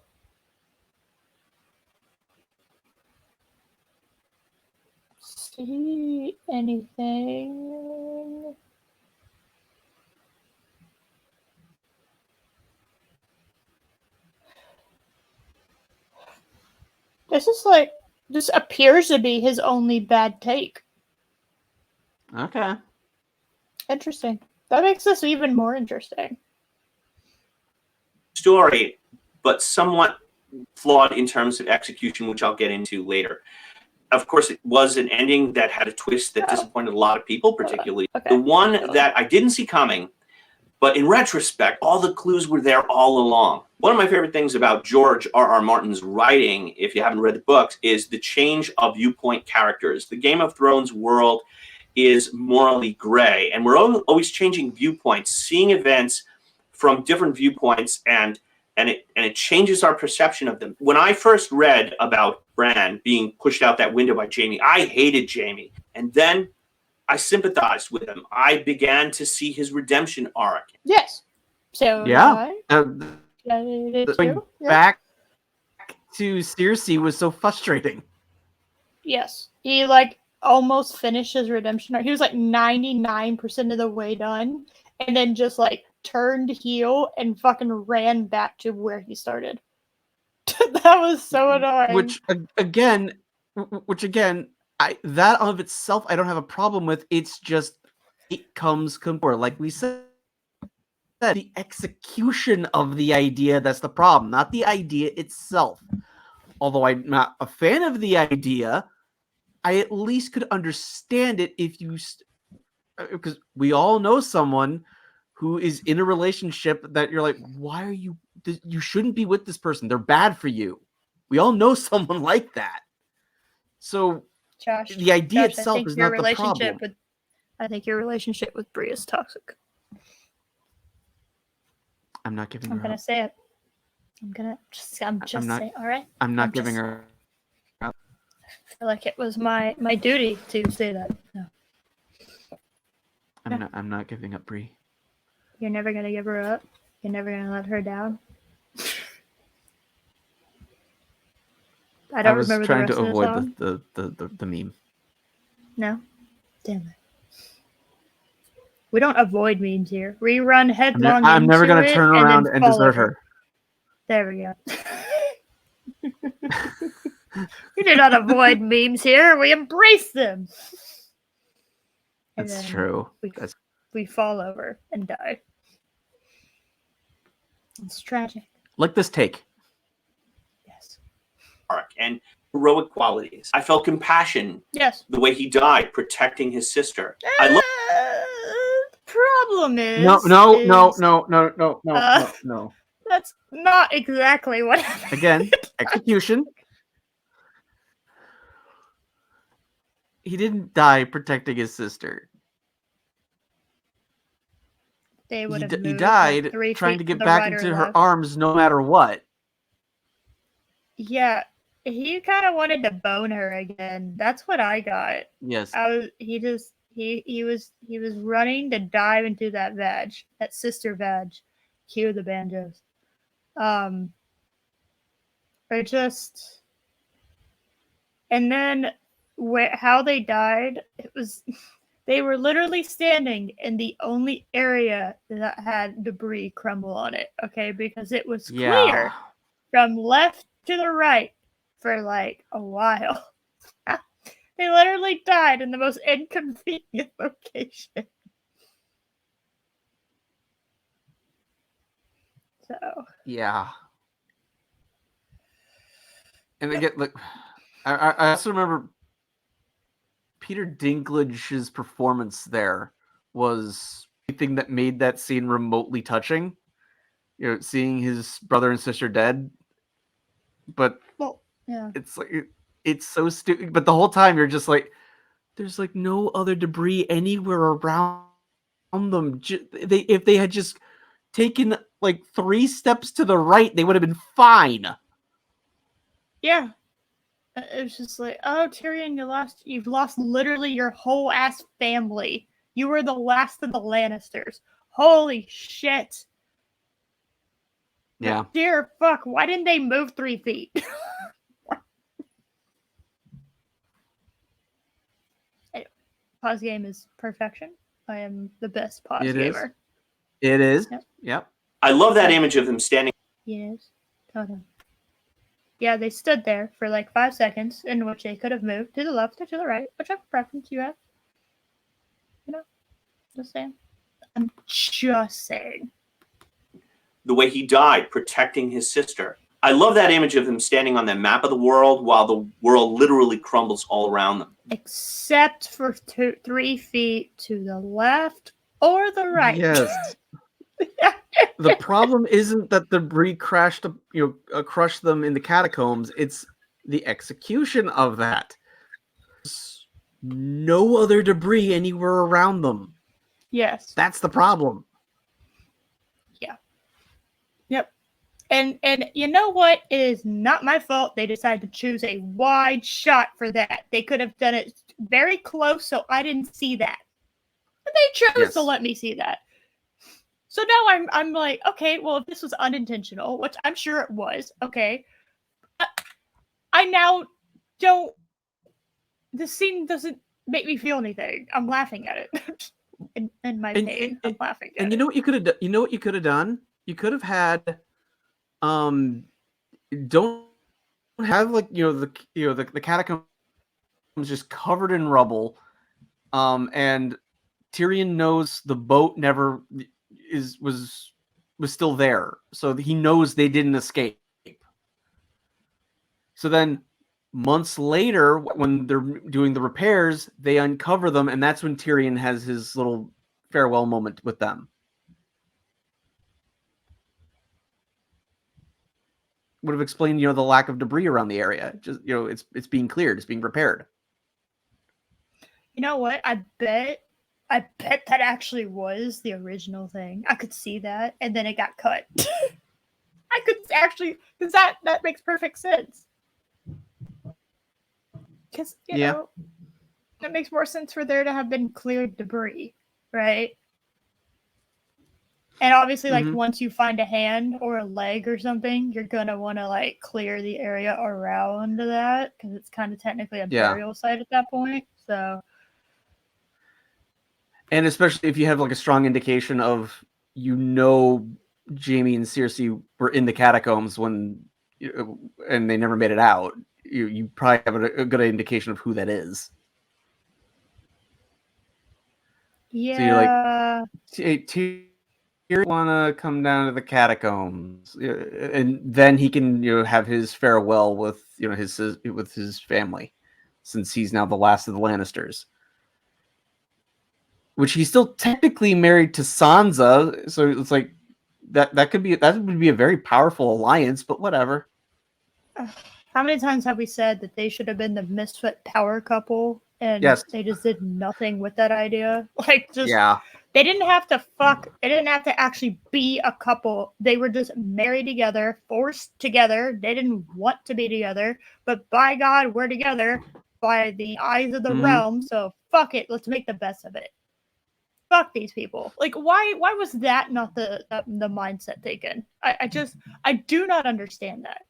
see anything. This is like... This appears to be his only bad take. Okay. Interesting. That makes this even more interesting. Story, but somewhat flawed in terms of execution, which I'll get into later. Of course, it was an ending that had a twist that disappointed a lot of people, particularly the one that I didn't see coming. But in retrospect, all the clues were there all along. One of my favorite things about George R.R. Martin's writing, if you haven't read the books, is the change of viewpoint characters. The Game of Thrones world is morally gray, and we're always changing viewpoints, seeing events from different viewpoints, and it changes our perception of them. When I first read about Bran being pushed out that window by Jaime, I hated Jaime. And then I sympathized with him. I began to see his redemption arc. Yes. So yeah. Going back to Cersei was so frustrating. Yes. He like almost finished his redemption arc. He was like 99% of the way done, and then just like turned heel and fucking ran back to where he started. That was so annoying. Which again, that of itself I don't have a problem with. It's just it comes before, like we said, the execution of the idea that's the problem, not the idea itself. Although I'm not a fan of the idea, I at least could understand it if you, because we all know someone who is in a relationship that you're like, why are you? You shouldn't be with this person. They're bad for you. We all know someone like that. So Josh, the idea itself is not the problem. I think your relationship with Brie is toxic. I'm not giving her. I'm gonna say it. I'm just saying. All right. I'm not giving her. I feel like it was my duty to say that. No. I'm not giving up Brie. You're never gonna give her up. You're never gonna let her down. I was trying to avoid the meme. No? Damn it. We don't avoid memes here. We run headlong I'm never going to turn around and desert her. There we go. We do not avoid memes here. We embrace them. That's true. We fall over and die. It's tragic. Like this take. Yes. And heroic qualities. I felt compassion. Yes. The way he died, protecting his sister. Problem is... No. That's not exactly what happened. Again, execution. He didn't die protecting his sister. they would have he moved died like 3 trying feet to to get the back right or into left. her arms no matter what. Yeah, he kind of wanted to bone her again. That's what I got. Yes. He was running to dive into that veg, that sister veg. Cue the banjos. Um, or just, and then how they died. It was they were literally standing in the only area that had debris crumble on it. Okay, because it was clear from left to the right for like a while. They literally died in the most inconvenient location. So Yeah. And again, like, I also remember Peter Dinklage's performance there was the thing that made that scene remotely touching. You know, seeing his brother and sister dead. But yeah, it's like it's so stupid. But the whole time you're just like, there's like no other debris anywhere around them. If they had just taken like 3 steps to the right, they would have been fine. Yeah. It was just like, oh, Tyrion, you've lost literally your whole ass family. You were the last of the Lannisters. Holy shit. Yeah. But dear fuck, why didn't they move 3 feet? Anyway, pause game is perfection. I am the best pause gamer. It is. Yep. I love that image of them standing. Yes. Totally. Yeah, they stood there for like 5 seconds in which they could have moved to the left or to the right, whichever preference you have. You know, just saying. I'm just saying. The way he died, protecting his sister. I love that image of them standing on that map of the world while the world literally crumbles all around them. Except for 3 feet to the left or the right. Yes. The problem isn't that the debris crushed them in the catacombs. It's the execution of that. There's no other debris anywhere around them. Yes. That's the problem. Yeah. Yep. And you know what? It is not my fault they decided to choose a wide shot for that. They could have done it very close so I didn't see that. But they chose to let me see that. So now I'm like, okay, well, if this was unintentional, which I'm sure it was, okay, I now don't. The scene doesn't make me feel anything. I'm laughing at it. in my pain, I'm laughing at it. And you know what you could have? You know what you could have done? You could have had, don't have like the catacombs just covered in rubble, and Tyrion knows the boat never was still there, so he knows they didn't escape. So then, months later, when they're doing the repairs, they uncover them, and that's when Tyrion has his little farewell moment with them. Would have explained, the lack of debris around the area. Just, it's being cleared, it's being repaired. You know what? I bet that actually was the original thing. I could see that, and then it got cut. I could actually, because that makes perfect sense. Because you know, it makes more sense for there to have been cleared debris, right? And obviously, like once you find a hand or a leg or something, you're gonna want to like clear the area around that because it's kind of technically a burial site at that point. So, and especially if you have like a strong indication of Jaime and Cersei were in the catacombs and they never made it out, you probably have a good indication of who that is. Yeah. So you're like, hey, Tyrion want to come down to the catacombs, and then he can have his farewell with his family, since he's now the last of the Lannisters. Which he's still technically married to Sansa, so it's like that would be a very powerful alliance, but whatever. How many times have we said that they should have been the misfit power couple, and they just did nothing with that idea? Like, just They didn't have to fuck. They didn't have to actually be a couple. They were just married together, forced together. They didn't want to be together, but by God, we're together by the eyes of the realm. So fuck it. Let's make the best of it. Fuck these people. Like, why was that not the mindset taken? I do not understand that.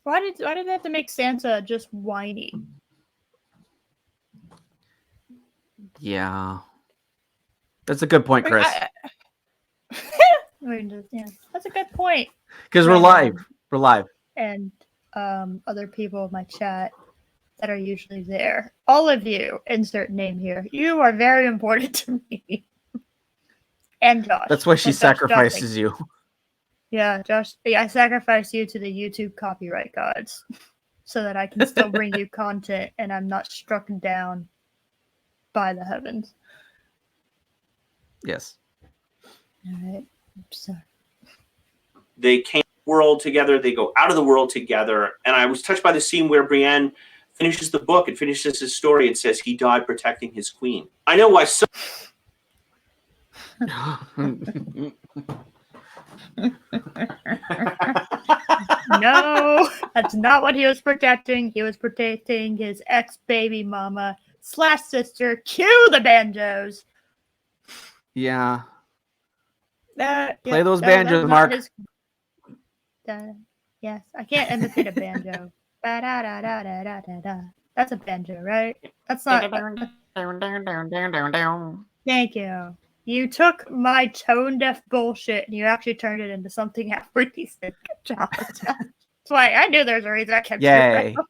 Why did they have to make Sansa just whiny? Yeah. That's a good point, Chris. That's a good point. Because we're live. We're live. And other people in my chat that are usually there. All of you, insert name here. You are very important to me. And Josh. That's why she sacrifices you. Yeah, Josh. I sacrifice you to the YouTube copyright gods so that I can still bring you content and I'm not struck down by the heavens. Yes. All right. Sorry. They came to the world together. They go out of the world together. And I was touched by the scene where Brienne finishes the book and finishes his story and says he died protecting his queen. I know why some... No, that's not what he was protecting. He was protecting his ex-baby mama / sister. Cue the banjos. Yeah. Play those banjos, Mark. Yes, I can't imitate a banjo. That's a banjo, right? That's not. Thank you. You took my tone deaf bullshit and you actually turned it into something halfway decent. Good job. That's why I knew there's a reason I kept Yay. it.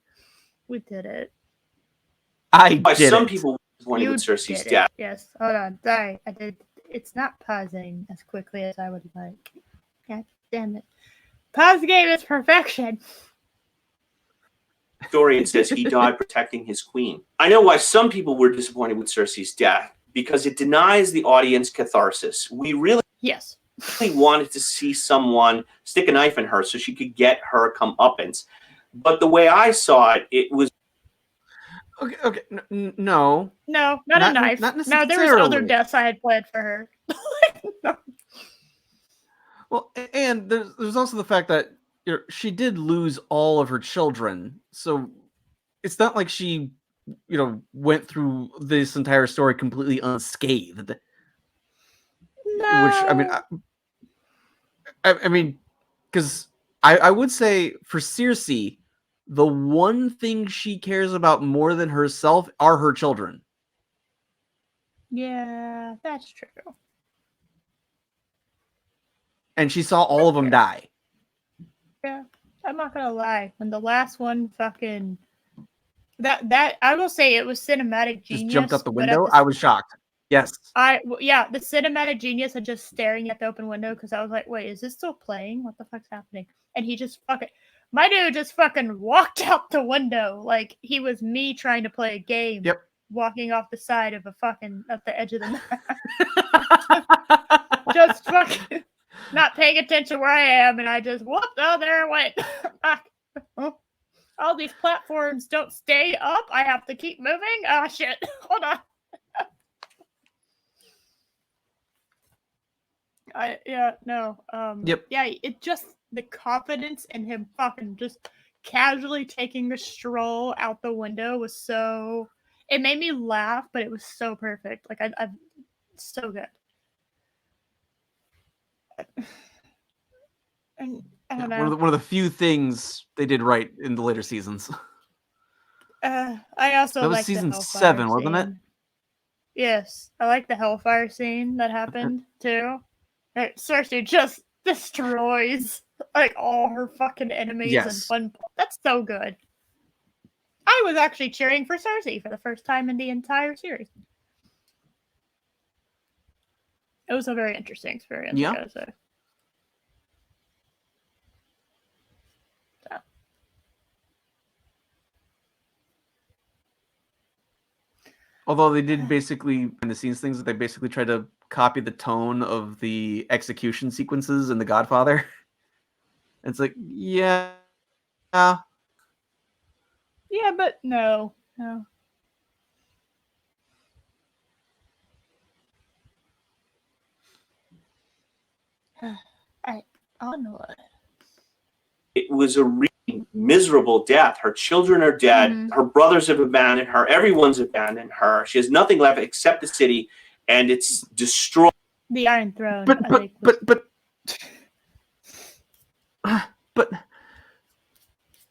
We did it. I did some it. people wanted with Cersei's did death. It. Yes. Hold on. Sorry. I did. It's not pausing as quickly as I would like. God damn it. Pause game is perfection. Story and says he died protecting his queen. I know why some people were disappointed with Cersei's death, because it denies the audience catharsis. We really wanted to see someone stick a knife in her so she could get her comeuppance. But the way I saw it, it was... Okay. No. No, not a knife. Not necessarily. No, there was other deaths I had planned for her. No. Well, and there's also the fact that she did lose all of her children, so it's not like she, went through this entire story completely unscathed. No. Which I mean, because I would say for Cersei, the one thing she cares about more than herself are her children. Yeah, that's true. And she saw all of them die. Yeah, I'm not gonna lie. When the last one fucking that I will say it was cinematic genius. Just jumped out the window. I was shocked. Yes. The cinematic genius of just staring at the open window because I was like, wait, is this still playing? What the fuck's happening? And he just my dude just fucking walked out the window like he was me trying to play a game. Yep. Walking off the side of at the edge of the map. Just fucking not paying attention where I am, and I just there I went. All these platforms don't stay up. I have to keep moving. Ah, shit. Hold on. Yep. Yeah, it just the confidence in him fucking just casually taking a stroll out the window was so. It made me laugh, but it was so perfect. Like I so good. And I don't know. One of the few things they did right in the later seasons. I also that was like season the 7, scene. wasn't it? Yes, I like the Hellfire scene that happened too. Cersei just destroys like all her fucking enemies Yes. in one. That's so good. I was actually cheering for Cersei for the first time in the entire series. It was a very interesting experience. Yeah. I gotta say. So. Although they did basically behind the scenes things that they basically tried to copy the tone of the execution sequences in The Godfather. It's like, yeah. Yeah, but no. I don't know what. It was a really miserable death. Her children are dead. Mhm. Her brothers have abandoned her. Everyone's abandoned her. She has nothing left except the city, and it's destroyed. The Iron Throne. But I but think was...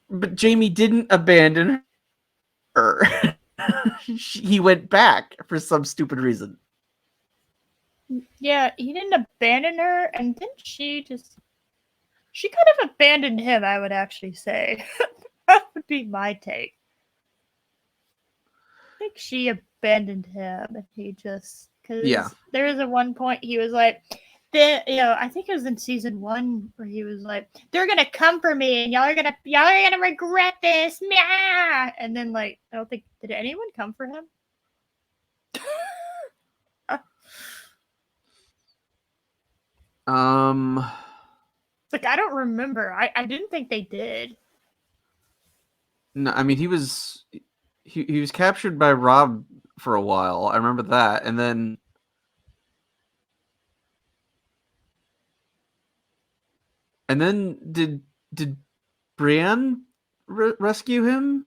but Jamie didn't abandon her. He went back for some stupid reason. Yeah, he didn't abandon her, and then she kind of abandoned him, I would actually say. That would be my take. I think she abandoned him, and he just... Because there was at one point he was like... I think it was in season 1 where he was like, "They're gonna come for me, and y'all are gonna regret this." Meow! And then, like, I don't think... Did anyone come for him? Like, I don't remember. I didn't think they did. No, I mean he was captured by Rob for a while. I remember that, and then did Brienne rescue him?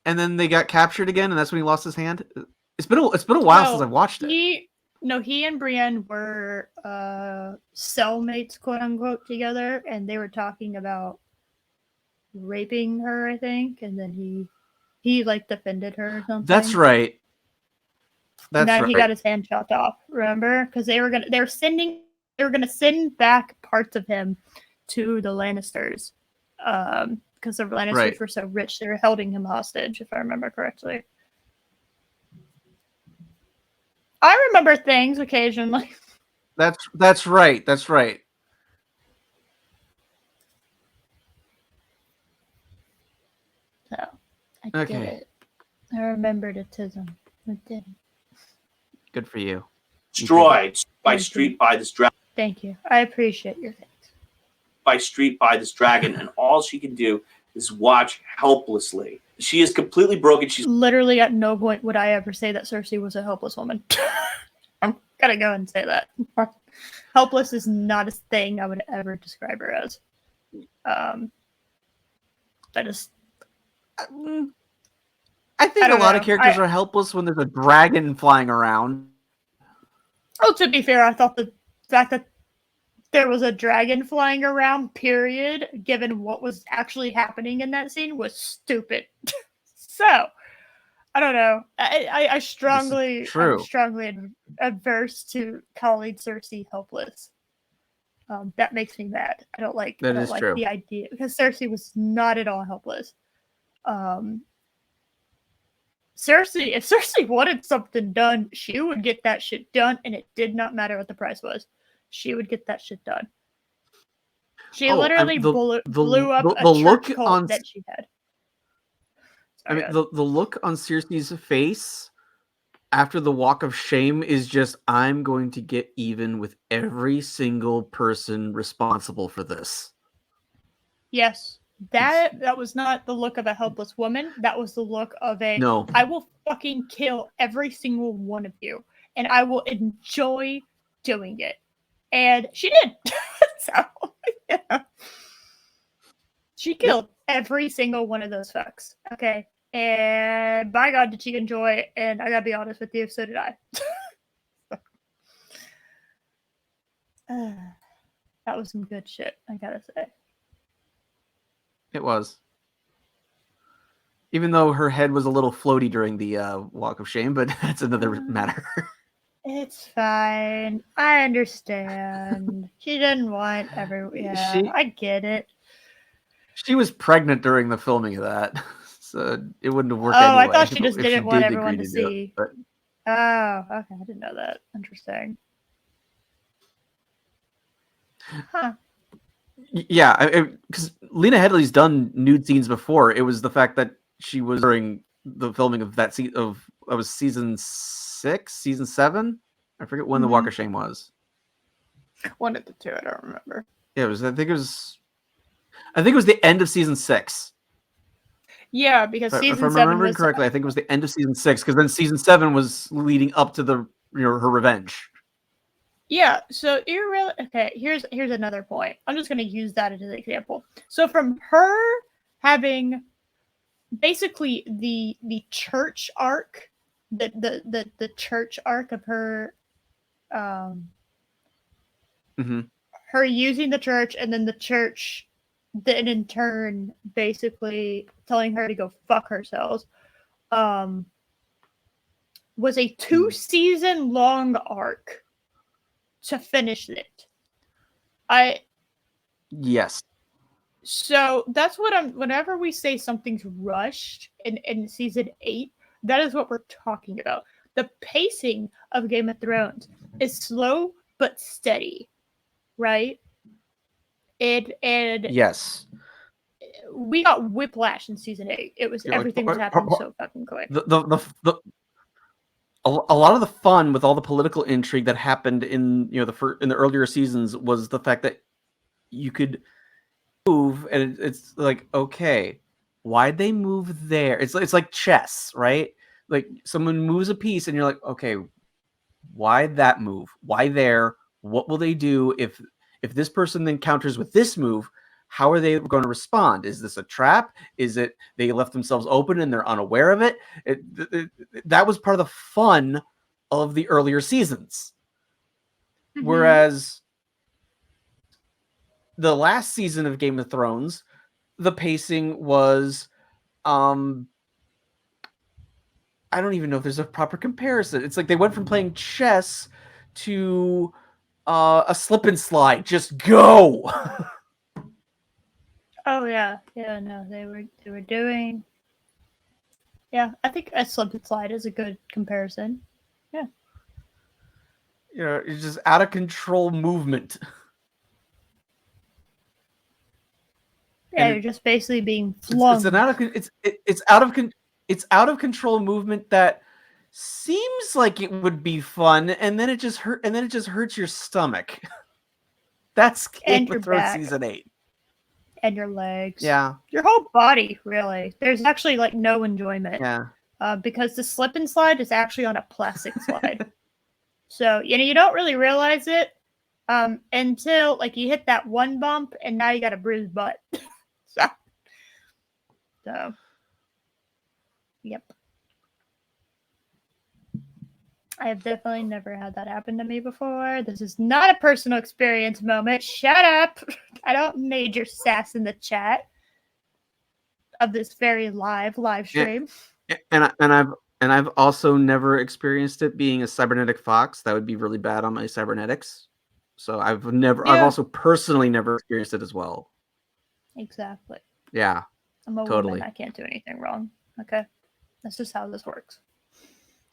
And then they got captured again, and that's when he lost his hand. It's been a while since I've watched it. He and Brienne were cellmates, quote unquote, together, and they were talking about raping her, I think, and then he like defended her or something. That's right. And then he got his hand chopped off. Remember? Because they were gonna send back parts of him to the Lannisters, because the Lannisters were so rich, they were holding him hostage, if I remember correctly. I remember things occasionally. That's right. That's right. So I did it. I remembered it, Tism. I did it. Good for you. Destroyed by Street by this dragon. Thank you. I appreciate your things. By Street by this dragon, and all she can do is watch helplessly. She is completely broken. She's literally at no point would I ever say that Cersei was a helpless woman. I'm gonna go and say that. Helpless is not a thing I would ever describe her as. That is. I think a lot of characters are helpless when there's a dragon flying around. Oh, to be fair, I thought the fact that there was a dragon flying around, period, given what was actually happening in that scene, was stupid. So, I don't know. I'm strongly adverse to calling Cersei helpless. That makes me mad. I don't like the idea, because Cersei was not at all helpless. Cersei, if Cersei wanted something done, she would get that shit done, and it did not matter what the price was. She would get that shit done. She literally blew up a church cult that she had. Sorry, I mean, the look on Cersei's face after the walk of shame is just, I'm going to get even with every single person responsible for this. Yes. That was not the look of a helpless woman. That was the look of I will fucking kill every single one of you, and I will enjoy doing it. And she did. So, yeah. She killed every single one of those fucks. Okay. And by God, did she enjoy it? And I gotta be honest with you, so did I. That was some good shit, I gotta say. It was. Even though her head was a little floaty during the walk of shame, but that's another matter. It's fine. I understand. She didn't want I get it. She was pregnant during the filming of that, so it wouldn't have worked anyway. I thought she just didn't want everyone to see. Oh, okay. I didn't know that. Interesting. Huh. Yeah, because Lena Headey's done nude scenes before. It was the fact that she was during the filming of that was season 6, season 7. I forget when the Walk of Shame was. One of the two, I don't remember. Yeah, I think it was the end of season 6. Yeah, because season 7 if I'm remembering correctly, I think it was the end of season 6, because then season 7 was leading up to her revenge. Yeah, so you're really okay. Here's another point. I'm just gonna use that as an example. So from her having basically the church arc, the church arc of her, um, her using the church, and then the church, then in turn basically telling her to go fuck herself, um, was a 2-season long arc to finish it. Yes. So that's what whenever we say something's rushed in season 8, that is what we're talking about. The pacing of Game of Thrones is slow but steady, right? And Yes. we got whiplash in season 8. It was everything was happening so fucking quick. A lot of the fun with all the political intrigue that happened in in the earlier seasons was the fact that you could move, and it's like, okay, why'd they move there? It's like chess, right? Like someone moves a piece, and you're like, okay, why that move? Why there? What will they do if this person then counters with this move? How are they going to respond? Is this a trap? Is it they left themselves open and they're unaware of it? That was part of the fun of the earlier seasons. Mm-hmm. Whereas the last season of Game of Thrones, the pacing was, I don't even know if there's a proper comparison. It's like they went from playing chess to a slip and slide. Just go. Oh yeah, no, they were doing. Yeah, I think a slip and slide is a good comparison. Yeah. It's just out of control movement. Yeah, you're just basically being flung. It's out of control movement that seems like it would be fun, and then it just hurts your stomach. That's Game of Thrones season 8. And your legs. Yeah. Your whole body, really. There's actually like no enjoyment. Yeah. Because the slip and slide is actually on a plastic slide. So, you don't really realize it until like you hit that one bump and now you got a bruised butt. So, yep. I have definitely never had that happen to me before. This is not a personal experience moment. Shut up. I don't need your sass in the chat of this very live stream. And I've also never experienced it being a cybernetic fox. That would be really bad on my cybernetics. So I've also personally never experienced it as well. Exactly. Yeah. I'm a woman. I can't do anything wrong. Okay. That's just how this works.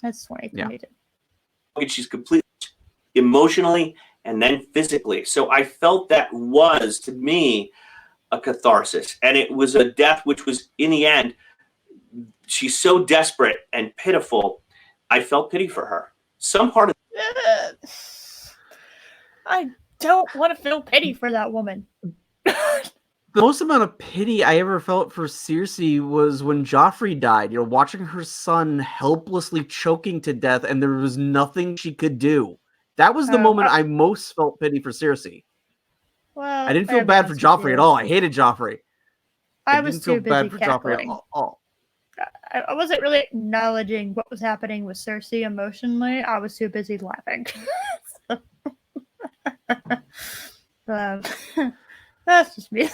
That's 2022. Yeah. She's completely emotionally and then physically. So I felt that was, to me, a catharsis. And it was a death which was, in the end, she's so desperate and pitiful. I felt pity for her. Some part of I don't want to feel pity for that woman. The most amount of pity I ever felt for Cersei was when Joffrey died. Watching her son helplessly choking to death, and there was nothing she could do. That was the moment I most felt pity for Cersei. Well, I didn't feel bad for Joffrey at all. I hated Joffrey. I didn't feel bad for Joffrey at all. I wasn't really acknowledging what was happening with Cersei emotionally. I was too busy laughing. That's just me.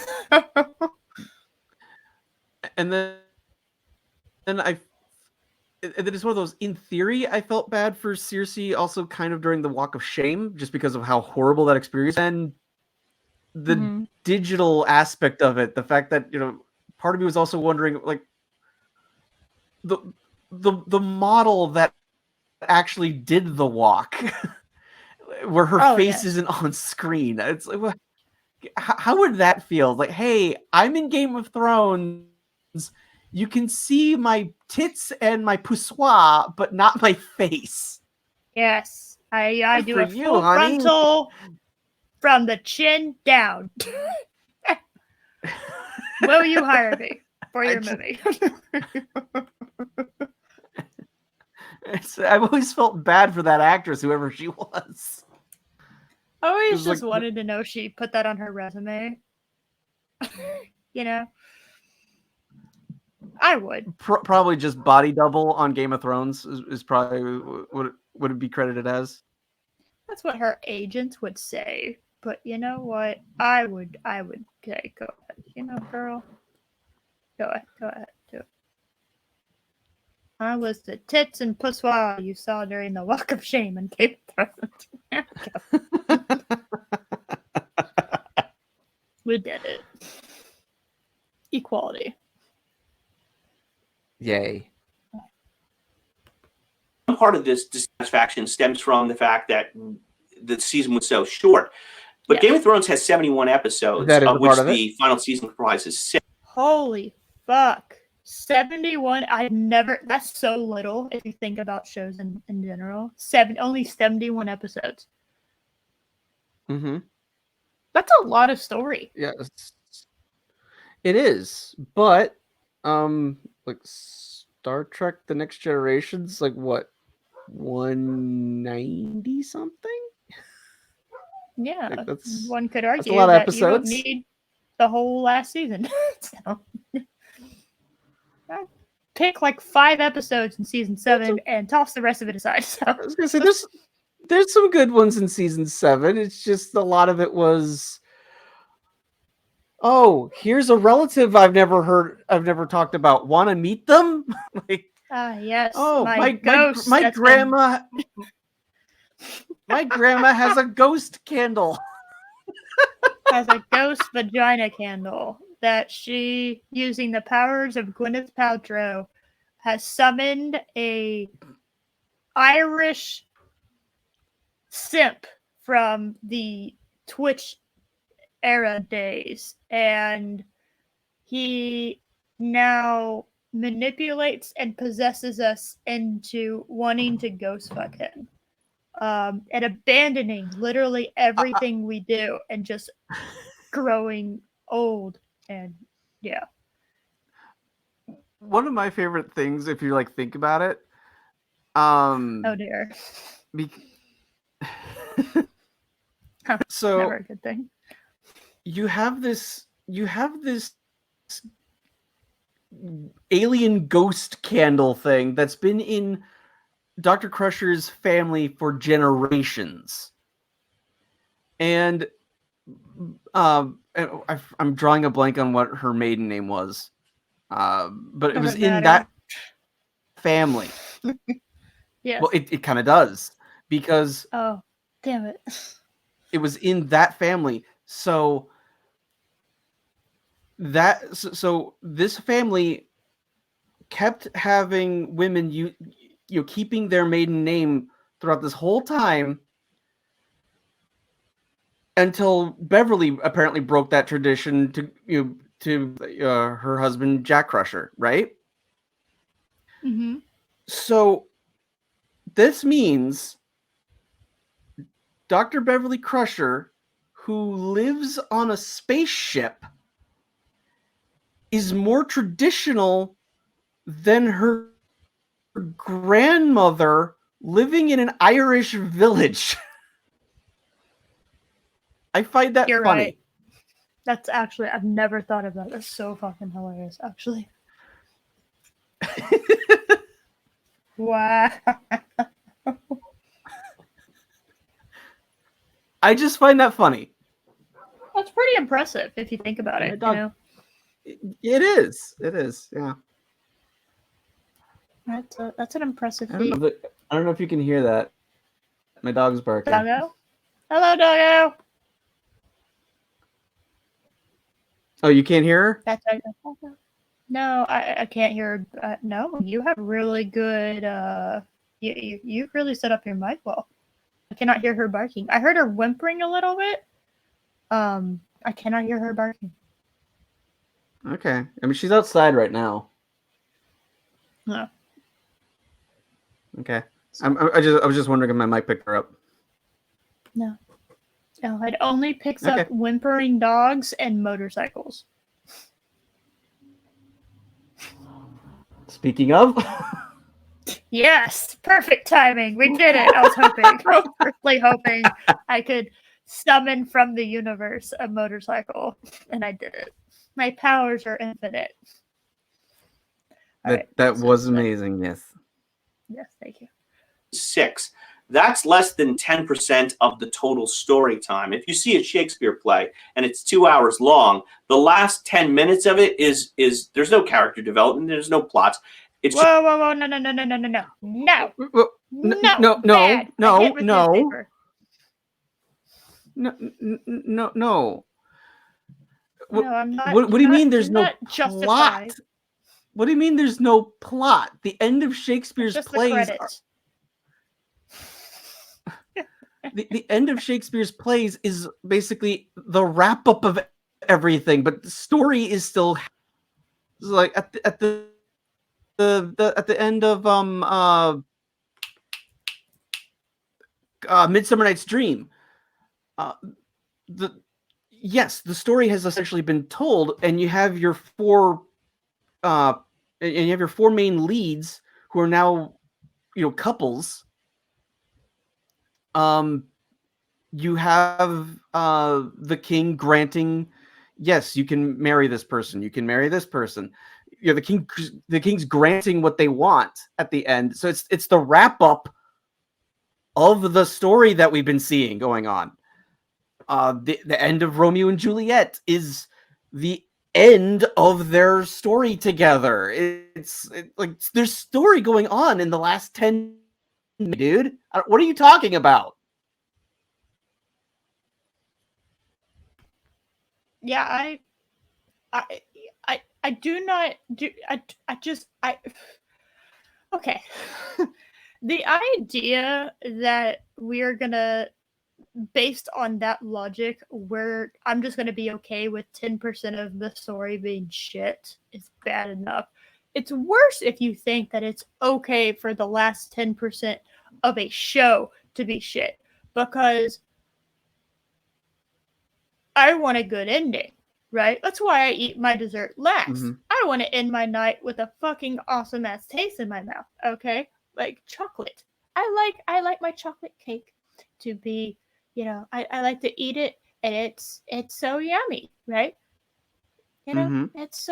And then it's one of those, in theory, I felt bad for Cersei also kind of during the Walk of Shame, just because of how horrible that experience. And the digital aspect of it, the fact that, part of me was also wondering, like, the model that actually did the walk, where her face isn't on screen. It's like, how would that feel? Like, hey, I'm in Game of Thrones. You can see my tits and my poussoir, but not my face. Yes, I do a full frontal from the chin down. Will you hire me for your movie? I've always felt bad for that actress, whoever she was. I always It's just like- wanted to know if she put that on her resume. You know? I would. Probably just body double on Game of Thrones is probably what would it be credited as. That's what her agents would say. But you know what? I would say, go ahead. You know, girl. Go ahead. Do it. I was the tits and pussoir you saw during the Walk of Shame in Game of Thrones. We did it. Equality. Yay. Part of this dissatisfaction stems from the fact that the season was so short. But Yeah. Game of Thrones has 71 episodes, That is of a which part of the final season comprises 6. Holy fuck. 71. That's so little if you think about shows in general. Only 71 episodes. Mm-hmm. That's a lot of story. Yeah, it is. But like Star Trek: The Next Generation's like what, 190 something? Yeah. Like, that's One could argue a lot of that you don't episodes. need the whole last season. So, pick like 5 episodes in season 7 and toss the rest of it aside. So I was gonna say there's some good ones in season 7. It's just a lot of it was, oh, here's a relative I've never talked about. Want to meet them? Like, yes. oh, my grandma. My grandma has a ghost candle. has a ghost vagina candle that she, using the powers of Gwyneth Paltrow, has summoned a Irish simp from the Twitch era days, and he now manipulates and possesses us into wanting to ghost fuck him. And abandoning literally everything we do and just growing old. And yeah. One of my favorite things, if you like think about it, Oh dear. So never a good thing. you have this alien ghost candle thing that's been in Dr. Crusher's family for generations. And I'm drawing a blank on what her maiden name was. But it was in that family. Yes. Well, it kind of does, because oh, damn it. it was in that family. So this family kept having women keeping their maiden name throughout this whole time, until Beverly apparently broke that tradition to her husband Jack Crusher, right? Mm-hmm. So this means Dr. Beverly Crusher, who lives on a spaceship, is more traditional than her grandmother living in an Irish village. I find that You're funny. right. That's actually, I've never thought of that. That's so fucking hilarious, actually. Wow. I just find that funny. That's pretty impressive if you think about it. You know? It is. It is. Yeah. That's an impressive I feat. don't know if you can hear that. My dog's barking. Doggo? Hello, Doggo. Oh, you can't hear her? That's Doggo. No, I can't hear. No, you have really good. You really set up your mic well. I cannot hear her barking. I heard her whimpering a little bit. I cannot hear her barking. Okay. I mean, she's outside right now. No. Okay. I was just wondering if my mic picked her up. No, it only picks up whimpering dogs and motorcycles. Speaking of, yes, perfect timing. We did it. I was hoping, really hoping I could summon from the universe a motorcycle, and I did it. My powers are infinite. That was amazing. Yes. Yes, thank you. 6. That's less than 10% of the total story time. If you see a Shakespeare play and it's 2 hours long, the last 10 minutes of it is there's no character development, there's no plots. It's whoa, whoa, whoa, no, bad. I hit with newspaper. No. No, I'm not. What do you mean there's no plot? What do you mean there's no plot? The end of Shakespeare's just plays. The end of Shakespeare's plays is basically the wrap up of everything, but the story is still like at the end of Midsummer Night's Dream. The story has essentially been told, and you have your four main leads who are now couples. You have the king granting, yes, you can marry this person, you can marry this person. The king's granting what they want at the end. So it's the wrap up of the story that we've been seeing going on. The end of Romeo and Juliet is the end of their story together. It's like there's story going on in the last 10 minutes, dude. What are you talking about? Yeah, I do not do. Okay. The idea that we're gonna, based on that logic, where I'm just gonna be okay with 10% of the story being shit is bad enough. It's worse if you think that it's okay for the last 10% of a show to be shit, because I want a good ending, right? That's why I eat my dessert last. Mm-hmm. I want to end my night with a fucking awesome ass taste in my mouth, okay? Like chocolate. I like my chocolate cake to be, I like to eat it, and it's so yummy, right? It's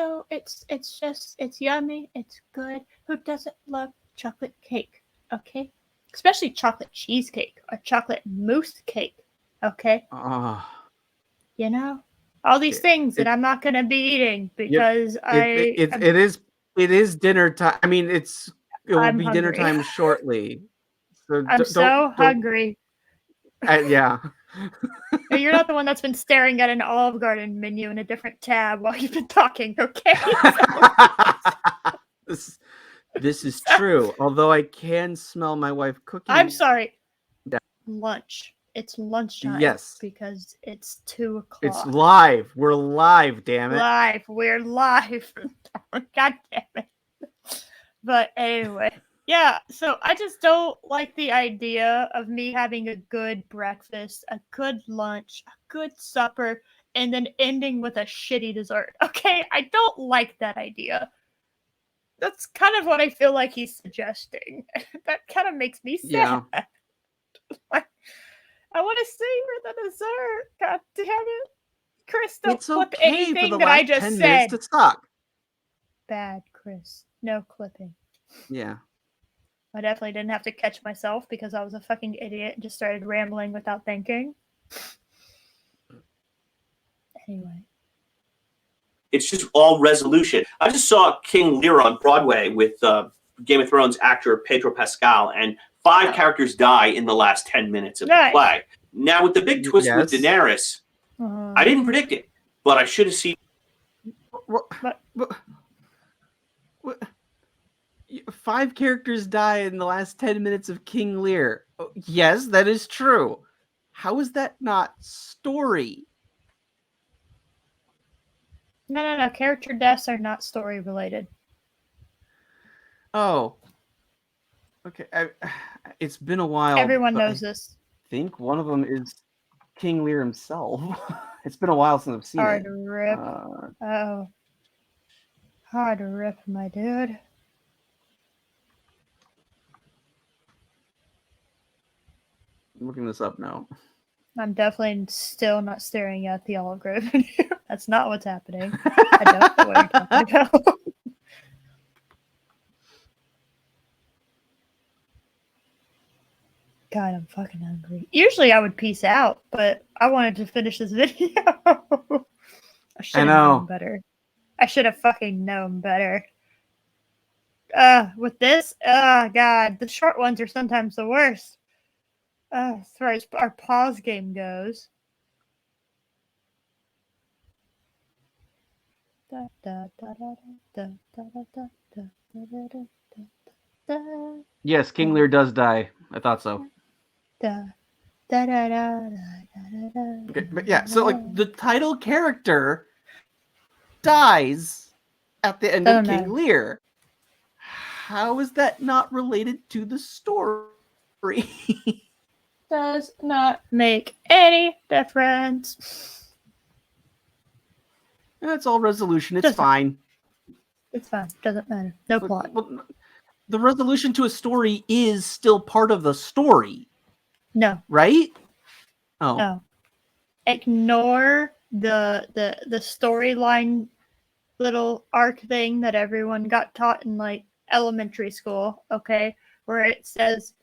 yummy, it's good. Who doesn't love chocolate cake, okay? Especially chocolate cheesecake or chocolate mousse cake, okay? All these things that I'm not going to be eating because it is dinner time. I mean, it will be dinner time shortly. So I'm so hungry. Yeah. You're not the one that's been staring at an Olive Garden menu in a different tab while you've been talking, okay? This is true. Although I can smell my wife cooking. I'm sorry. Lunch. It's lunchtime. Yes. Because it's 2 o'clock. It's live. We're live, damn it. We're live. God damn it. But anyway. Yeah, so I just don't like the idea of me having a good breakfast, a good lunch, a good supper, and then ending with a shitty dessert. Okay? I don't like that idea. That's kind of what I feel like he's suggesting. That kind of makes me sad. Yeah. I want to savor the dessert. God damn it. Chris, don't clip okay anything that I just 10 said. Minutes to suck. Bad, Chris. No clipping. Yeah. I definitely didn't have to catch myself because I was a fucking idiot and just started rambling without thinking. Anyway. It's just all resolution. I just saw King Lear on Broadway with Game of Thrones actor Pedro Pascal, and 5 characters die in the last 10 minutes of the play. Now, with the big twist with Daenerys, I didn't predict it, but I should have seen. What? 5 characters die in the last 10 minutes of King Lear. Oh, yes, that is true. How is that not story? No. Character deaths are not story related. Oh. Okay. It's been a while. Everyone knows this. I think one of them is King Lear himself. It's been a while since I've seen it. Hard to rip. Hard to rip, my dude. I'm looking this up now. I'm definitely still not staring at the olive grove. That's not what's happening. I don't know what you're talking about. God, I'm fucking hungry. Usually I would peace out, but I wanted to finish this video. I should have known better. I should have fucking known better. With this, God, the short ones are sometimes the worst. As far as our pause game goes. Yes, King Lear does die. I thought so. Okay, but yeah, so like the title character dies at the end of King Lear. How is that not related to the story? Does not make any difference. That's all resolution. It's fine. It's fine. Doesn't matter. No plot. Well, the resolution to a story is still part of the story. No. Right? Oh. No. Ignore the storyline little arc thing that everyone got taught in like elementary school, okay? Where it says,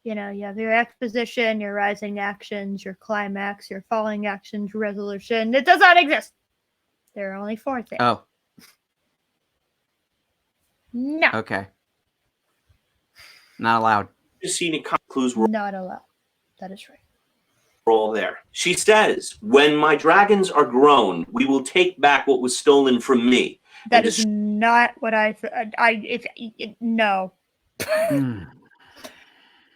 you know, you have your exposition, your rising actions, your climax, your falling actions, resolution. It does not exist. There are only 4 things. Oh. No. Okay. Not allowed. Just seen it clues were not allowed. That is right. All there. She says, "When my dragons are grown, we will take back what was stolen from me." That is not what no.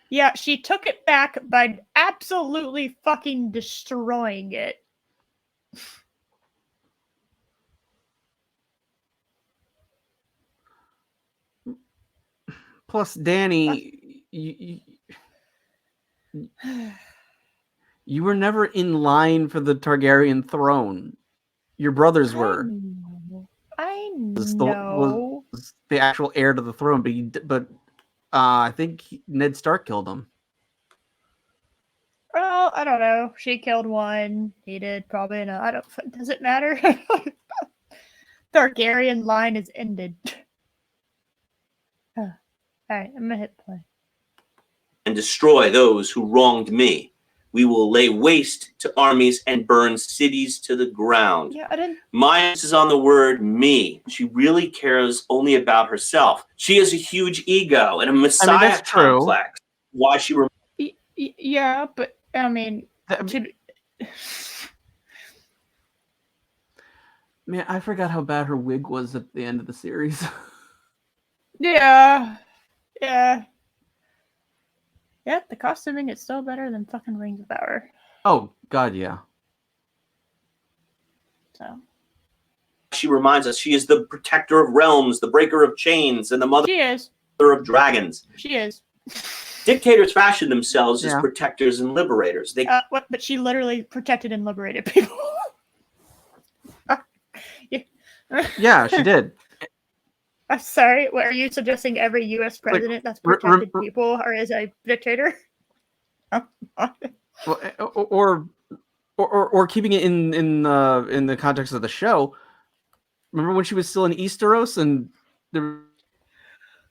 Yeah, she took it back by absolutely fucking destroying it. Plus, Danny, you were never in line for the Targaryen throne. Your brothers were. I know. Was the actual heir to the throne, but I think Ned Stark killed him. Well, I don't know. She killed one. He did probably. No, I don't. Does it matter? Targaryen line is ended. All right, I'm gonna hit play. And destroy those who wronged me. We will lay waste to armies and burn cities to the ground. Yeah, I didn't. My emphasis is on the word me. She really cares only about herself. She has a huge ego and a messiah complex. Why she? Yeah, but I mean, man, I forgot how bad her wig was at the end of the series. Yeah. Yeah, the costuming is still better than fucking Rings of Power. Oh, God, yeah. So. She reminds us she is the protector of realms, the breaker of chains, and the mother of dragons. She is. Dictators fashion themselves as protectors and liberators. They what? But she literally protected and liberated people. Yeah, she did. I'm sorry. What are you suggesting? Every U.S. president that's protected people or is a dictator? or keeping it in the context of the show. Remember when she was still in Easteros and there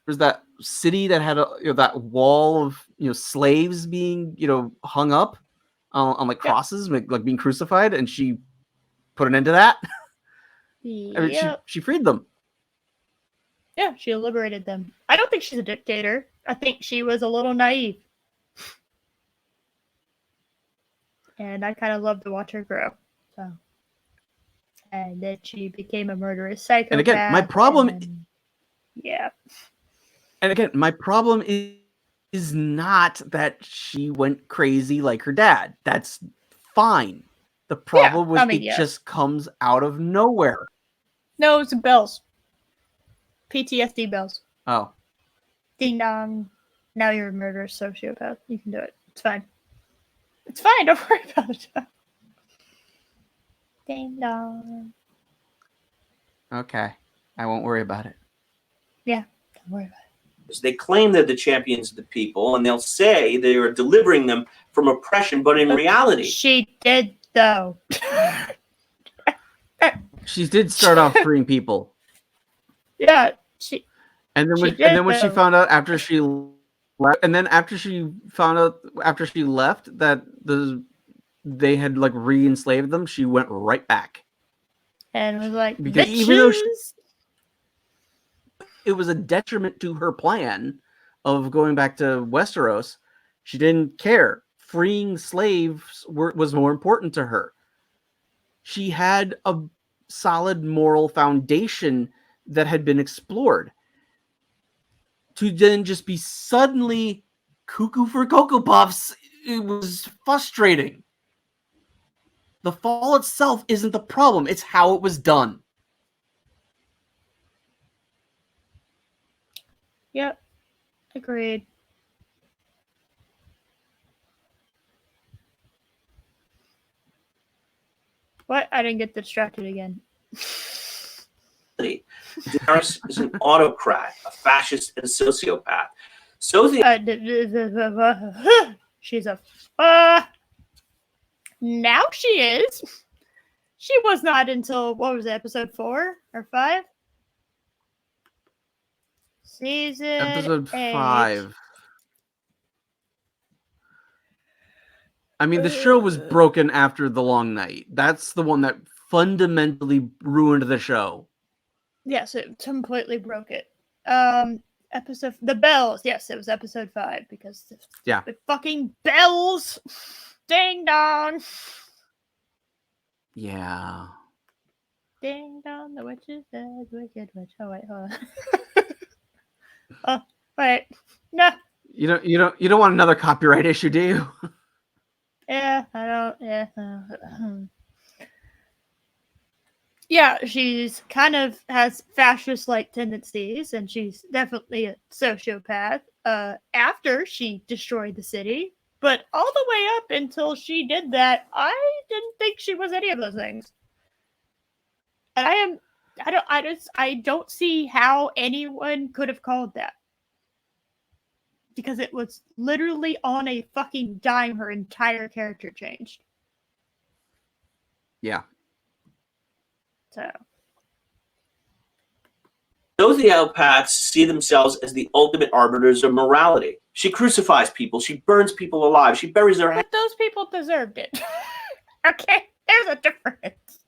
was that city that had that wall of slaves being hung up on like crosses, like being crucified, and she put an end to that. I mean, she freed them. Yeah, she liberated them. I don't think she's a dictator. I think she was a little naive. And I kind of love to watch her grow. So, and then she became a murderous psychopath. And again, my problem. And again, my problem is not that she went crazy like her dad. That's fine. The problem was it just comes out of nowhere. No, it's bells. PTSD bells. Oh. Ding dong. Now you're a murderous sociopath. You can do it. It's fine. It's fine. Don't worry about it. Ding dong. Okay. I won't worry about it. Yeah. Don't worry about it. They claim they're the champions of the people, and they'll say they are delivering them from oppression, but in reality, she did though. She did start off freeing people. Yeah, she. And then when she found out after she left, and then after she found out after she left that they had like re-enslaved them, she went right back. And was like, because bitches. even though it was a detriment to her plan of going back to Westeros, she didn't care. Freeing slaves was more important to her. She had a solid moral foundation that had been explored. To then just be suddenly cuckoo for Cocoa Puffs, it was frustrating. The fall itself isn't the problem, it's how it was done. Yep, agreed. What? I didn't get distracted again. Daenerys is an autocrat, a fascist, and a sociopath. So she's a. Now she is. She was not until what was it, episode 4 or 5? Season episode 8. 5. I mean, the show was broken after The Long Night. That's the one that fundamentally ruined the show. Yes, it completely broke it. Episode the bells. Yes, it was episode 5 because the fucking bells. Ding dong. Yeah. Ding dong, the witch is dead, wicked witch. Oh wait, hold on. Oh wait, no. You don't want another copyright issue, do you? Yeah, I don't. Yeah. Yeah, she's kind of has fascist-like tendencies, and she's definitely a sociopath. After she destroyed the city, but all the way up until she did that, I didn't think she was any of those things. And I don't see how anyone could have called that. Because it was literally on a fucking dime her entire character changed. Yeah. So. Sociopaths see themselves as the ultimate arbiters of morality. She crucifies people. She burns people alive. She buries their heads. But those people deserved it. Okay? There's a difference.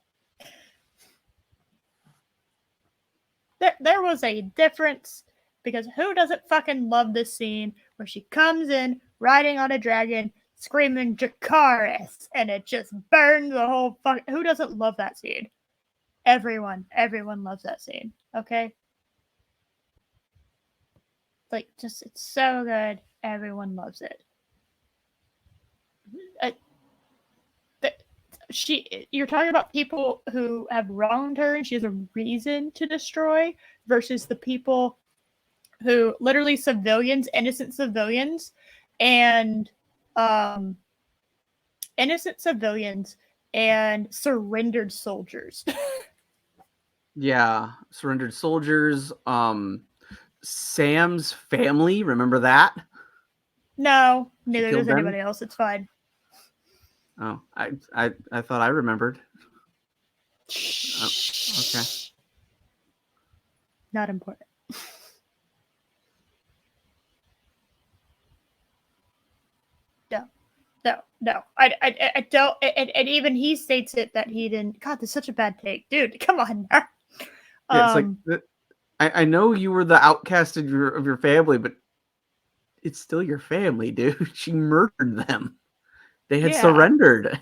There was a difference. Because who doesn't fucking love this scene where she comes in riding on a dragon, screaming Dracarys, and it just burns the whole fuck. Who doesn't love that scene? Everyone loves that scene. Okay, like just it's so good. Everyone loves it. You're talking about people who have wronged her, and she has a reason to destroy, versus the people who literally civilians, innocent civilians, and surrendered soldiers. Yeah, surrendered soldiers. Sam's family, remember that? No, neither does anybody else. It's fine. Oh, I thought I remembered. Okay. Not important. No. I don't. And even he states it that he didn't. God, that's such a bad take, dude. Come on. Yeah, it's like I know you were the outcast of your family, but it's still your family, dude. She murdered them. They had surrendered.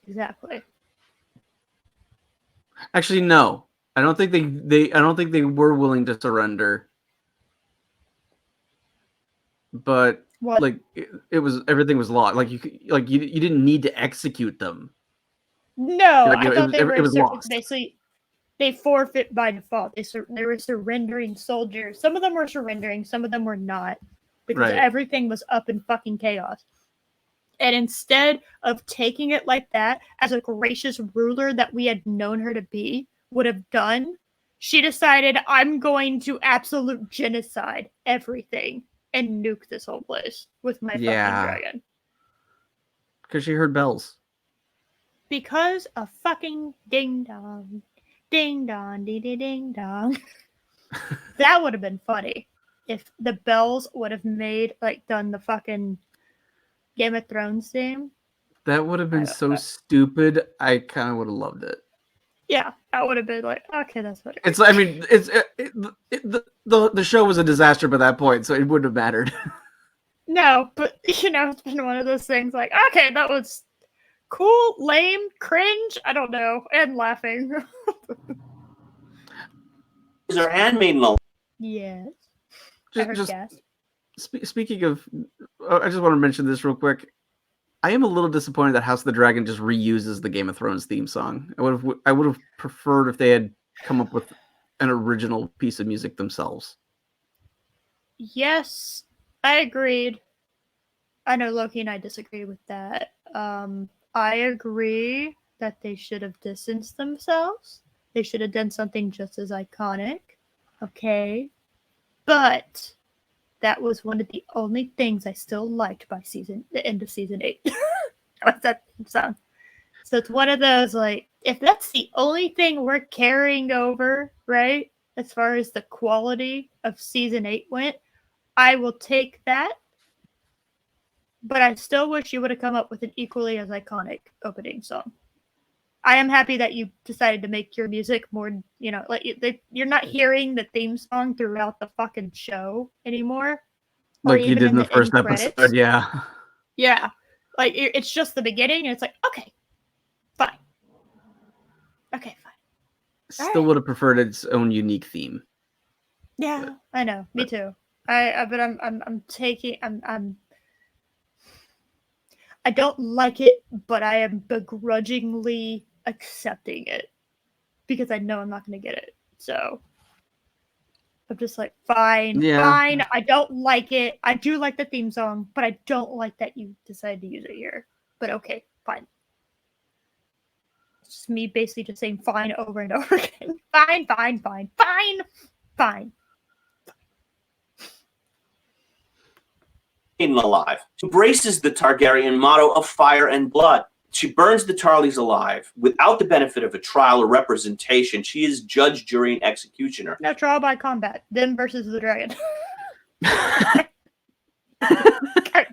Exactly. Actually, no. I don't think they were willing to surrender. But what? Like it was everything was lost. Like you didn't need to execute them. No, like, I thought they were lost. Basically, they forfeit by default. They were surrendering soldiers. Some of them were surrendering, some of them were not, because everything was up in fucking chaos. And instead of taking it like that, as a gracious ruler that we had known her to be would have done, she decided, I'm going to absolute genocide everything and nuke this whole place with my fucking dragon. Because she heard bells. Because of fucking ding dong. Ding dong, dee dee ding dong. That would have been funny if the bells would have done the fucking Game of Thrones theme. That would have been so stupid. I kind of would have loved it. Yeah, that would have been like, okay, that's what it's. I mean, the show was a disaster by that point, so it wouldn't have mattered. No, but it's been one of those things like, okay, that was cool, lame, cringe, I don't know, and laughing. Is her handmaiden alive? Yes. Speaking of, I just want to mention this real quick. I am a little disappointed that House of the Dragon just reuses the Game of Thrones theme song. I would have preferred if they had come up with an original piece of music themselves. Yes, I agreed. I know Loki and I disagree with that. I agree that they should have distanced themselves. They should have done something just as iconic. Okay. But that was one of the only things I still liked by the end of season 8. What's that sound? So it's one of those, like, if that's the only thing we're carrying over, right, as far as the quality of season 8 went, I will take that. But I still wish you would have come up with an equally as iconic opening song. I am happy that you decided to make your music more, you're not hearing the theme song throughout the fucking show anymore. Like you did in the first episode, yeah. Yeah. Like, it's just the beginning, and it's like, okay, fine. Okay, fine. Still would have preferred its own unique theme. Yeah, I know. Me too. I'm I don't like it, but I am begrudgingly accepting it because I know I'm not going to get it. So I'm just like, fine. I don't like it. I do like the theme song, but I don't like that you decided to use it here. But okay, fine. It's just me basically just saying fine over and over again. Fine. Alive. She embraces the Targaryen motto of fire and blood. She burns the Tarleys alive without the benefit of a trial or representation. She is judge, jury, and executioner. No trial by combat. Them versus the dragon.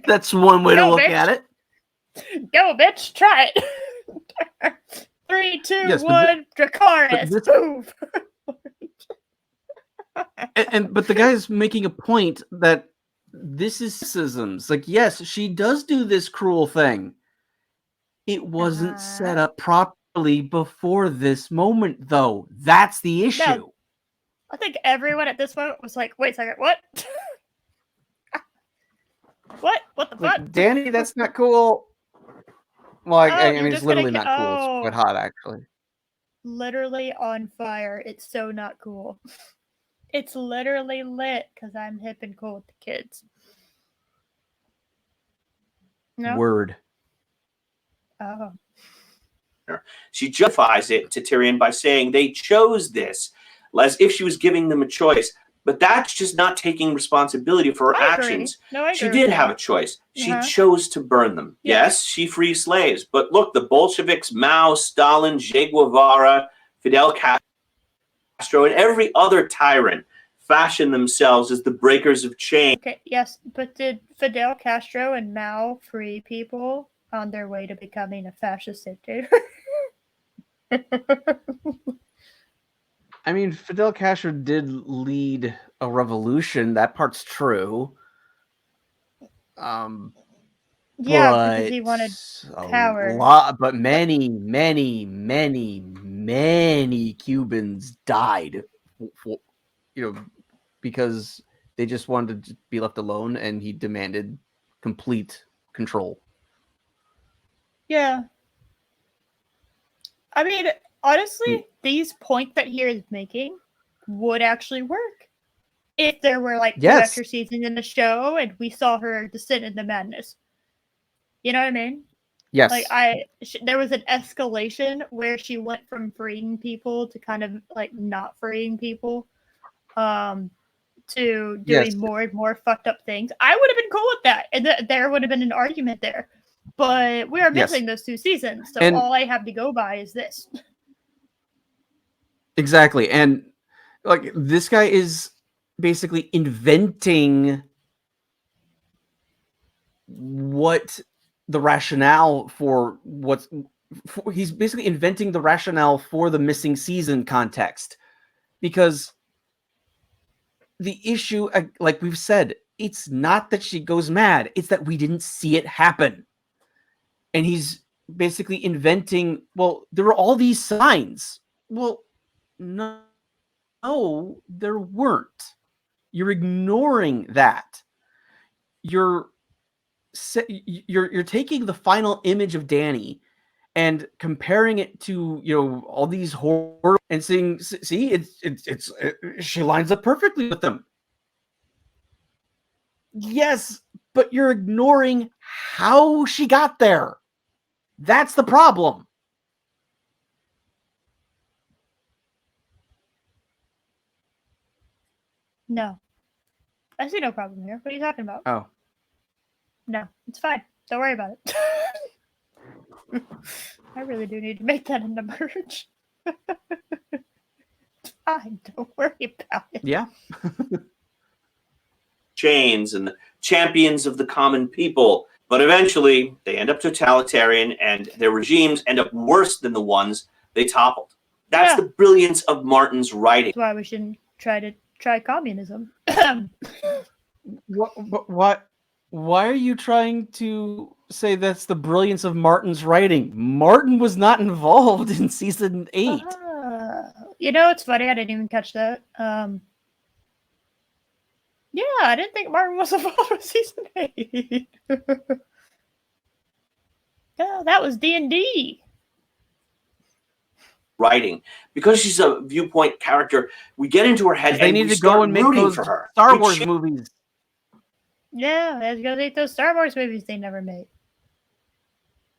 That's one way to look at it. Go, bitch. Try it. 3, 2, 1. Dracarys. Move. But the guy's making a point that this is sexism. Like, yes, she does do this cruel thing. It wasn't set up properly before this moment, though. That's the issue. No, I think everyone at this moment was like, wait a second, what? What? What the fuck? Danny, that's not cool. Well, I mean, it's literally not cool. It's quite hot, actually. Literally on fire. It's so not cool. It's literally lit because I'm hip and cool with the kids. No? Word. Oh. She justifies it to Tyrion by saying they chose this, as if she was giving them a choice. But that's just not taking responsibility for her actions. No, I agree. She did have a choice. She chose to burn them. Yeah. Yes, she frees slaves. But look, the Bolsheviks, Mao, Stalin, Che Guevara, Fidel Castro, and every other tyrant fashioned themselves as the breakers of chains. Okay, yes, but did Fidel Castro and Mao free people on their way to becoming a fascist dictator? I mean, Fidel Castro did lead a revolution. That part's true. Yeah, because he wanted power. But many Cubans died, because they just wanted to be left alone, and he demanded complete control. Yeah. I mean, honestly, these points that he is making would actually work if there were like 2 extra seasons in the show and we saw her descend into madness. You know what I mean? Yes. Like there was an escalation where she went from freeing people to kind of like not freeing people, to doing more and more fucked up things. I would have been cool with that, and there would have been an argument there. But we are missing those 2 seasons, so And all I have to go by is this. Exactly. And like this guy is basically inventing what the rationale for he's basically inventing the rationale for the missing season context, because the issue, like we've said, it's not that she goes mad, it's that we didn't see it happen. And he's basically inventing, well, there were all these signs. Well, no, there weren't. You're ignoring that. You're taking the final image of Danny and comparing it to, all these horror, and saying, see, it's she lines up perfectly with them. Yes, but you're ignoring how she got there. That's the problem. No. I see no problem here. What are you talking about? Oh. No, it's fine. Don't worry about it. I really do need to make that into merch. It's fine. Don't worry about it. Yeah. Chains and the champions of the common people. But eventually, they end up totalitarian, and their regimes end up worse than the ones they toppled. That's the brilliance of Martin's writing. That's why we shouldn't try communism. What? Why are you trying to say that's the brilliance of Martin's writing? Martin was not involved in season 8. It's funny. I didn't even catch that. Yeah, I didn't think Martin was involved with season 8. Yeah, that was D&D. Writing, because she's a viewpoint character, we get into her head, they and need we to start go and make rooting those for her. Star Wars movies. Yeah, let's go make those Star Wars movies they never made.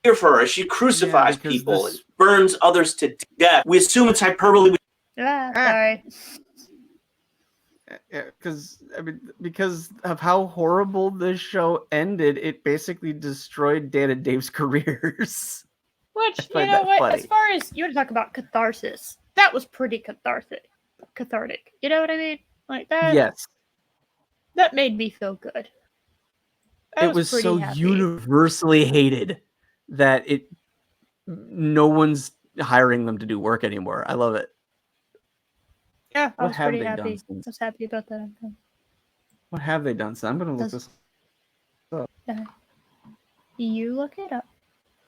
Cheer for her as she crucifies people and burns others to death. We assume it's hyperbole. Sorry. Because of how horrible this show ended, it basically destroyed Dan and Dave's careers. Which, you know what? Funny. As far as you want to talk about catharsis, that was pretty cathartic. You know what I mean? Like that. Yes. That made me feel good. It was so universally hated that no one's hiring them to do work anymore. I love it. Yeah, I was pretty happy. I was happy about that. What have they done? So I'm going to look this up. You look it up.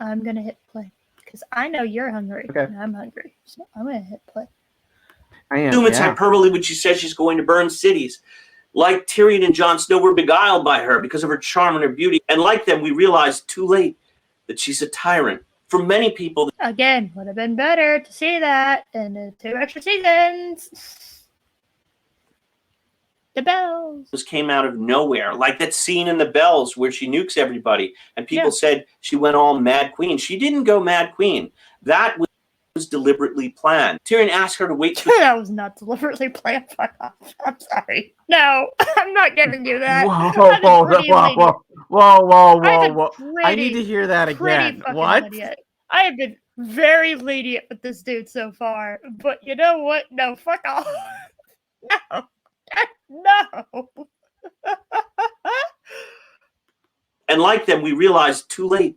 I'm going to hit play. Because I know you're hungry. Okay. And I'm hungry. So I'm going to hit play. I am. Assume it's hyperbole when she says she's going to burn cities. Like Tyrion and Jon Snow were beguiled by her because of her charm and her beauty. And like them, we realized too late that she's a tyrant. For many people... Again, would have been better to see that in the 2 extra seasons. The Bells. This came out of nowhere. Like that scene in The Bells where she nukes everybody. And people said she went all Mad Queen. She didn't go Mad Queen. That was deliberately planned. Tyrion asked her to wait. That was not deliberately planned. Fuck off. I'm sorry. No, I'm not giving you that. Whoa. I need to hear that again. What? Lenient. I have been very lenient with this dude so far. But you know what? No, fuck off. No. No. And like them, we realized too late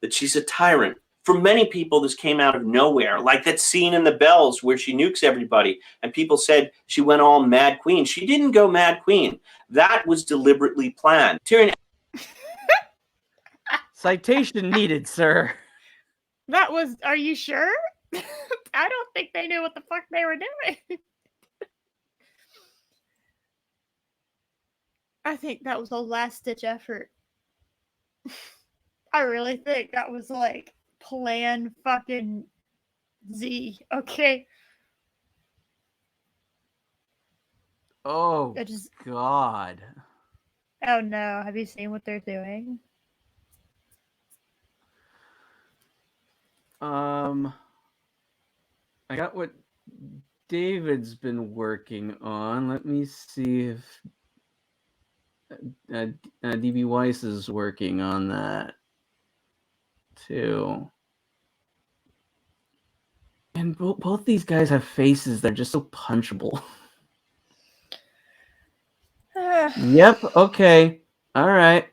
that she's a tyrant. For many people, this came out of nowhere. Like that scene in The Bells where she nukes everybody. And people said she went all Mad Queen. She didn't go Mad Queen. That was deliberately planned. Tyrion... Citation needed, sir. That was... Are you sure? I don't think they knew what the fuck they were doing. I think that was a last-ditch effort. I really think that was like plan fucking Z. Okay. Oh, God. Oh no, have you seen what they're doing? I got what David's been working on. Let me see if DB Weiss is working on that too. And both these guys have faces that are just so punchable. Yep. Okay. All right.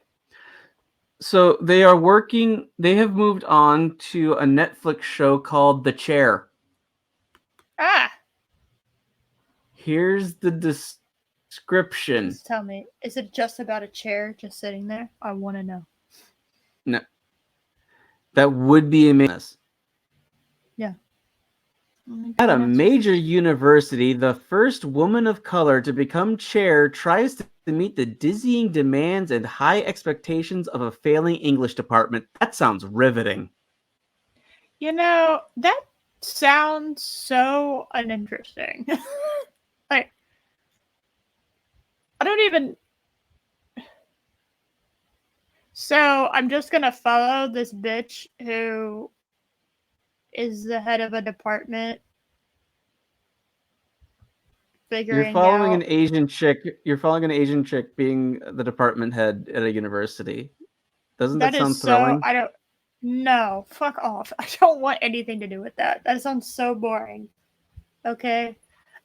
So they are working. They have moved on to a Netflix show called The Chair. Ah. Here's the description. Please tell me, is it just about a chair just sitting there? I want to know. No. That would be amazing. Yeah. At a major university, the first woman of color to become chair tries to meet the dizzying demands and high expectations of a failing English department. That sounds riveting. You know, that sounds so uninteresting. Like, I don't even... So, I'm just gonna follow this bitch who is the head of a department figuring You're following out... an Asian chick. You're following an Asian chick being the department head at a university. Doesn't that sound thrilling? I don't... No, fuck off. I don't want anything to do with that. That sounds so boring. Okay?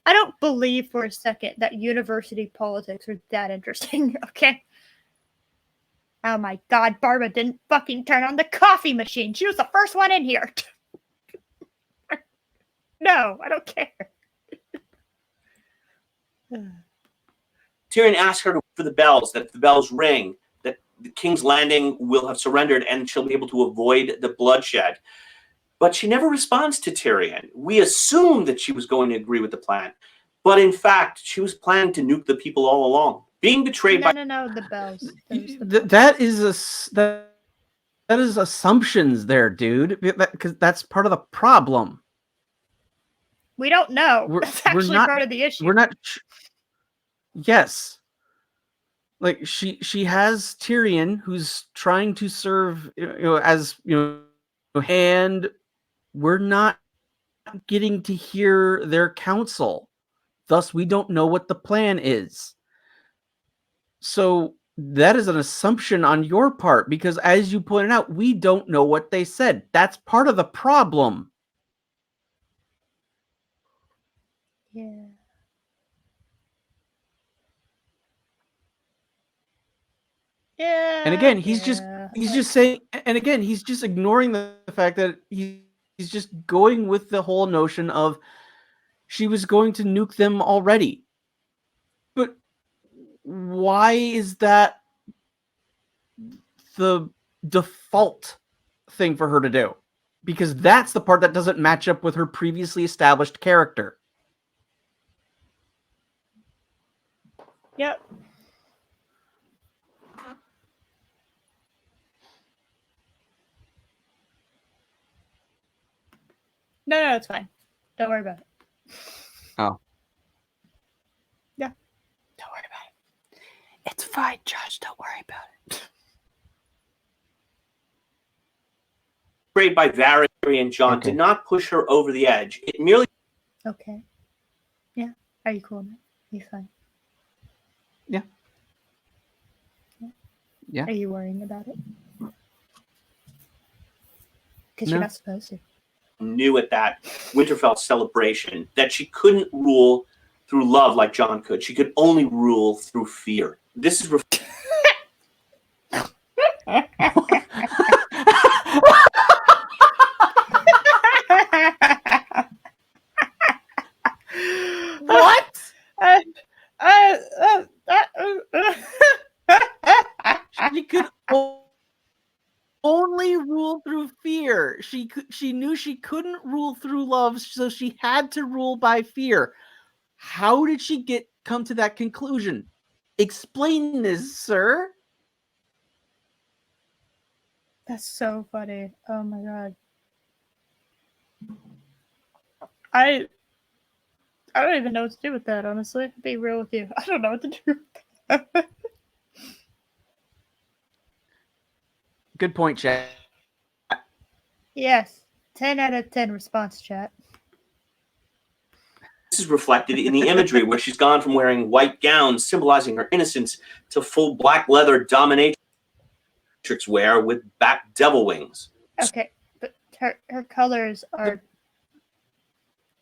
I don't believe for a second that university politics are that interesting, okay? Oh my god, Barbara didn't fucking turn on the coffee machine. She was the first one in here. No, I don't care. Tyrion asks her for the bells, that if the bells ring, that the King's Landing will have surrendered and she'll be able to avoid the bloodshed. But she never responds to Tyrion. We assume that she was going to agree with the plan. But in fact, she was planning to nuke the people all along. Being betrayed by... No, the bells. That is assumptions there, dude. Because that's part of the problem. We don't know. That's actually part of the issue. We're not... Yes. Like, she has Tyrion, who's trying to serve, as, and we're not getting to hear their counsel. Thus, we don't know what the plan is. So that is an assumption on your part, because as you pointed out, we don't know what they said. That's part of the problem. Yeah. Yeah. And again, he's just saying, and again, he's just ignoring the fact that he's just going with the whole notion of she was going to nuke them already. But why is that the default thing for her to do? Because that's the part that doesn't match up with her previously established character. Yep. No, it's fine. Don't worry about it. Oh. Yeah. Don't worry about it. It's fine, Josh. Don't worry about it. Betrayed by Varys and Jon did not push her over the edge. It merely... Okay. Yeah. Are you cool now? You fine? Yeah. Yeah. Are you worrying about it? Because you're not supposed to. Knew at that Winterfell celebration that she couldn't rule through love like Jon could. She could only rule through fear. This is... What? She could only rule through fear. She knew she couldn't rule through love, so she had to rule by fear. How did she come to that conclusion? Explain this, sir. That's so funny. Oh my god. I don't even know what to do with that, honestly. To be real with you. I don't know what to do with that. Good point, Chad. Yes. 10 out of 10 response chat. This is reflected in the imagery where she's gone from wearing white gowns symbolizing her innocence to full black leather dominatrix wear with back devil wings. Okay, but her colors are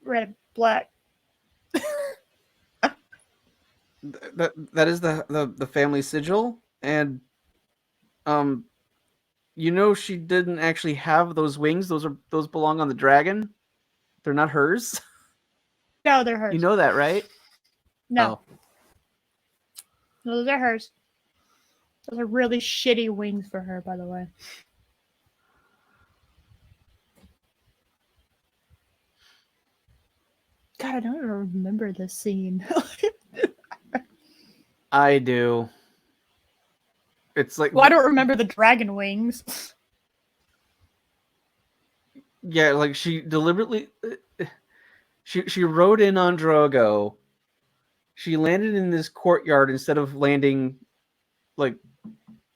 red and black. That is the family sigil, and she didn't actually have those wings. Those belong on the dragon. They're not hers. No, they're hers. You know that, right? No. Oh. No, those are hers. Those are really shitty wings for her, by the way. God, I don't even remember this scene. I do. It's like... Well, I don't remember the dragon wings. Yeah, like she deliberately... She rode in on Drogo. She landed in this courtyard instead of landing like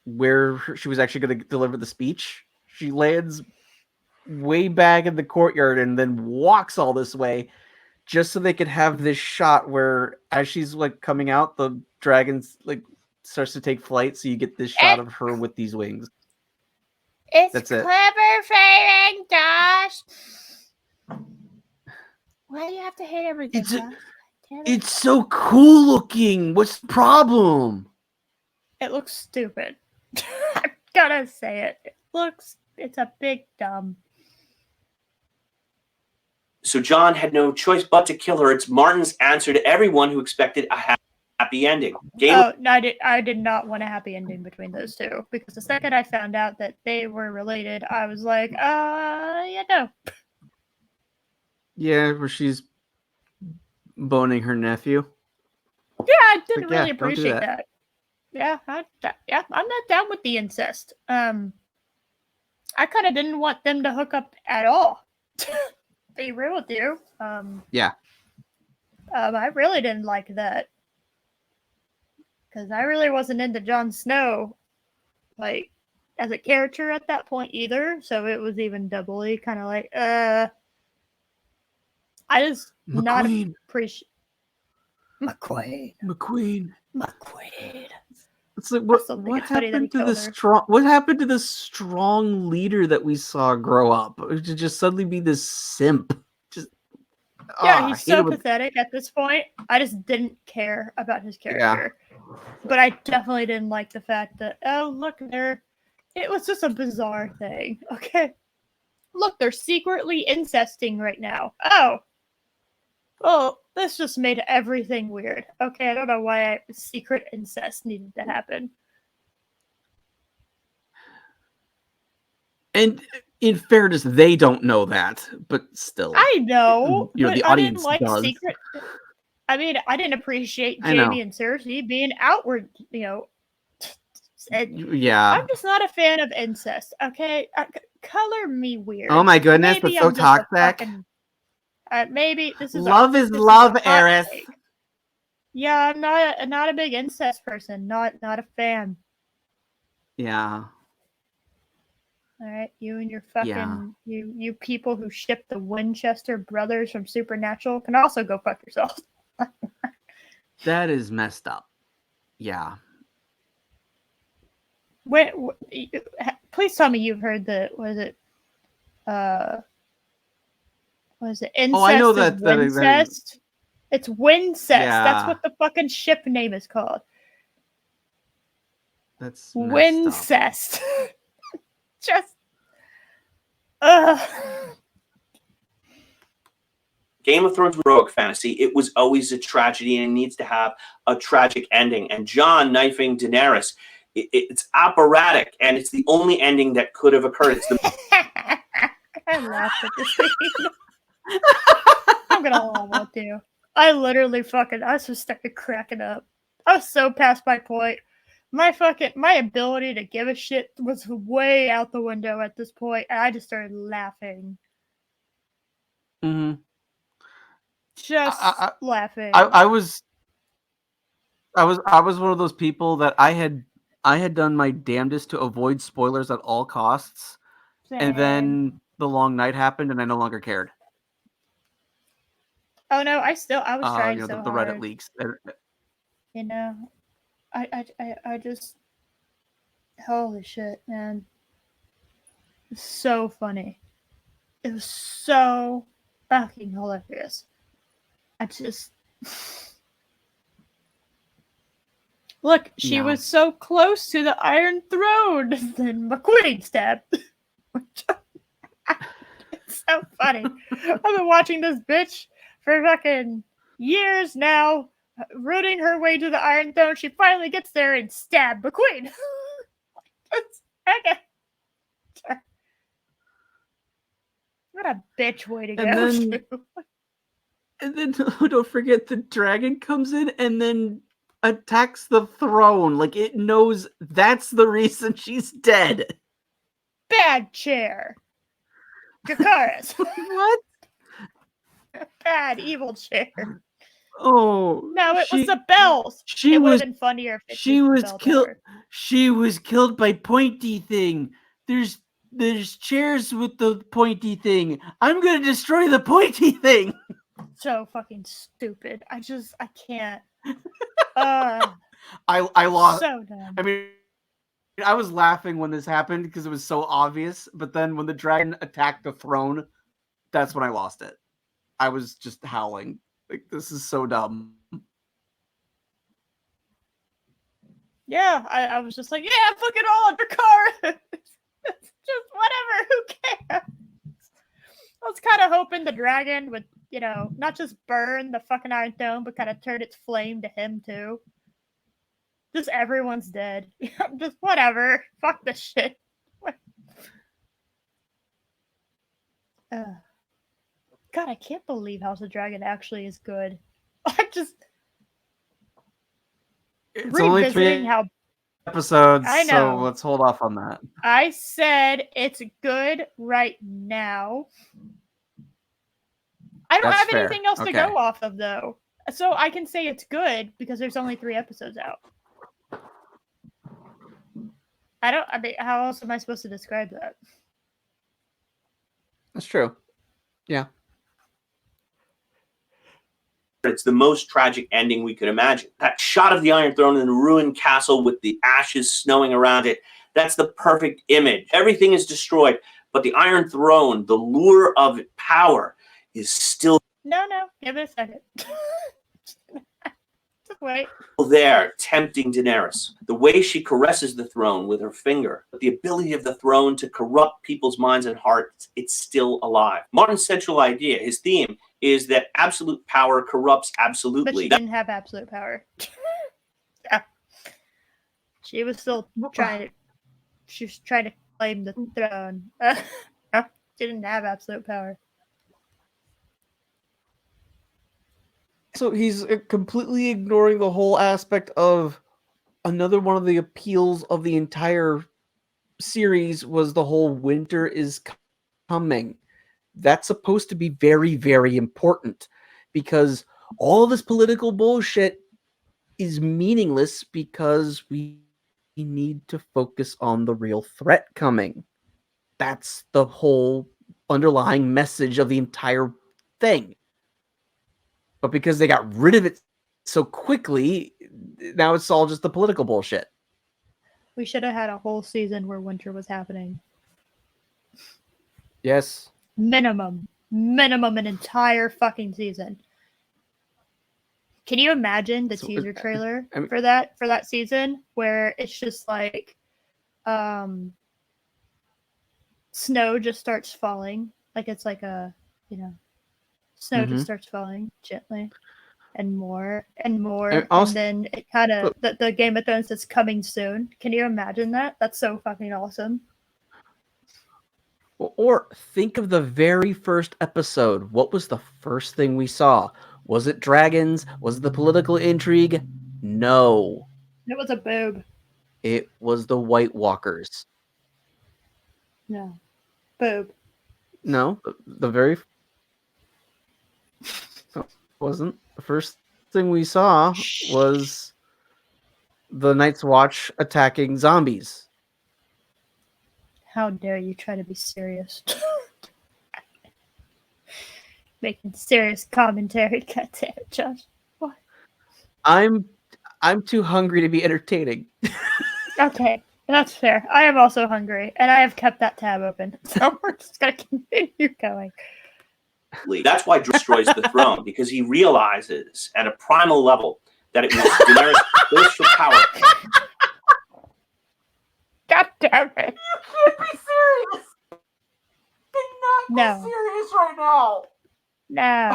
where she was actually going to deliver the speech. She lands way back in the courtyard and then walks all this way just so they could have this shot where as she's like coming out, the dragon's like starts to take flight, so you get this shot of her with these wings. That's clever framing, Josh. Why do you have to hate everything, Josh? It's so cool looking. What's the problem? It looks stupid. I gotta say it. It's a big dumb. So Jon had no choice but to kill her. It's Martin's answer to everyone who expected a happy ending. No, I did not want a happy ending between those two, because the second I found out that they were related, I was like, yeah, no. Yeah, where she's boning her nephew. Yeah, I didn't really appreciate that. Yeah, I'm not down with the incest. I kind of didn't want them to hook up at all. Be real with you. Yeah. I really didn't like that. Because I really wasn't into Jon Snow, like, as a character at that point either. So it was even doubly kind of like, I just not appreciate McQueen. It's like what happened to the strong? What happened to the strong leader that we saw grow up? To just suddenly be this simp. Yeah, he's so pathetic at this point. I just didn't care about his character. Yeah. But I definitely didn't like the fact that, oh, look, it was just a bizarre thing. Okay. Look, they're secretly incesting right now. Oh. Well, this just made everything weird. Okay, I don't know why secret incest needed to happen. And in fairness, they don't know that, but still. I know. The audience does. Secret. I mean, I didn't appreciate Jaime and Cersei being outward, yeah. I'm just not a fan of incest, okay? Color me weird. Oh my goodness, that's so toxic. Maybe this is love is love, Eris. Yeah, I'm not a big incest person. Not a fan. Yeah. All right, you and your fucking you people who ship the Winchester brothers from Supernatural can also go fuck yourself. That is messed up. Yeah. Please tell me you've heard was it incest? Oh, I know that. Wincest? It's Wincest. Yeah. That's what the fucking ship name is called. That's Wincest. Just. Game of Thrones heroic fantasy. It was always a tragedy, and it needs to have a tragic ending. And Jon knifing Daenerys, it's operatic, and it's the only ending that could have occurred. I laughed at this scene. I'm gonna laugh with you. I literally I just started cracking up. I was so past my point. My ability to give a shit was way out the window at this point, and I just started laughing. Mm-hmm. Just laughing. I was one of those people that I had done my damnedest to avoid spoilers at all costs. Same. And then the long night happened, and I no longer cared. Oh no, I was trying so the hard. Reddit leaks. You know, I just, holy shit, man. It's so funny. It was so fucking hilarious. I just look. She was so close to the Iron Throne, then McQueen stabbed. It's so funny. I've been watching this bitch for fucking years now, rooting her way to the Iron Throne. She finally gets there and stab McQueen. Okay. What a bitch way to go. And then don't forget the dragon comes in and then attacks the throne. Like it knows that's the reason she's dead. Bad chair. Dracarys. What? Bad evil chair. Oh no! It was the bells. It would have been funnier if she was killed. She was killed by pointy thing. There's chairs with the pointy thing. I'm gonna destroy the pointy thing. So fucking stupid. I can't. I lost. So dumb. I mean, I was laughing when this happened because it was so obvious. But then when the dragon attacked the throne, that's when I lost it. I was just howling. Like, this is so dumb. Yeah, I was just like, yeah, fuck it all under car. It's just whatever. Who cares? I was kind of hoping the dragon would, not just burn the fucking Iron Throne, but kind of turn its flame to him too. Just everyone's dead. Just whatever. Fuck this shit. God, I can't believe House of Dragon actually is good. It's only 3 episodes, I know. So let's hold off on that. I said it's good right now. I don't have anything else to go off of, though. So I can say it's good because there's only 3 episodes out. I mean, how else am I supposed to describe that? That's true. Yeah. It's the most tragic ending we could imagine. That shot of the Iron Throne in a ruined castle with the ashes snowing around it, that's the perfect image. Everything is destroyed, but the Iron Throne, the lure of power, is still... No, give it a second. Wait. There, tempting Daenerys. The way she caresses the throne with her finger, the ability of the throne to corrupt people's minds and hearts, it's still alive. Martin's central idea, his theme, is that absolute power corrupts absolutely. But she didn't have absolute power. Yeah. She was still trying to claim the throne. She didn't have absolute power. So he's completely ignoring the whole aspect of another one of the appeals of the entire series was the whole winter is coming. That's supposed to be very, very important because all this political bullshit is meaningless because we need to focus on the real threat coming. That's the whole underlying message of the entire thing. But because they got rid of it so quickly, now it's all just the political bullshit. We should have had a whole season where winter was happening. Yes. Minimum an entire fucking season. Can you imagine the teaser trailer for that season where it's just like snow just starts falling, like it's like a snow just starts falling gently and more and more, and then it kind of the Game of Thrones is coming soon. Can you imagine that? That's so fucking awesome. Or think of the very first episode. What was the first thing we saw? Was it dragons? Was it the political intrigue? No. It was a boob. It was the White Walkers. No. Boob. No, the very... No, wasn't. The first thing we saw was the Night's Watch attacking zombies. How dare you try to be serious? Making serious commentary. God damn it, Josh. What? I'm too hungry to be entertaining. Okay, that's fair. I am also hungry, and I have kept that tab open, so we're just gonna continue going. That's why George destroys the throne, because he realizes at a primal level that it was Daenerys' thirst for power. God damn it! You can't be serious. Cannot No. be serious right now. No.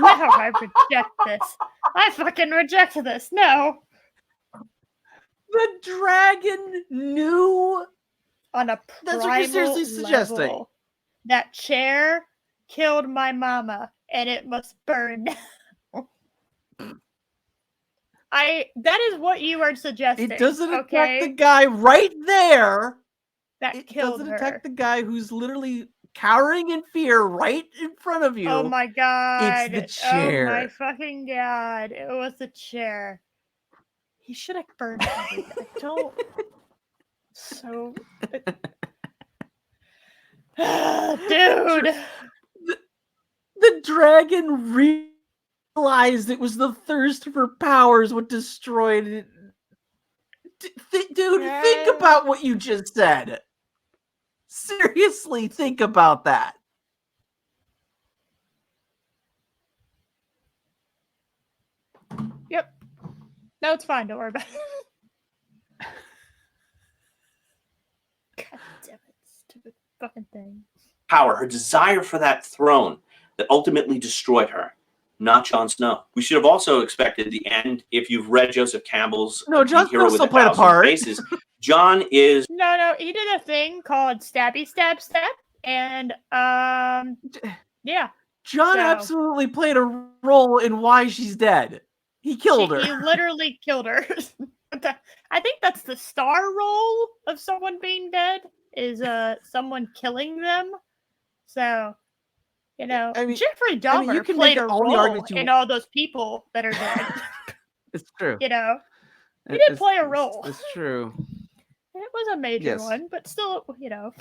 No, I reject this. I fucking reject this. No. The dragon knew. On a That's what you're seriously primal suggesting. level, that chair killed my mama, and it must burn now. That is what you are suggesting. It doesn't attack okay? the guy right there. That It killed doesn't her. attack the guy who's literally cowering in fear right in front of you. Oh my god. It's the chair. Oh my fucking god. It was the chair. He should have burned everything. I don't. So. Dude. The dragon realized it was the thirst for powers what destroyed it. Dude, think about what you just said. Seriously, think about that. Yep. No, it's fine. Don't worry about it. God damn it. Stupid fucking thing. Power, her desire for that throne that ultimately destroyed her, not Jon Snow. We should have also expected the end if you've read Joseph Campbell's Jon Hero Snow with still a played a Thousand part. Faces. Jon is... No, he did a thing called Stabby Stab Step, and, yeah. Jon absolutely played a role in why she's dead. He killed her. He literally killed her. I think that's the star role of someone being dead, is someone killing them. So, you know, Jeffrey Dahmer played a role in all those people that are dead. It's true. You know, he did play a role. It's true. It was a major one, but still, you know,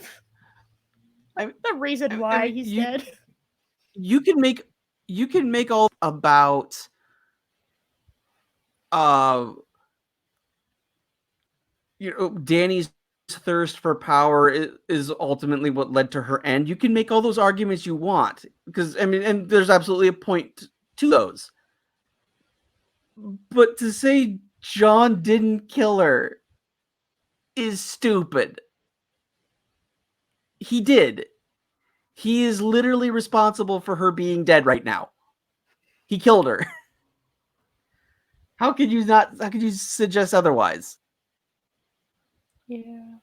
the reason why he's dead. You can make all about Dany's thirst for power is ultimately what led to her end. You can make all those arguments you want, because and there's absolutely a point to those. But to say Jon didn't kill her is stupid. He did. He is literally responsible for her being dead right now. He killed her. How could you suggest otherwise? Yeah.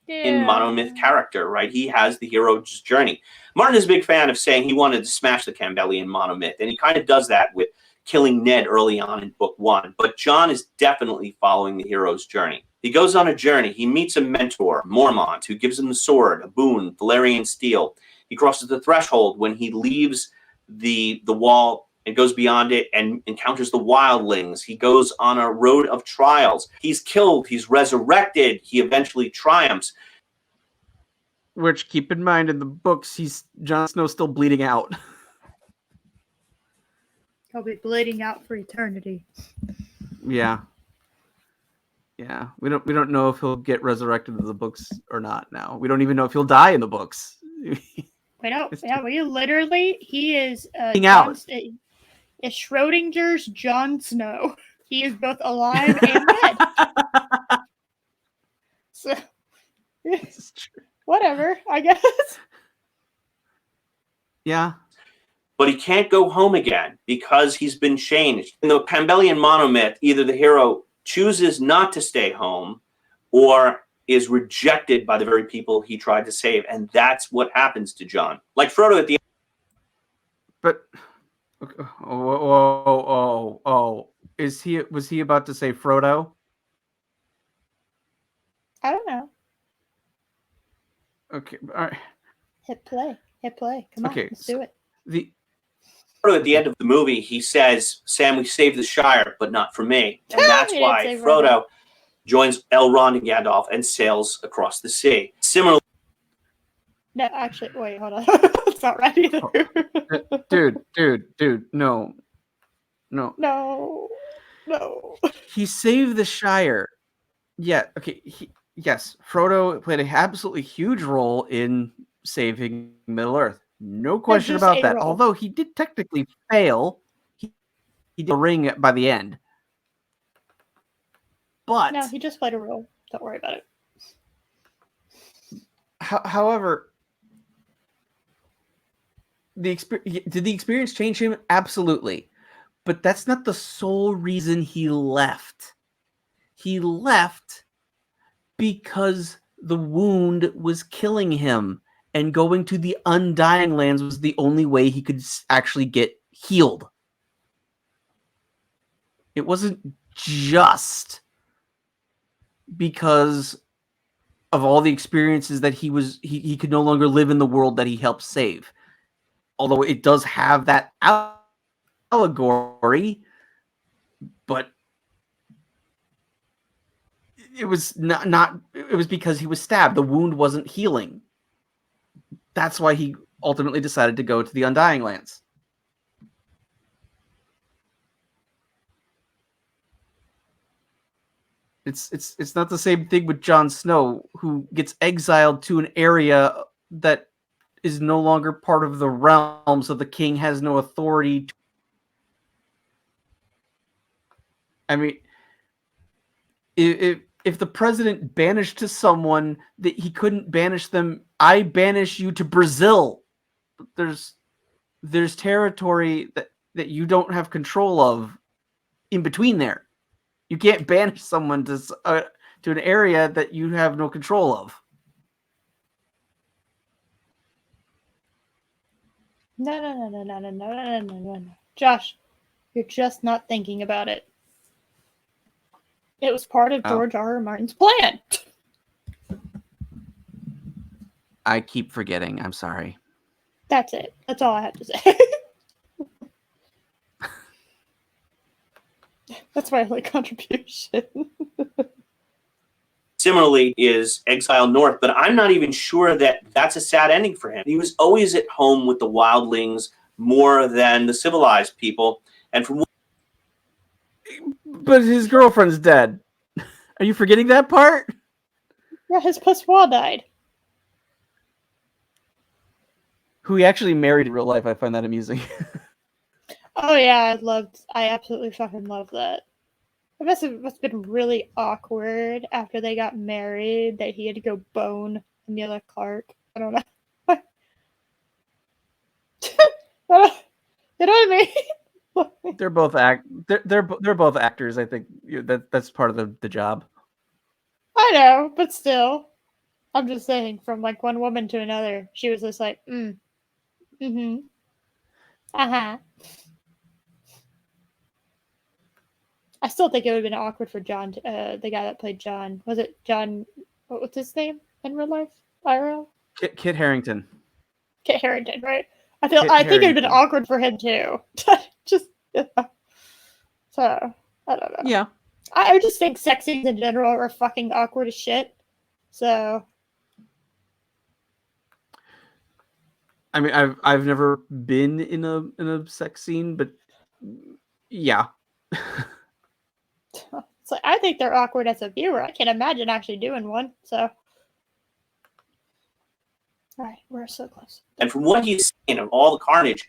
In monomyth character, right? He has the hero's journey. Martin is a big fan of saying he wanted to smash the Campbellian monomyth, and he kind of does that with killing Ned early on in book 1. But Jon is definitely following the hero's journey. He goes on a journey. He meets a mentor, Mormont, who gives him the sword, a boon, Valyrian steel. He crosses the threshold when he leaves the wall and goes beyond it and encounters the wildlings. He goes on a road of trials. He's killed. He's resurrected. He eventually triumphs. Which, keep in mind, in the books, Jon Snow's still bleeding out. He'll be bleeding out for eternity. Yeah. Yeah. We don't know if he'll get resurrected in the books or not now. We don't even know if he'll die in the books. We don't. Yeah, he is is Schrodinger's Jon Snow. He is both alive and dead. So, whatever, I guess. Yeah. But he can't go home again because he's been changed. In the Campbellian monomyth, either the hero chooses not to stay home or is rejected by the very people he tried to save. And that's what happens to Jon. Like Frodo at the end. But... Was he about to say Frodo? I don't know. Okay, all right. Hit play. Come on, let's do it. At the end of the movie, he says, "Sam, we saved the Shire, but not for me." And that's why Frodo joins Elrond and Gandalf and sails across the sea. Similarly, No, actually, wait, hold on. It's not right either. Dude, no. No. He saved the Shire. Yeah, okay. Yes, Frodo played an absolutely huge role in saving Middle Earth. No question just about a that. role. Although he did technically fail, he did a ring by the end. But no, he just played a role. Don't worry about it. However, did the experience change him? Absolutely. But that's not the sole reason he left. He left because the wound was killing him, and going to the Undying Lands was the only way he could actually get healed. It wasn't just because of all the experiences that he could no longer live in the world that he helped save. Although it does have that allegory, but it was not it was because he was stabbed. The wound wasn't healing. That's why he ultimately decided to go to the Undying Lands. It's not the same thing with Jon Snow, who gets exiled to an area that is no longer part of the realm, so the king has no authority. I mean, if the president banished to someone that he couldn't banish them, I banish you to Brazil. There's territory that you don't have control of in between there. You can't banish someone to an area that you have no control of. No. Josh, you're just not thinking about it. It was part of George R. R. Martin's plan. I keep forgetting. I'm sorry. That's it. That's all I have to say. That's my only contribution. Similarly is Exile North, but I'm not even sure that that's a sad ending for him. He was always at home with the wildlings more than the civilized people. And from But his girlfriend's dead. Are you forgetting that part? Yeah, his Pasqua died. Who he actually married in real life. I find that amusing. Oh yeah, I absolutely fucking love that. It must have been really awkward after they got married that he had to go bone Emilia Clarke. I don't know. You know what I mean? They're both they're both actors. I think that's part of the job. I know, but still, I'm just saying. From like one woman to another, she was just like, uh huh. I still think it would have been awkward for John, the guy that played John. Was it John? What's his name in real life? IRL? Kit Harington. Kit Harington, right? I think it would have been awkward for him too. Just yeah. So I don't know. Yeah. I just think sex scenes in general are fucking awkward as shit. So I mean, I've never been in a sex scene, but yeah. it's like I think they're awkward as a viewer. I can't imagine actually doing one. So all right, we're so close. And from what he's seen of all the carnage,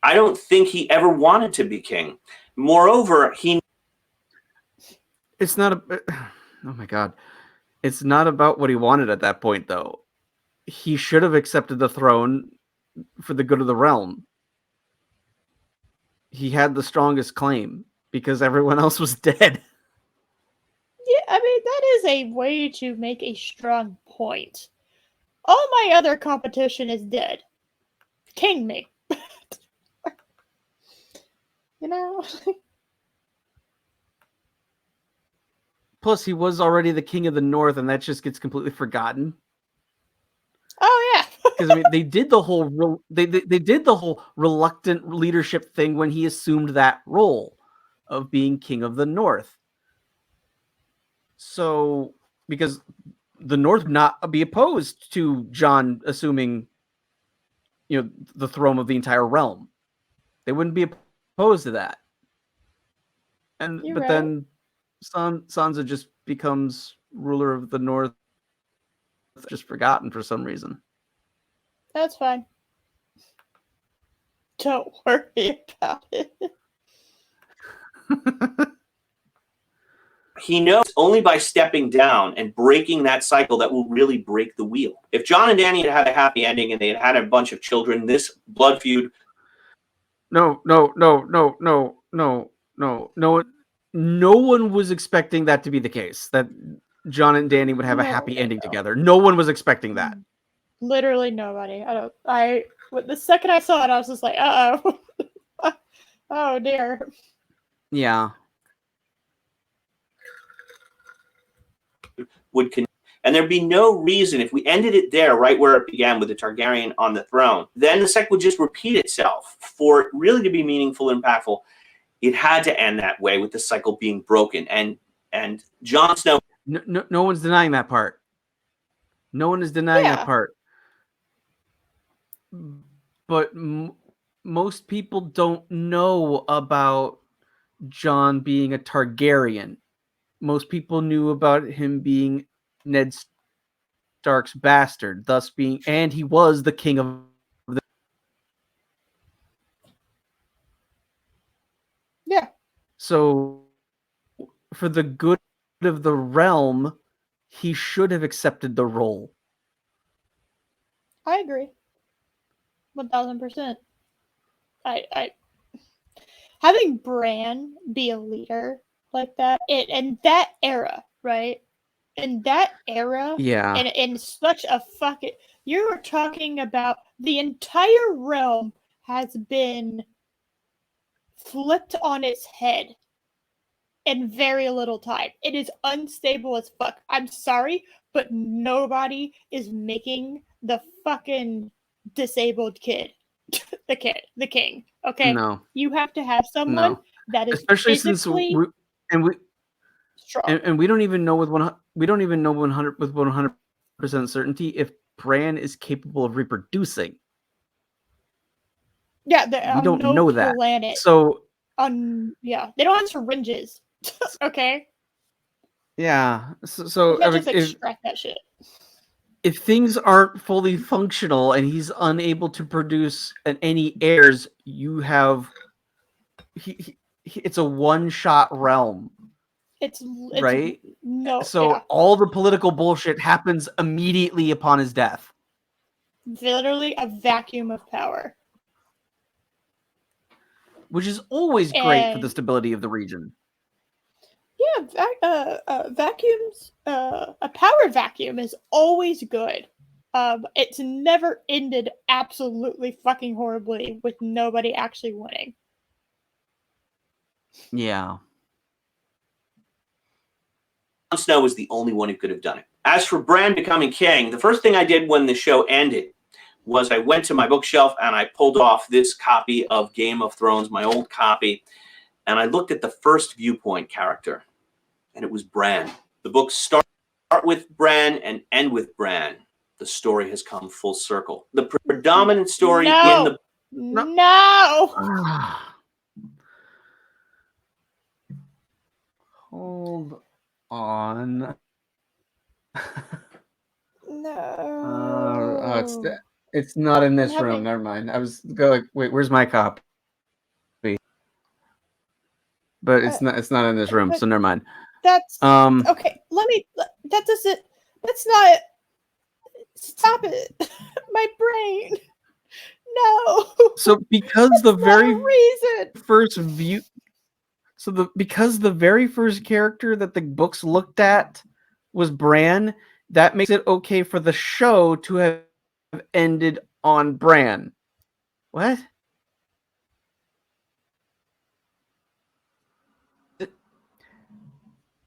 I don't think he ever wanted to be king. Moreover, It's not a. Oh my god, it's not about what he wanted at that point, though. He should have accepted the throne for the good of the realm. He had the strongest claim because everyone else was dead. Yeah, I mean that is a way to make a strong point. All my other competition is dead. King me. You know? Plus, he was already the king of the North, and that just gets completely forgotten. Oh yeah. Because I mean, they did the whole they did the whole reluctant leadership thing when he assumed that role of being king of the North. So, because the North would not be opposed to Jon assuming, the throne of the entire realm. They wouldn't be opposed to that. Then Sansa just becomes ruler of the North, just forgotten for some reason. That's fine. Don't worry about it. He knows only by stepping down and breaking that cycle that will really break the wheel. If Jon and Dany had a happy ending and they had a bunch of children, this blood feud. No. No one was expecting that to be the case. That Jon and Dany would have a happy ending together. No one was expecting that. Literally nobody. The second I saw it, I was just like, uh-oh. Oh, dear. Yeah. And there'd be no reason if we ended it there, right where it began with the Targaryen on the throne, then the cycle would just repeat itself. For it really to be meaningful and impactful, it had to end that way with the cycle being broken. And Jon Snow. No one's denying that part. No one is denying that part. But most people don't know about Jon being a Targaryen. Most people knew about him being Ned Stark's bastard, and he was the king of the. Yeah. So, for the good of the realm, he should have accepted the role. I agree. 1000%. I having Bran be a leader like that in that era, right? In that era, yeah, and in such a fucking, you were talking about the entire realm has been flipped on its head in very little time. It is unstable as fuck. I'm sorry, but nobody is making the fucking disabled kid the king. Okay, no, you have to have someone that is especially physically strong. And we don't even know with 100% certainty if Bran is capable of reproducing. Yeah, we don't know that. Planet. So they don't have syringes. Okay. Yeah. So you can't just extract that shit. If things aren't fully functional and he's unable to produce any heirs, you have it's a one-shot realm. It's right. No. So all the political bullshit happens immediately upon his death. Literally a vacuum of power. Which is always great for the stability of the region. Yeah, vacuums. A power vacuum is always good. It's never ended absolutely fucking horribly with nobody actually winning. Yeah. Jon Snow was the only one who could have done it. As for Bran becoming king, the first thing I did when the show ended was I went to my bookshelf and I pulled off this copy of Game of Thrones, my old copy, and I looked at the first viewpoint character, and it was Bran. The books start with Bran and end with Bran. The story has come full circle. The predominant story in the... No! Hold on. No. It's not in this room. Never mind. I was going, wait, where's my copy? But it's not in this room, so never mind. That's okay. That doesn't. That's not. Stop it. My brain. No. So because the very reason. first view. Because the very first character that the books looked at was Bran, that makes it okay for the show to have ended on Bran. What?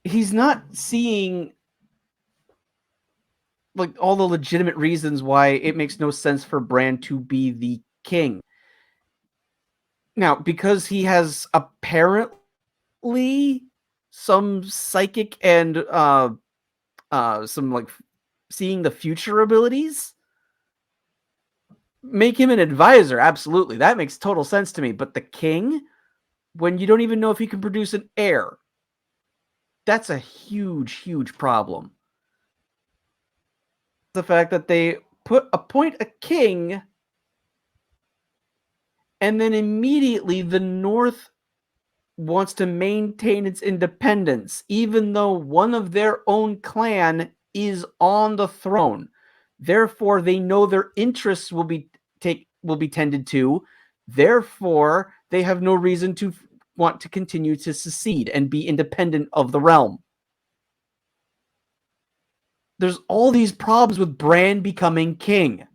He's not seeing like all the legitimate reasons why it makes no sense for Bran to be the king. Now, because he has apparently some psychic and some like seeing the future abilities, make him an advisor. Absolutely. That makes total sense to me. But the king, when you don't even know if he can produce an heir, that's a huge, huge problem. The fact that they appoint a king, and then immediately the North wants to maintain its independence, even though one of their own clan is on the throne. Therefore, they know their interests will be tended to. Therefore, they have no reason to want to continue to secede and be independent of the realm. There's all these problems with Bran becoming king.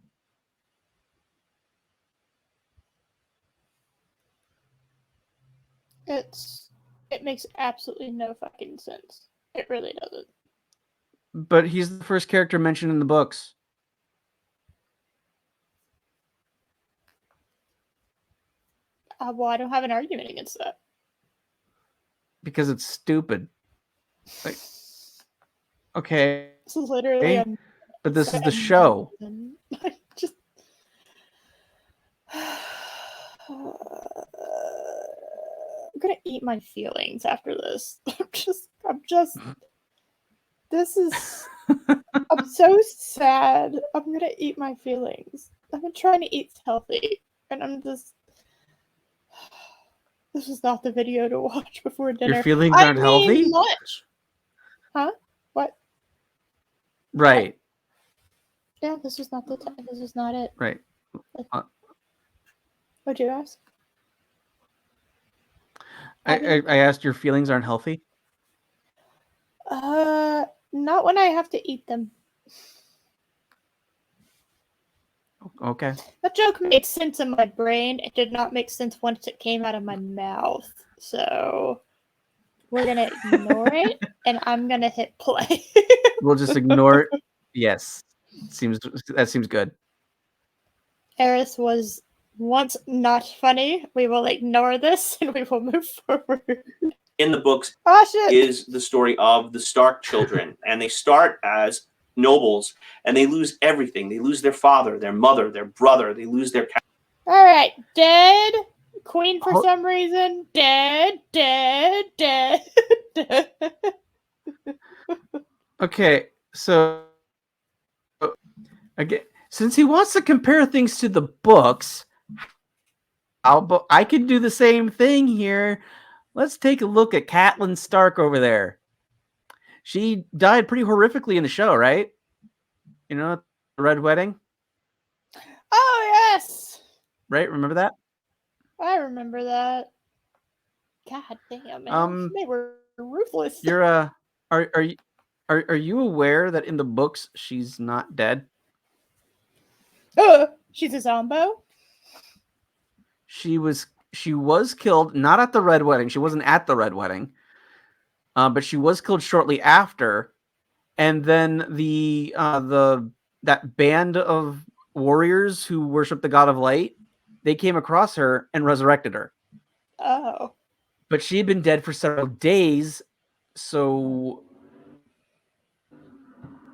It makes absolutely no fucking sense. It really doesn't. But he's the first character mentioned in the books. Well, I don't have an argument against that. Because it's stupid. Like, okay. This is literally but this is the show. I just I'm gonna eat my feelings after this. I'm just this is I'm so sad. I'm gonna eat my feelings. I've been trying to eat healthy, and I'm just this is not the video to watch before dinner. Your feelings aren't healthy? Lunch. Huh? What? Right. Yeah, this is not the time. This is not it. Right. What'd you ask? I asked, your feelings aren't healthy? Not when I have to eat them. Okay. That joke made sense in my brain. It did not make sense once it came out of my mouth. So we're gonna ignore it, and I'm gonna hit play. We'll just ignore it. Yes. That seems good. Eris was once not funny. We will ignore this and we will move forward. In the books is the story of the Stark children, and they start as nobles, and they lose everything. They lose their father, their mother, their brother. They lose their. All right, dead. Queen for some reason. Dead. Okay, so again, since he wants to compare things to the books, I can do the same thing here. Let's take a look at Catelyn Stark over there. She died pretty horrifically in the show, right? You know, the Red Wedding? Oh, yes! Right? Remember that? I remember that. God damn, man. They were ruthless. You're are you aware that in the books she's not dead? She's a zombo? She was killed, not at the Red Wedding. She wasn't at the Red Wedding. But she was killed shortly after. And then that band of warriors who worship the god of light, they came across her and resurrected her. Oh. But she had been dead for several days, so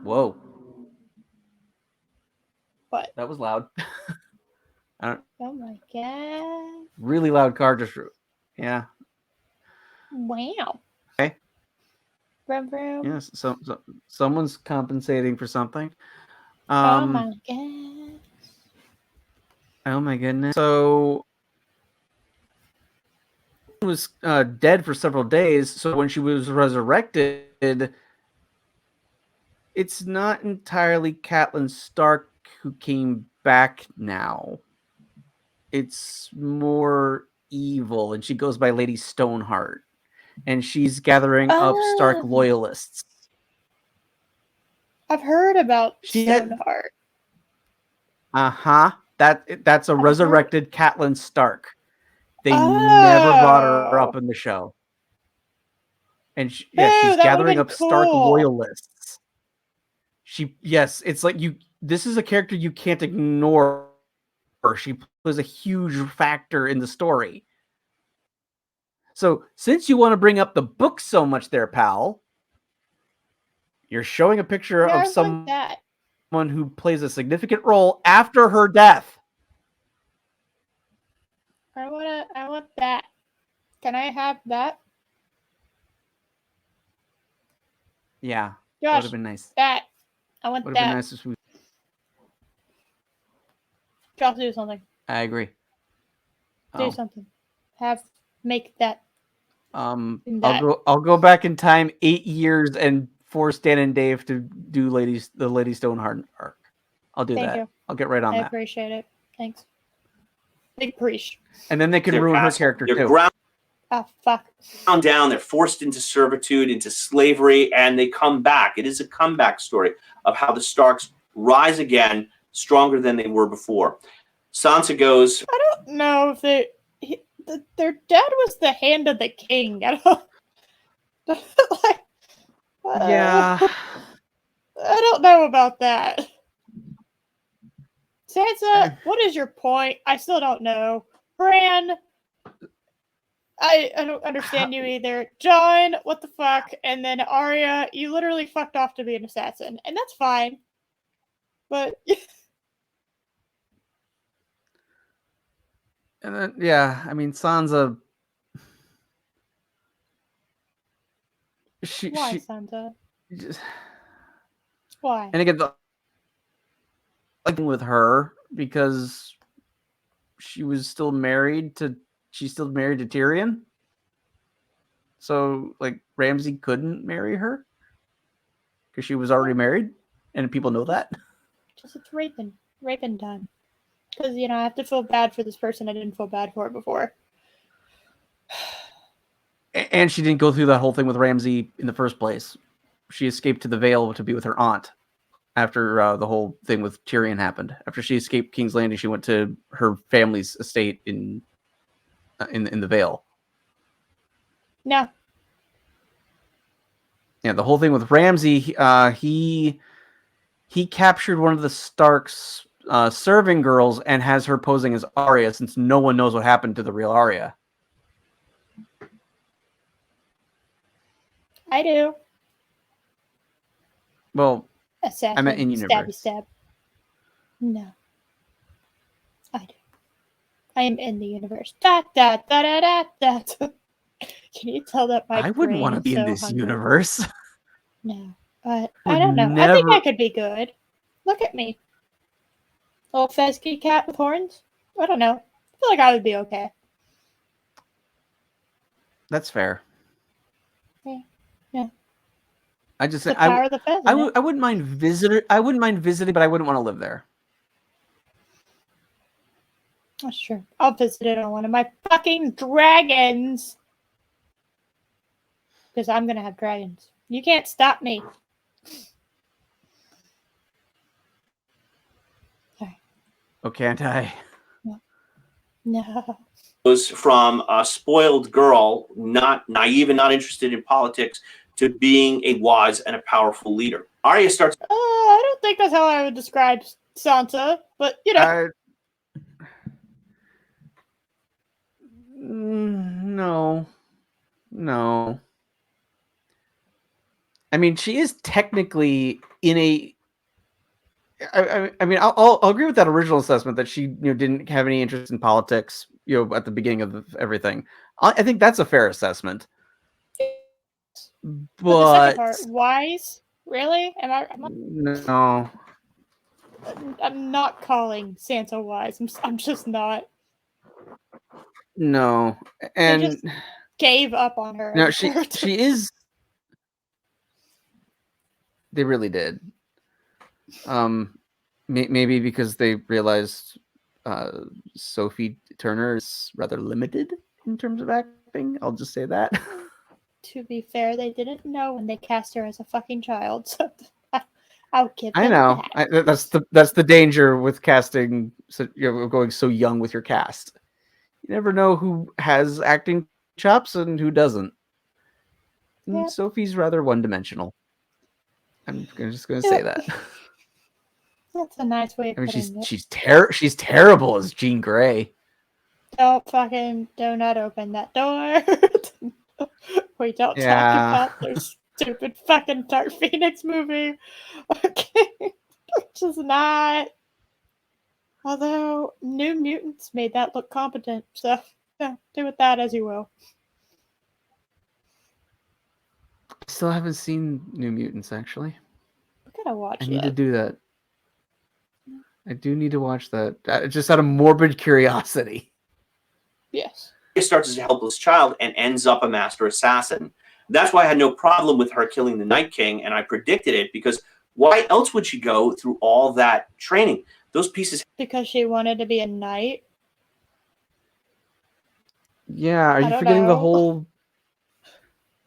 whoa. What? That was loud. Oh my god. Really loud car just yeah. Wow. Okay. Vroom, vroom. Yes, so someone's compensating for something. Oh my god. Oh my goodness. So she was dead for several days, so when she was resurrected, it's not entirely Catelyn Stark who came back now. It's more evil, and she goes by Lady Stoneheart, and she's gathering up Stark loyalists. I've heard about Stoneheart. That's a resurrected Catelyn Stark. They never brought her up in the show. And she's gathering up Stark loyalists. It's like this is a character you can't ignore. She plays a huge factor in the story. So since you want to bring up the book so much there, pal, you're showing a picture of someone like who plays a significant role after her death. I want that. Can I have that? Yeah, that Josh, would have been nice. that. I want Would have been that. nice if we. Josh, do something. I agree. Do something. Make that. I'll go back in time 8 years and force Dan and Dave to do the Lady Stoneheart arc. I'll do Thank that. you. I'll get right on I that. appreciate it. Thanks. Big preach. And then they can ruin her character They're too. ground Fuck. down. They're forced into servitude, into slavery, and they come back. It is a comeback story of how the Starks rise again, stronger than they were before. Sansa goes. I don't know if their dad was the hand of the king. I don't. Yeah. I don't know about that. Sansa, what is your point? I still don't know. Bran, I don't understand you either. Jon, what the fuck? And then Arya, you literally fucked off to be an assassin, and that's fine. But And then, yeah, I mean Sansa. Why, Sansa? Just, Why? and again, with her because she's still married to Tyrion. So like Ramsay couldn't marry her because she was already married, and people know that. Just it's raping time. Because I have to feel bad for this person I didn't feel bad for before. And she didn't go through that whole thing with Ramsay in the first place. She escaped to the Vale to be with her aunt after the whole thing with Tyrion happened. After she escaped King's Landing, she went to her family's estate in the Vale. No. Yeah, the whole thing with Ramsay, he captured one of the Starks' serving girls and has her posing as Arya, since no one knows what happened to the real Arya. I do. Well, Assassin. I meant in universe. Stab. No. I do. I am in the universe. Da da da da da da. Can you tell that my I wouldn't want to be in this universe. No. But I don't know. I think I could be good. Look at me. Little Fez Cat with horns? I don't know. I feel like I would be okay. That's fair. Yeah. I just the power of the Fez. I wouldn't mind visiting, but I wouldn't want to live there. That's true. I'll visit it on one of my fucking dragons. Because I'm gonna have dragons. You can't stop me. Sorry. Oh, can't I? No. Goes from a spoiled girl, not naive and not interested in politics, to being a wise and a powerful leader. Arya starts. I don't think that's how I would describe Sansa, but No. I mean, she is technically in a. I mean, I'll agree with that original assessment that she didn't have any interest in politics at the beginning of everything. I think that's a fair assessment. But the second part, wise? Really? No. I'm not calling Sansa wise. I'm just not. No, and they just gave up on her. No, she is. They really did. Maybe because they realized Sophie Turner is rather limited in terms of acting. I'll just say that. To be fair, they didn't know when they cast her as a fucking child. So I'll give them I know. that. That's the danger with casting. So going so young with your cast. You never know who has acting chops and who doesn't. Yep. Sophie's rather one-dimensional. I'm just going to say that. That's a nice way of putting it. She's terrible as Jean Grey. Do not open that door. We don't talk about their stupid fucking Dark Phoenix movie. Okay. Which is not. Although New Mutants made that look competent, so yeah, do with that as you will. I still haven't seen New Mutants, actually. We gotta watch I need to that. do that. I do need to watch that. Just out of morbid curiosity. Yes. She starts as a helpless child and ends up a master assassin. That's why I had no problem with her killing the Night King, and I predicted it because why else would she go through all that training? Those pieces. Because she wanted to be a knight. Yeah, are I you don't forgetting the know. whole?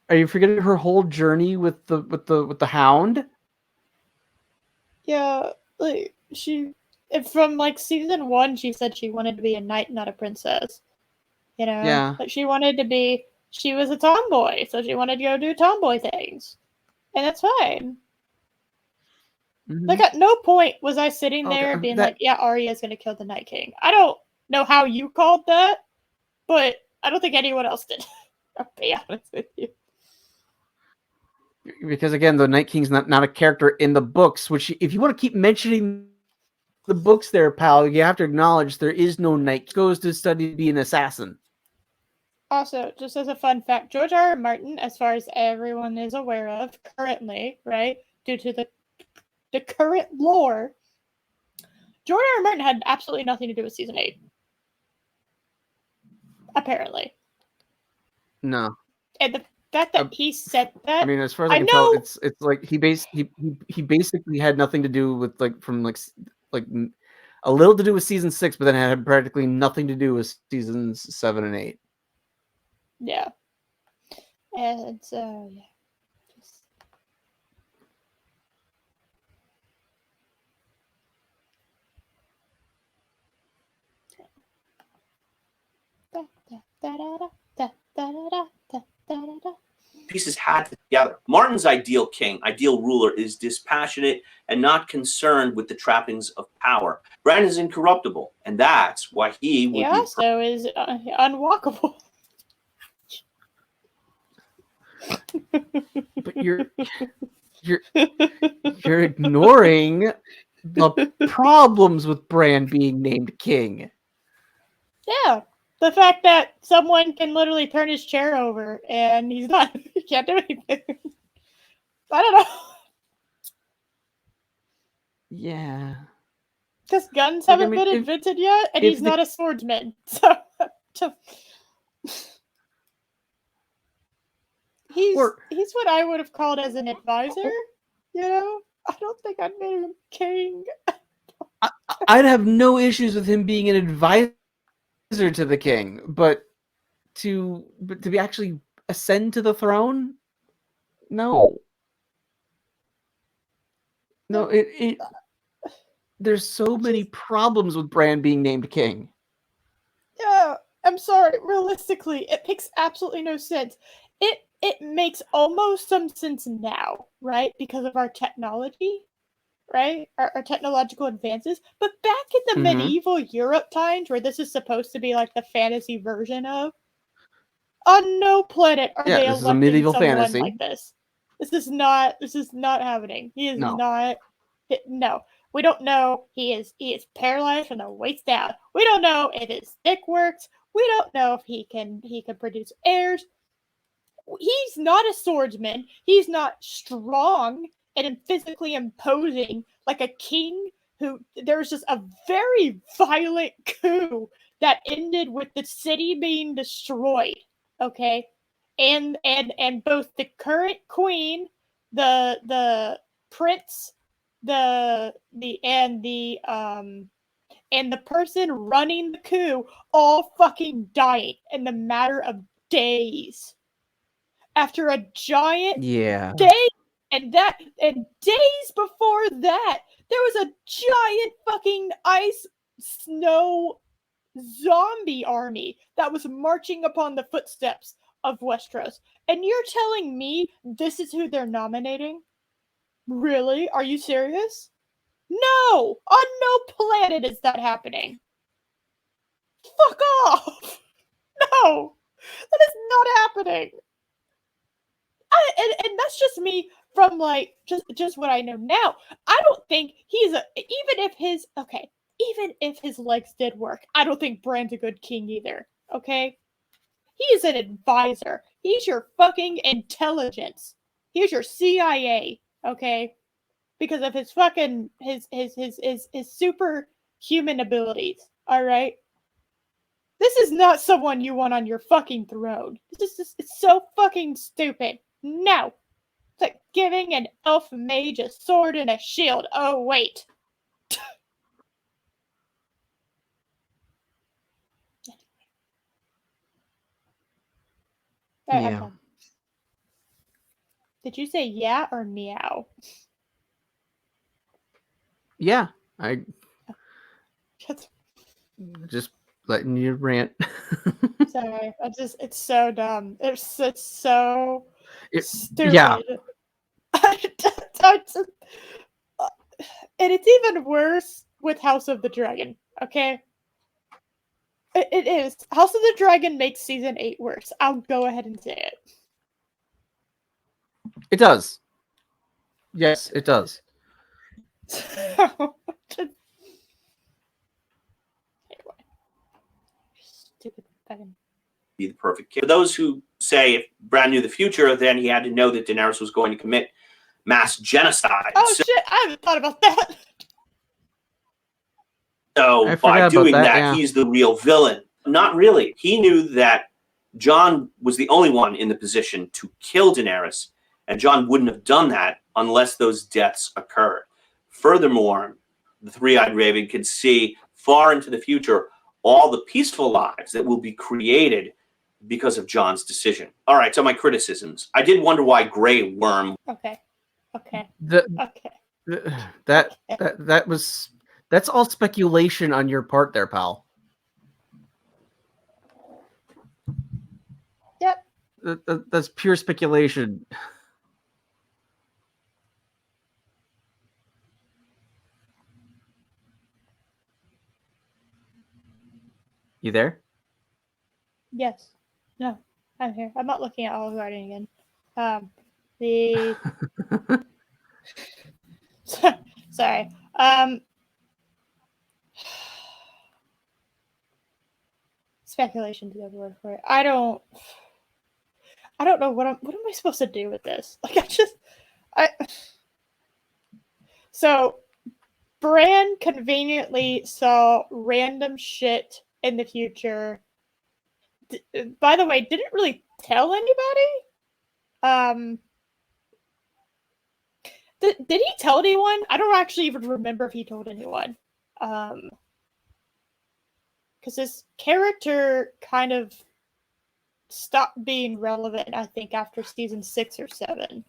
Are you forgetting her whole journey with the Hound? Yeah, like she from like season 1 she said she wanted to be a knight, not a princess. You know? Yeah. Like she was a tomboy, so she wanted to go do tomboy things. And that's fine. Mhm. Like at no point was I sitting Okay, there being like, yeah, Arya's gonna kill the Night King. I don't know how you called that, but I don't think anyone else did. I'll be honest with you. Because again, the Night King's not a character in the books. Which, if you want to keep mentioning the books, there, pal, you have to acknowledge there is no Night. He goes to study to be an assassin. Also, just as a fun fact, George R. R. Martin, as far as everyone is aware of currently, right, due to the current lore, George R. R. Martin had absolutely nothing to do with season 8. Apparently. No. And the fact that he said that, I mean, as far as I I can tell, know. it's like he basically had nothing to do with from a little to do with season 6, but then it had practically nothing to do with seasons 7 and 8. Yeah. And so, yeah. Just... Pieces had to together. Martin's ideal king, ideal ruler, is dispassionate and not concerned with the trappings of power. Brandon is incorruptible, and that's why he would be. also is unwalkable. But you're ignoring the problems with Bran being named king. Yeah. The fact that someone can literally turn his chair over and he's not, he can't do anything. I don't know. Yeah. Because guns haven't been invented yet, and he's not a swordsman. So, he's what I would have called as an advisor. You know, I don't think I'd made him king. I'd have no issues with him being an advisor to the king, but to be actually ascend to the throne, no. There's so many problems with Bran being named king. Yeah, I'm sorry. Realistically, it makes absolutely no sense. It makes almost some sense now, right? Because of our technology, right? Our technological advances. But back in the medieval Europe times, where this is supposed to be like the fantasy version of, on no planet are they electing someone fantasy like this. This is not happening. He is not. No, we don't know. He is paralyzed from the waist down. We don't know if his stick works. We don't know if he can produce heirs. He's not a swordsman. He's not strong and physically imposing like a king. Who there was just a very violent coup that ended with the city being destroyed. Okay, and both the current queen, the prince, the person running the coup all fucking dying in the matter of days after a giant day, and days before that there was a giant fucking ice snow zombie army that was marching upon the footsteps of Westeros. And you're telling me this is who they're nominating? Really? Are you serious? No! On no planet is that happening. Fuck off! No! That is not happening. And that's just me from like just what I know now, I don't think even if his legs did work, I don't think Bran's a good king either. Okay, he is an advisor. He's your fucking intelligence. He's your CIA. Okay, because of his fucking his superhuman abilities. All right. This is not someone you want on your fucking throne. This is just, it's so fucking stupid. No. It's like giving an elf mage a sword and a shield. Oh, wait. All right, I'm Yeah. done. Did you say yeah or meow? Yeah. I That's, just letting you rant. sorry. It's so dumb. It's so stupid. Yeah. And it's even worse with House of the Dragon, okay? It is. House of the Dragon makes season 8 worse. I'll go ahead and say it. It does. Yes, it does. Anyway. Stupid fucking. Be the perfect kid. For those who say if Bran knew the future, then he had to know that Daenerys was going to commit mass genocide. Oh shit! I haven't thought about that. So by doing that, he's the real villain. Not really. He knew that Jon was the only one in the position to kill Daenerys, and Jon wouldn't have done that unless those deaths occurred. Furthermore, the Three-Eyed Raven could see far into the future all the peaceful lives that will be created because of Jon's decision. All right, so my criticisms. I did wonder why Grey Worm. Okay. That's all speculation on your part there, pal. Yep. That's pure speculation. You there? Yes. No. I'm here. I'm not looking at Olive Garden again. Sorry. Speculation is the word for it. I don't know what am I supposed to do with this? Like So Bran conveniently saw random shit in the future. By the way, didn't really tell anybody. Did he tell anyone? I don't actually even remember if he told anyone. Because his character kind of stopped being relevant, I think, after season 6 or 7.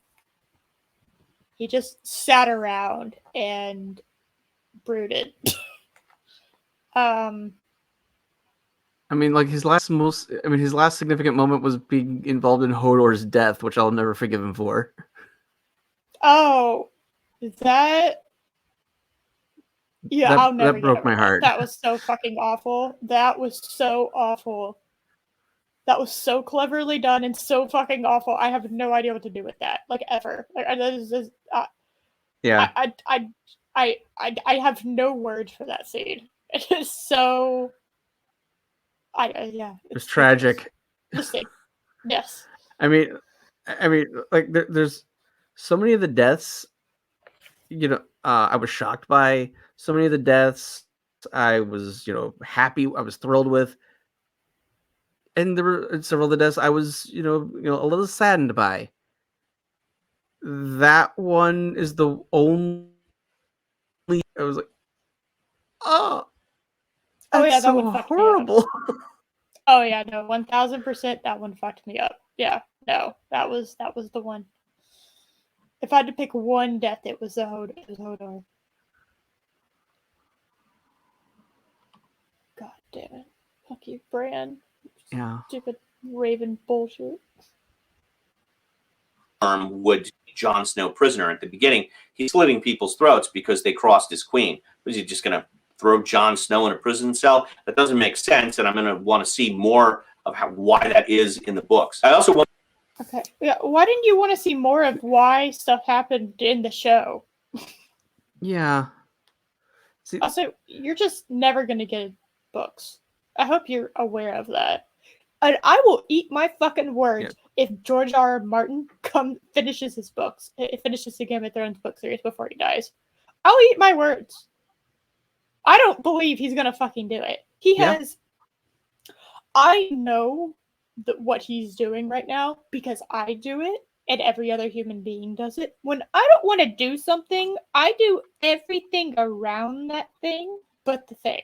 He just sat around and brooded. I mean, like his last significant moment was being involved in Hodor's death, which I'll never forgive him for. Oh, that? Yeah, I'll never. That broke my heart. That was so fucking awful. That was so awful. That was so cleverly done and so fucking awful. I have no idea what to do with that, like ever. Like that is just, yeah. I have no words for that scene. It is so. It's tragic. Yes. I mean, like there's so many of the deaths. I was shocked by so many of the deaths. I was, happy. I was thrilled with, and there were several of the deaths I was, a little saddened by. That one is the only. I was like, oh yeah, that one fucked horrible. me up. Oh yeah, no, 1000%. That one fucked me up. Yeah, no, that was the one. If I had to pick one death, it was Hodor. God damn it! Fuck you, Bran. Yeah. Stupid Raven bullshit. Would Jon Snow prisoner at the beginning? He's slitting people's throats because they crossed his queen. Was he just going to throw Jon Snow in a prison cell? That doesn't make sense, and I'm going to want to see more of why that is in the books. I also want. Okay. Yeah. Why didn't you want to see more of why stuff happened in the show? Yeah. See, Also, you're just never gonna get books. I hope you're aware of that. And I will eat my fucking words if George R. Martin finishes his books, finishes the Game of Thrones book series before he dies. I'll eat my words. I don't believe he's gonna fucking do it. He has. I know what he's doing right now because I do it, and every other human being does it. When I don't want to do something, I do everything around that thing but the thing.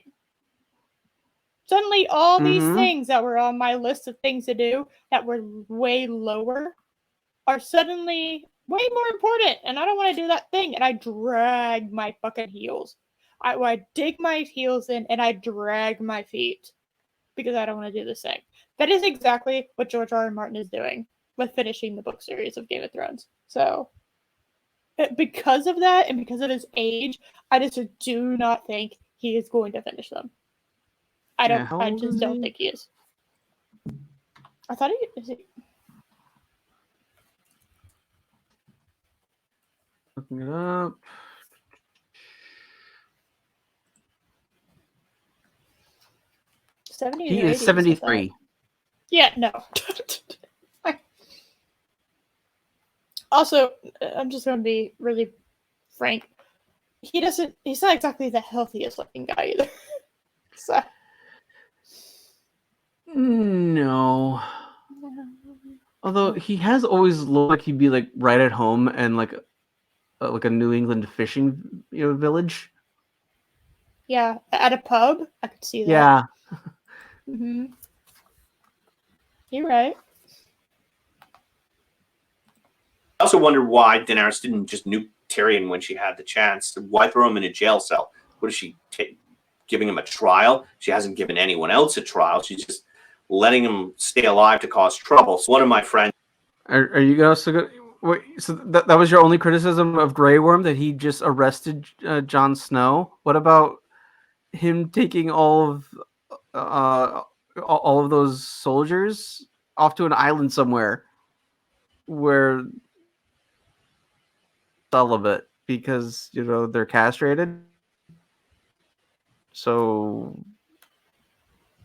Suddenly, all these things that were on my list of things to do that were way lower are suddenly way more important, and I don't want to do that thing, and I drag my fucking heels. I dig my heels in and I drag my feet because I don't want to do this thing. That is exactly what George R. R. Martin is doing with finishing the book series of Game of Thrones. So, because of that and because of his age, I just do not think he is going to finish them. I just don't think he is. I thought he is. Looking it up. He is 73. Yeah, no. Also, I'm just going to be really frank. He's not exactly the healthiest looking guy either. So. No. Although he has always looked like he'd be like right at home and like a New England fishing village. Yeah, at a pub, I could see that. Yeah. Mm-hmm. You're right. I also wonder why Daenerys didn't just nuke Tyrion when she had the chance. Why throw him in a jail cell? What is she giving him a trial? She hasn't given anyone else a trial. She's just letting him stay alive to cause trouble. So one of my friends. Are you also good? Wait, so that was your only criticism of Grey Worm, that he just arrested Jon Snow? What about him taking all of those soldiers off to an island somewhere where celibate because they're castrated? So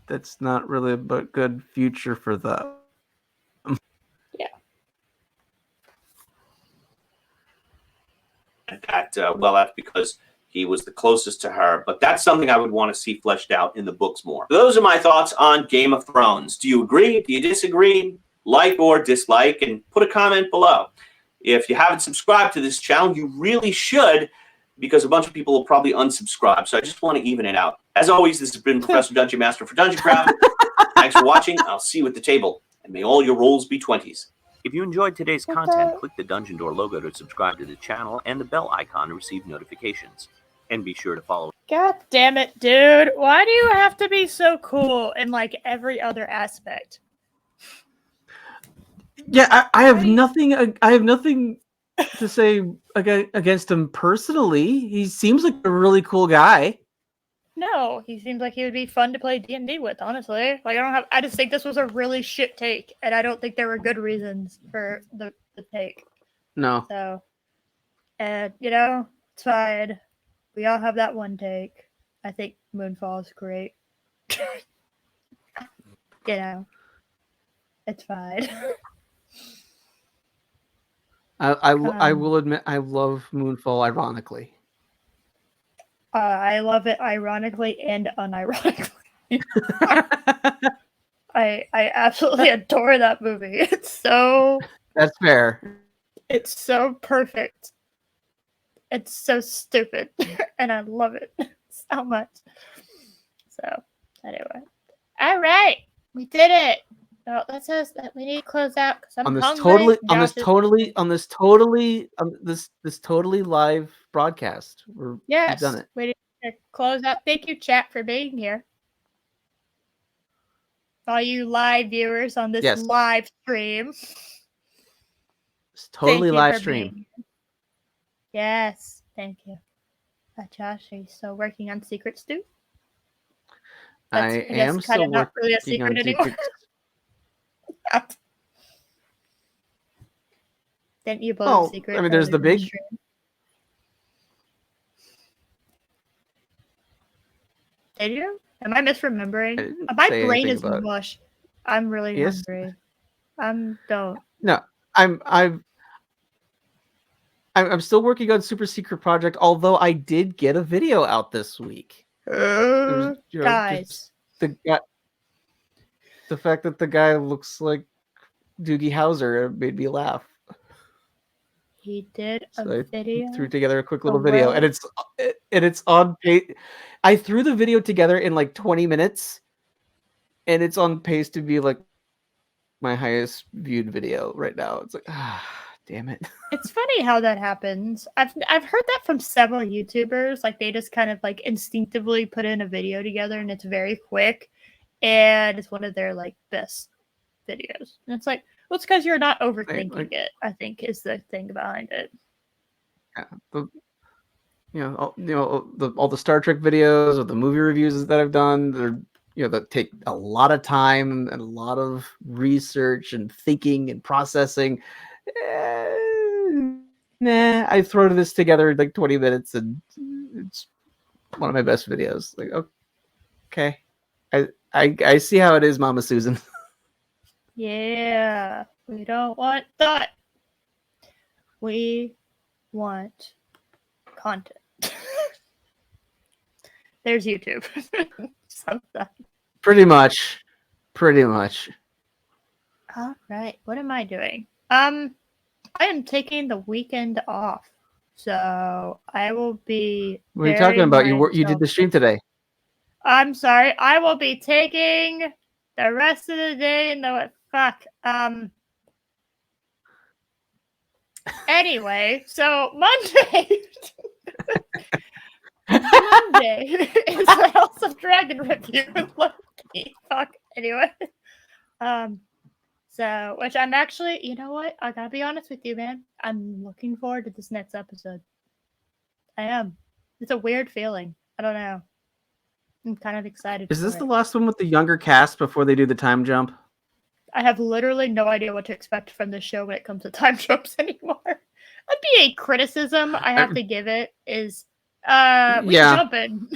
that's not really a good future for them. Yeah. That that's because he was the closest to her. But that's something I would want to see fleshed out in the books more. Those are my thoughts on Game of Thrones. Do you agree? Do you disagree? Like or dislike, and put a comment below. If you haven't subscribed to this channel, you really should, because a bunch of people will probably unsubscribe. So I just want to even it out. As always, this has been Professor Dungeon Master for Dungeon Craft. Thanks for watching. I'll see you at the table, and may all your rolls be 20s. If you enjoyed today's content, click the Dungeon Door logo to subscribe to the channel and the bell icon to receive notifications. And be sure to follow. God damn it, dude. Why do you have to be so cool in like every other aspect? Yeah, I have nothing. I have nothing to say against him personally. He seems like a really cool guy. No, he seems like he would be fun to play D&D with, honestly. Like, I just think this was a really shit take, and I don't think there were good reasons for the take. No. So, and, it's fine. We all have that one take. I think Moonfall is great. It's fine. I will admit I love Moonfall ironically. I love it ironically and unironically. I absolutely adore that movie. It's so... That's fair. It's so perfect. It's so stupid. And I love it so much. So, anyway. All right. We did it. So we need to close out because I'm hungry. This totally live broadcast. We've done it. We need to close out. Thank you, chat, for being here. All you live viewers on this live stream. It's totally live stream. Yes, thank you. Josh, are you still working on secrets too? I am still working on secrets. Didn't you blow the secret? I mean, there's the earlier in big. stream? Did you? Am I misremembering? My brain is mush. I'm really hungry. Don't. No, I'm still working on Super Secret Project. Although I did get a video out this week. Guys, the fact that the guy looks like Doogie Howser made me laugh. He did a video. I threw together a quick little video, and it's on pace. I threw the video together in like 20 minutes, and it's on pace to be like my highest viewed video right now. It's like, damn it. It's funny how that happens. I've heard that from several YouTubers. Like they just kind of like instinctively put in a video together, and it's very quick, and it's one of their like best videos. And it's like, well, it's because you're not overthinking it, I think, is the thing behind it. Yeah, all the Star Trek videos or the movie reviews that I've done, they're that take a lot of time and a lot of research and thinking and processing. I throw this together in like 20 minutes, and it's one of my best videos. Like, okay, I see how it is, Mama Susan. Yeah, we don't want that. We want content. There's YouTube. Pretty much. All right. What am I doing? I am taking the weekend off, so I will be. What are you talking about? You did the stream today. I'm sorry. I will be taking the rest of the day. No, fuck. Anyway, so Monday. Monday is the House of Dragon review with Loki. Fuck. Anyway. So, which I'm actually, you know what? I gotta be honest with you, man. I'm looking forward to this next episode. I am. It's a weird feeling. I don't know. I'm kind of excited. Is this the last one with the younger cast before they do the time jump? I have literally no idea what to expect from the show when it comes to time jumps anymore. That'd be a criticism I have to give it is we're jumping.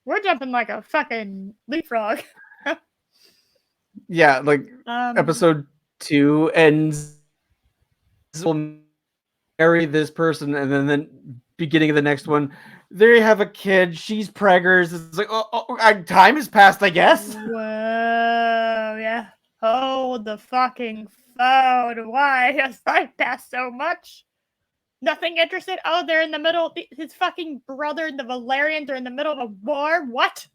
We're jumping like a fucking leapfrog. Yeah, like episode 2 ends. Will marry this person, and then beginning of the next one, they have a kid. She's preggers. It's like, time has passed, I guess. Whoa, yeah. Hold the fucking phone. Why has time passed so much? Nothing interested? Oh, they're in the middle. His fucking brother and the Valerians are in the middle of a war? What?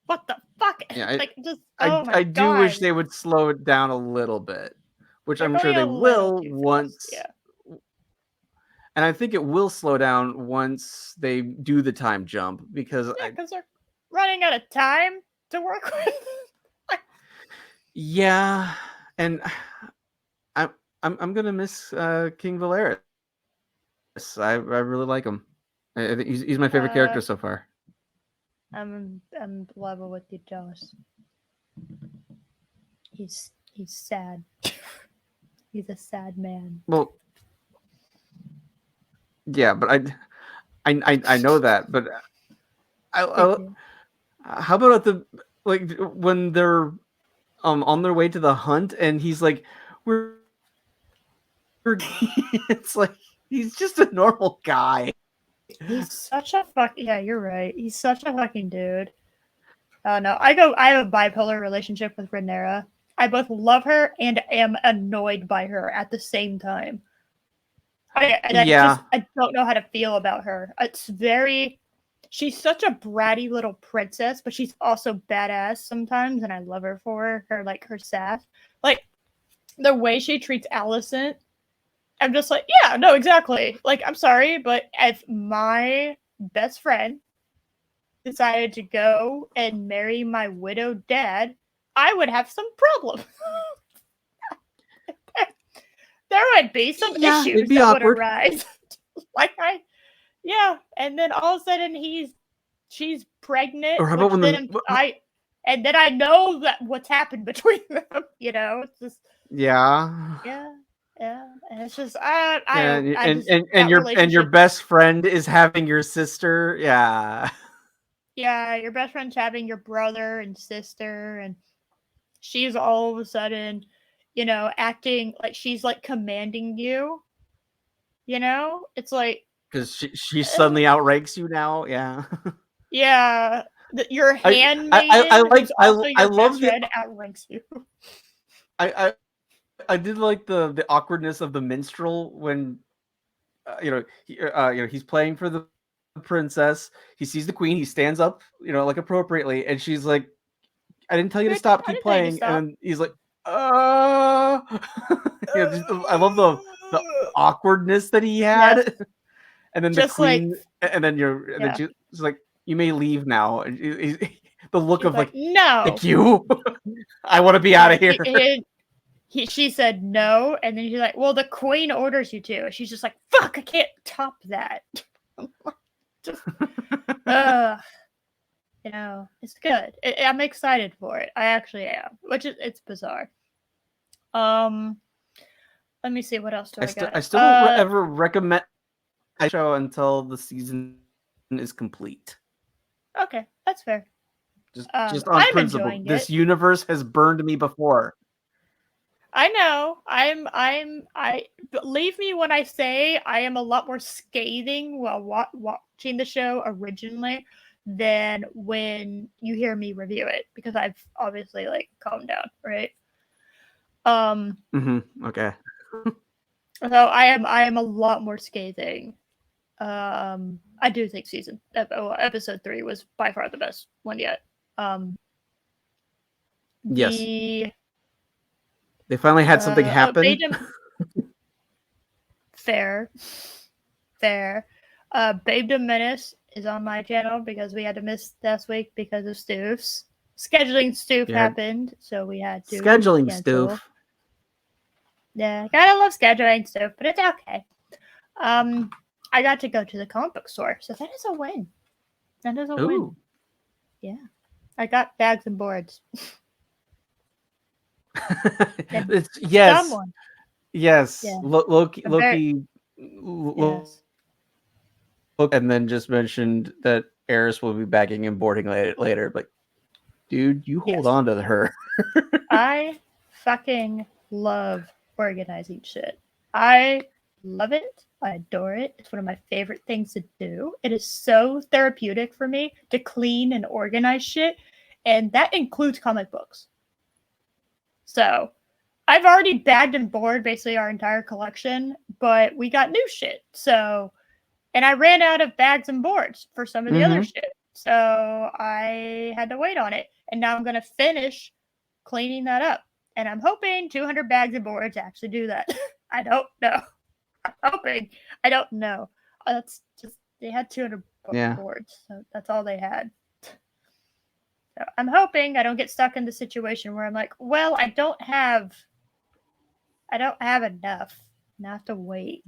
What the fuck? Yeah, I do wish they would slow it down a little bit, which I'm sure they will once. Yeah. And I think it will slow down once they do the time jump because they're running out of time to work with. Yeah, and I'm gonna miss King Valeris. I really like him. I think he's my favorite character so far. I'm level with you, J.O.S.H. He's sad. He's a sad man. Well, yeah, but I know that, but how about at the when they're on their way to the hunt and he's like we're it's like he's just a normal guy. He's such a you're right. He's such a fucking dude. Oh no, I have a bipolar relationship with Rhaenyra. I both love her and am annoyed by her at the same time. I don't know how to feel about her. She's such a bratty little princess, but she's also badass sometimes, and I love her for her sass. Like the way she treats Alicent, I'm just like, yeah, no, exactly. Like, I'm sorry, but if my best friend decided to go and marry my widowed dad, I would have some problem. There would be some issues that would arise. And then all of a sudden she's pregnant. Or how about and then I know that what's happened between them. It's just Yeah. Yeah, and it's just And I and just and, and that your relationship. best friend is having your sister. Yeah. Yeah, your best friend's having your brother and sister, and she's all of a sudden, acting like she's like commanding you. It's like, Because she uh, suddenly outranks you now. Yeah. yeah, your I I handmaiden, who's like also I your love best the friend, outranks you. I I did like the awkwardness of the minstrel when he's playing for the princess. He sees the queen. He stands up, like appropriately, and she's like, "I didn't tell you to Bitch, stop. I Keep didn't tell you to playing." And stop. then he's like, I love the awkwardness that he Yes, had. And then the just like, queen, and then yeah. she's like, "You may leave now." And the look She's of like, like, no. "Thank you, I want to be out Yeah, of here." she said no, and then she's like, well, the queen orders you to. And she's just like, fuck, I can't top that. Just, uh, it's good. I'm excited for it. I actually am, which is it's bizarre. Um, let me see what else do I got. I still don't ever recommend a show until the season is complete. Okay, that's fair. Just on I'm principle. enjoying This it. universe has burned me before. I know. I believe me when I say I am a lot more scathing while watching the show originally than when you hear me review it, because I've obviously like calmed down, right? Okay. So I am a lot more scathing. I do think episode 3 was by far the best one yet. Yes. The They finally had something happen. fair. Babe the Menace is on my channel because we had to miss last week because of Stoofs. Scheduling Stoof Yeah. happened, so we had to Scheduling cancel. Stoof. Yeah, gotta love scheduling Stoof, but it's okay. I got to go to the comic book store, so that is a win. That is a win. Yeah. I got bags and boards. Yes. Someone. Yes. Yeah. Loki Yes. and then just mentioned that Eris will be bagging and boarding later. Like, dude, you hold on to her. I fucking love organizing shit. I love it. I adore it. It's one of my favorite things to do. It is so therapeutic for me to clean and organize shit, and that includes comic books. So, I've already bagged and boarded basically our entire collection, but we got new shit. So, and I ran out of bags and boards for some of the other shit. So, I had to wait on it. And now I'm going to finish cleaning that up. And I'm hoping 200 bags and boards actually do that. I don't know. I'm hoping. I don't know. That's just, they had 200 boards. So that's all they had. So I'm hoping I don't get stuck in the situation where I'm like, well, I don't have enough. And I have to wait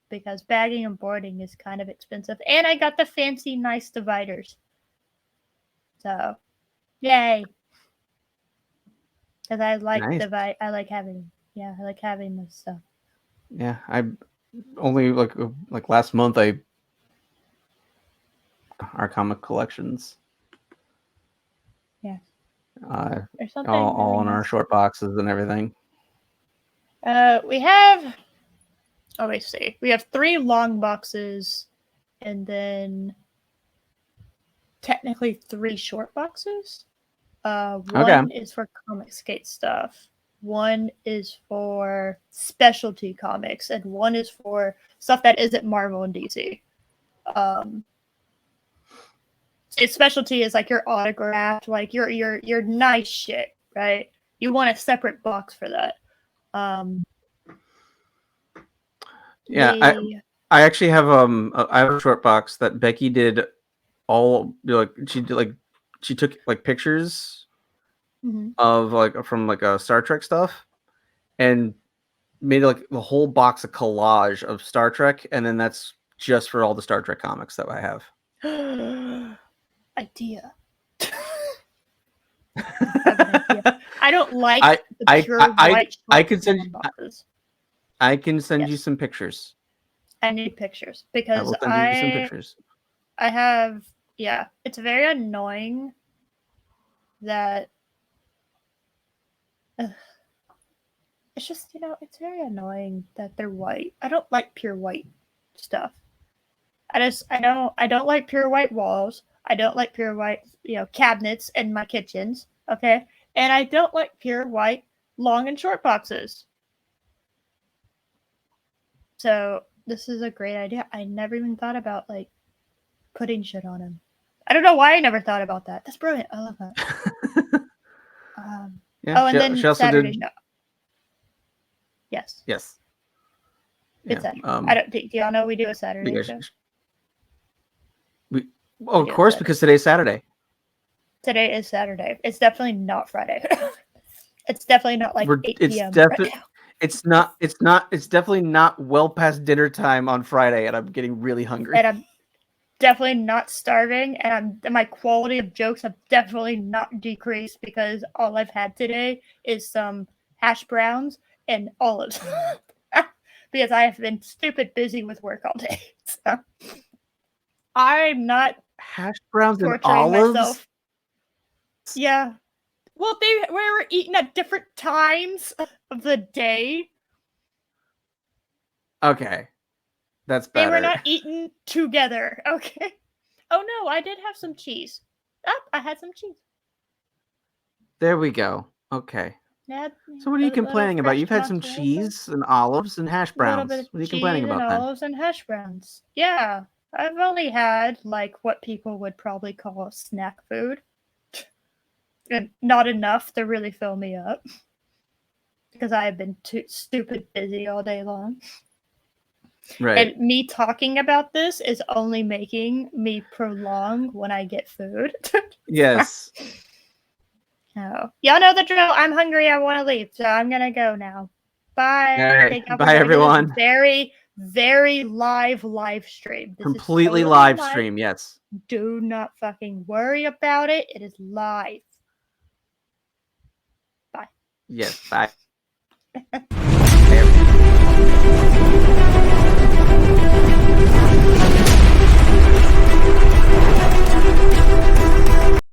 because bagging and boarding is kind of expensive. And I got the fancy, nice dividers. So, yay! Because I like I like having this stuff. Yeah, I only like last month our comic collections. Yeah. There's something all really in our short boxes and everything. We have. Oh, let me see. We have 3 long boxes, and then technically 3 short boxes. One is for Comic Skate stuff. One is for specialty comics, and one is for stuff that isn't Marvel and DC. Its specialty is like your autographed, like your nice shit, right? You want a separate box for that. Yeah, I actually have I have a short box that Becky did she took like pictures of from Star Trek stuff and made like the whole box a collage of Star Trek, and then that's just for all the Star Trek comics that I have. Idea. I don't like the pure white. I can send you. boxes. I can send you some pictures. I need pictures I because will send you some pictures. I have, it's very annoying that it's just, it's very annoying that they're white. I don't like pure white stuff. I don't like pure white walls. I don't like pure white, cabinets in my kitchens. Okay. And I don't like pure white long and short boxes. So this is a great idea. I never even thought about like putting shit on them. I don't know why I never thought about that. That's brilliant. I love that. And then she also Saturday did. show. Yes. Yes. It's Saturday. I don't. Do y'all know we do a Saturday show? Of course, because today's Saturday. Today is Saturday. It's definitely not Friday. It's definitely not like 8 p.m. It's not. It's definitely not well past dinner time on Friday, and I'm getting really hungry. And I'm definitely not starving, and my quality of jokes have definitely not decreased because all I've had today is some hash browns and olives. Because I have been stupid busy with work all day. So I'm not hash browns and torturing olives. myself. Yeah. Well, we were eating at different times of the day. Okay. That's better. They were not eaten together. Okay. Oh no, I did have some cheese. I had some cheese. There we go. Okay. So what are you complaining about? You've had some cheese and olives and hash browns. What are you complaining about then? Olives and hash browns. Yeah. I've only had like what people would probably call snack food. And not enough to really fill me up. Because I have been too stupid busy all day long. Right. And me talking about this is only making me prolong when I get food. Yes. Oh. Y'all know the drill. I'm hungry. I want to leave. So I'm going to go now. Bye. Right. Bye, everyone. Very, very live stream. This completely is totally live stream. Yes. Do not fucking worry about it. It is live. Bye. Yes. Bye. Bye, everyone.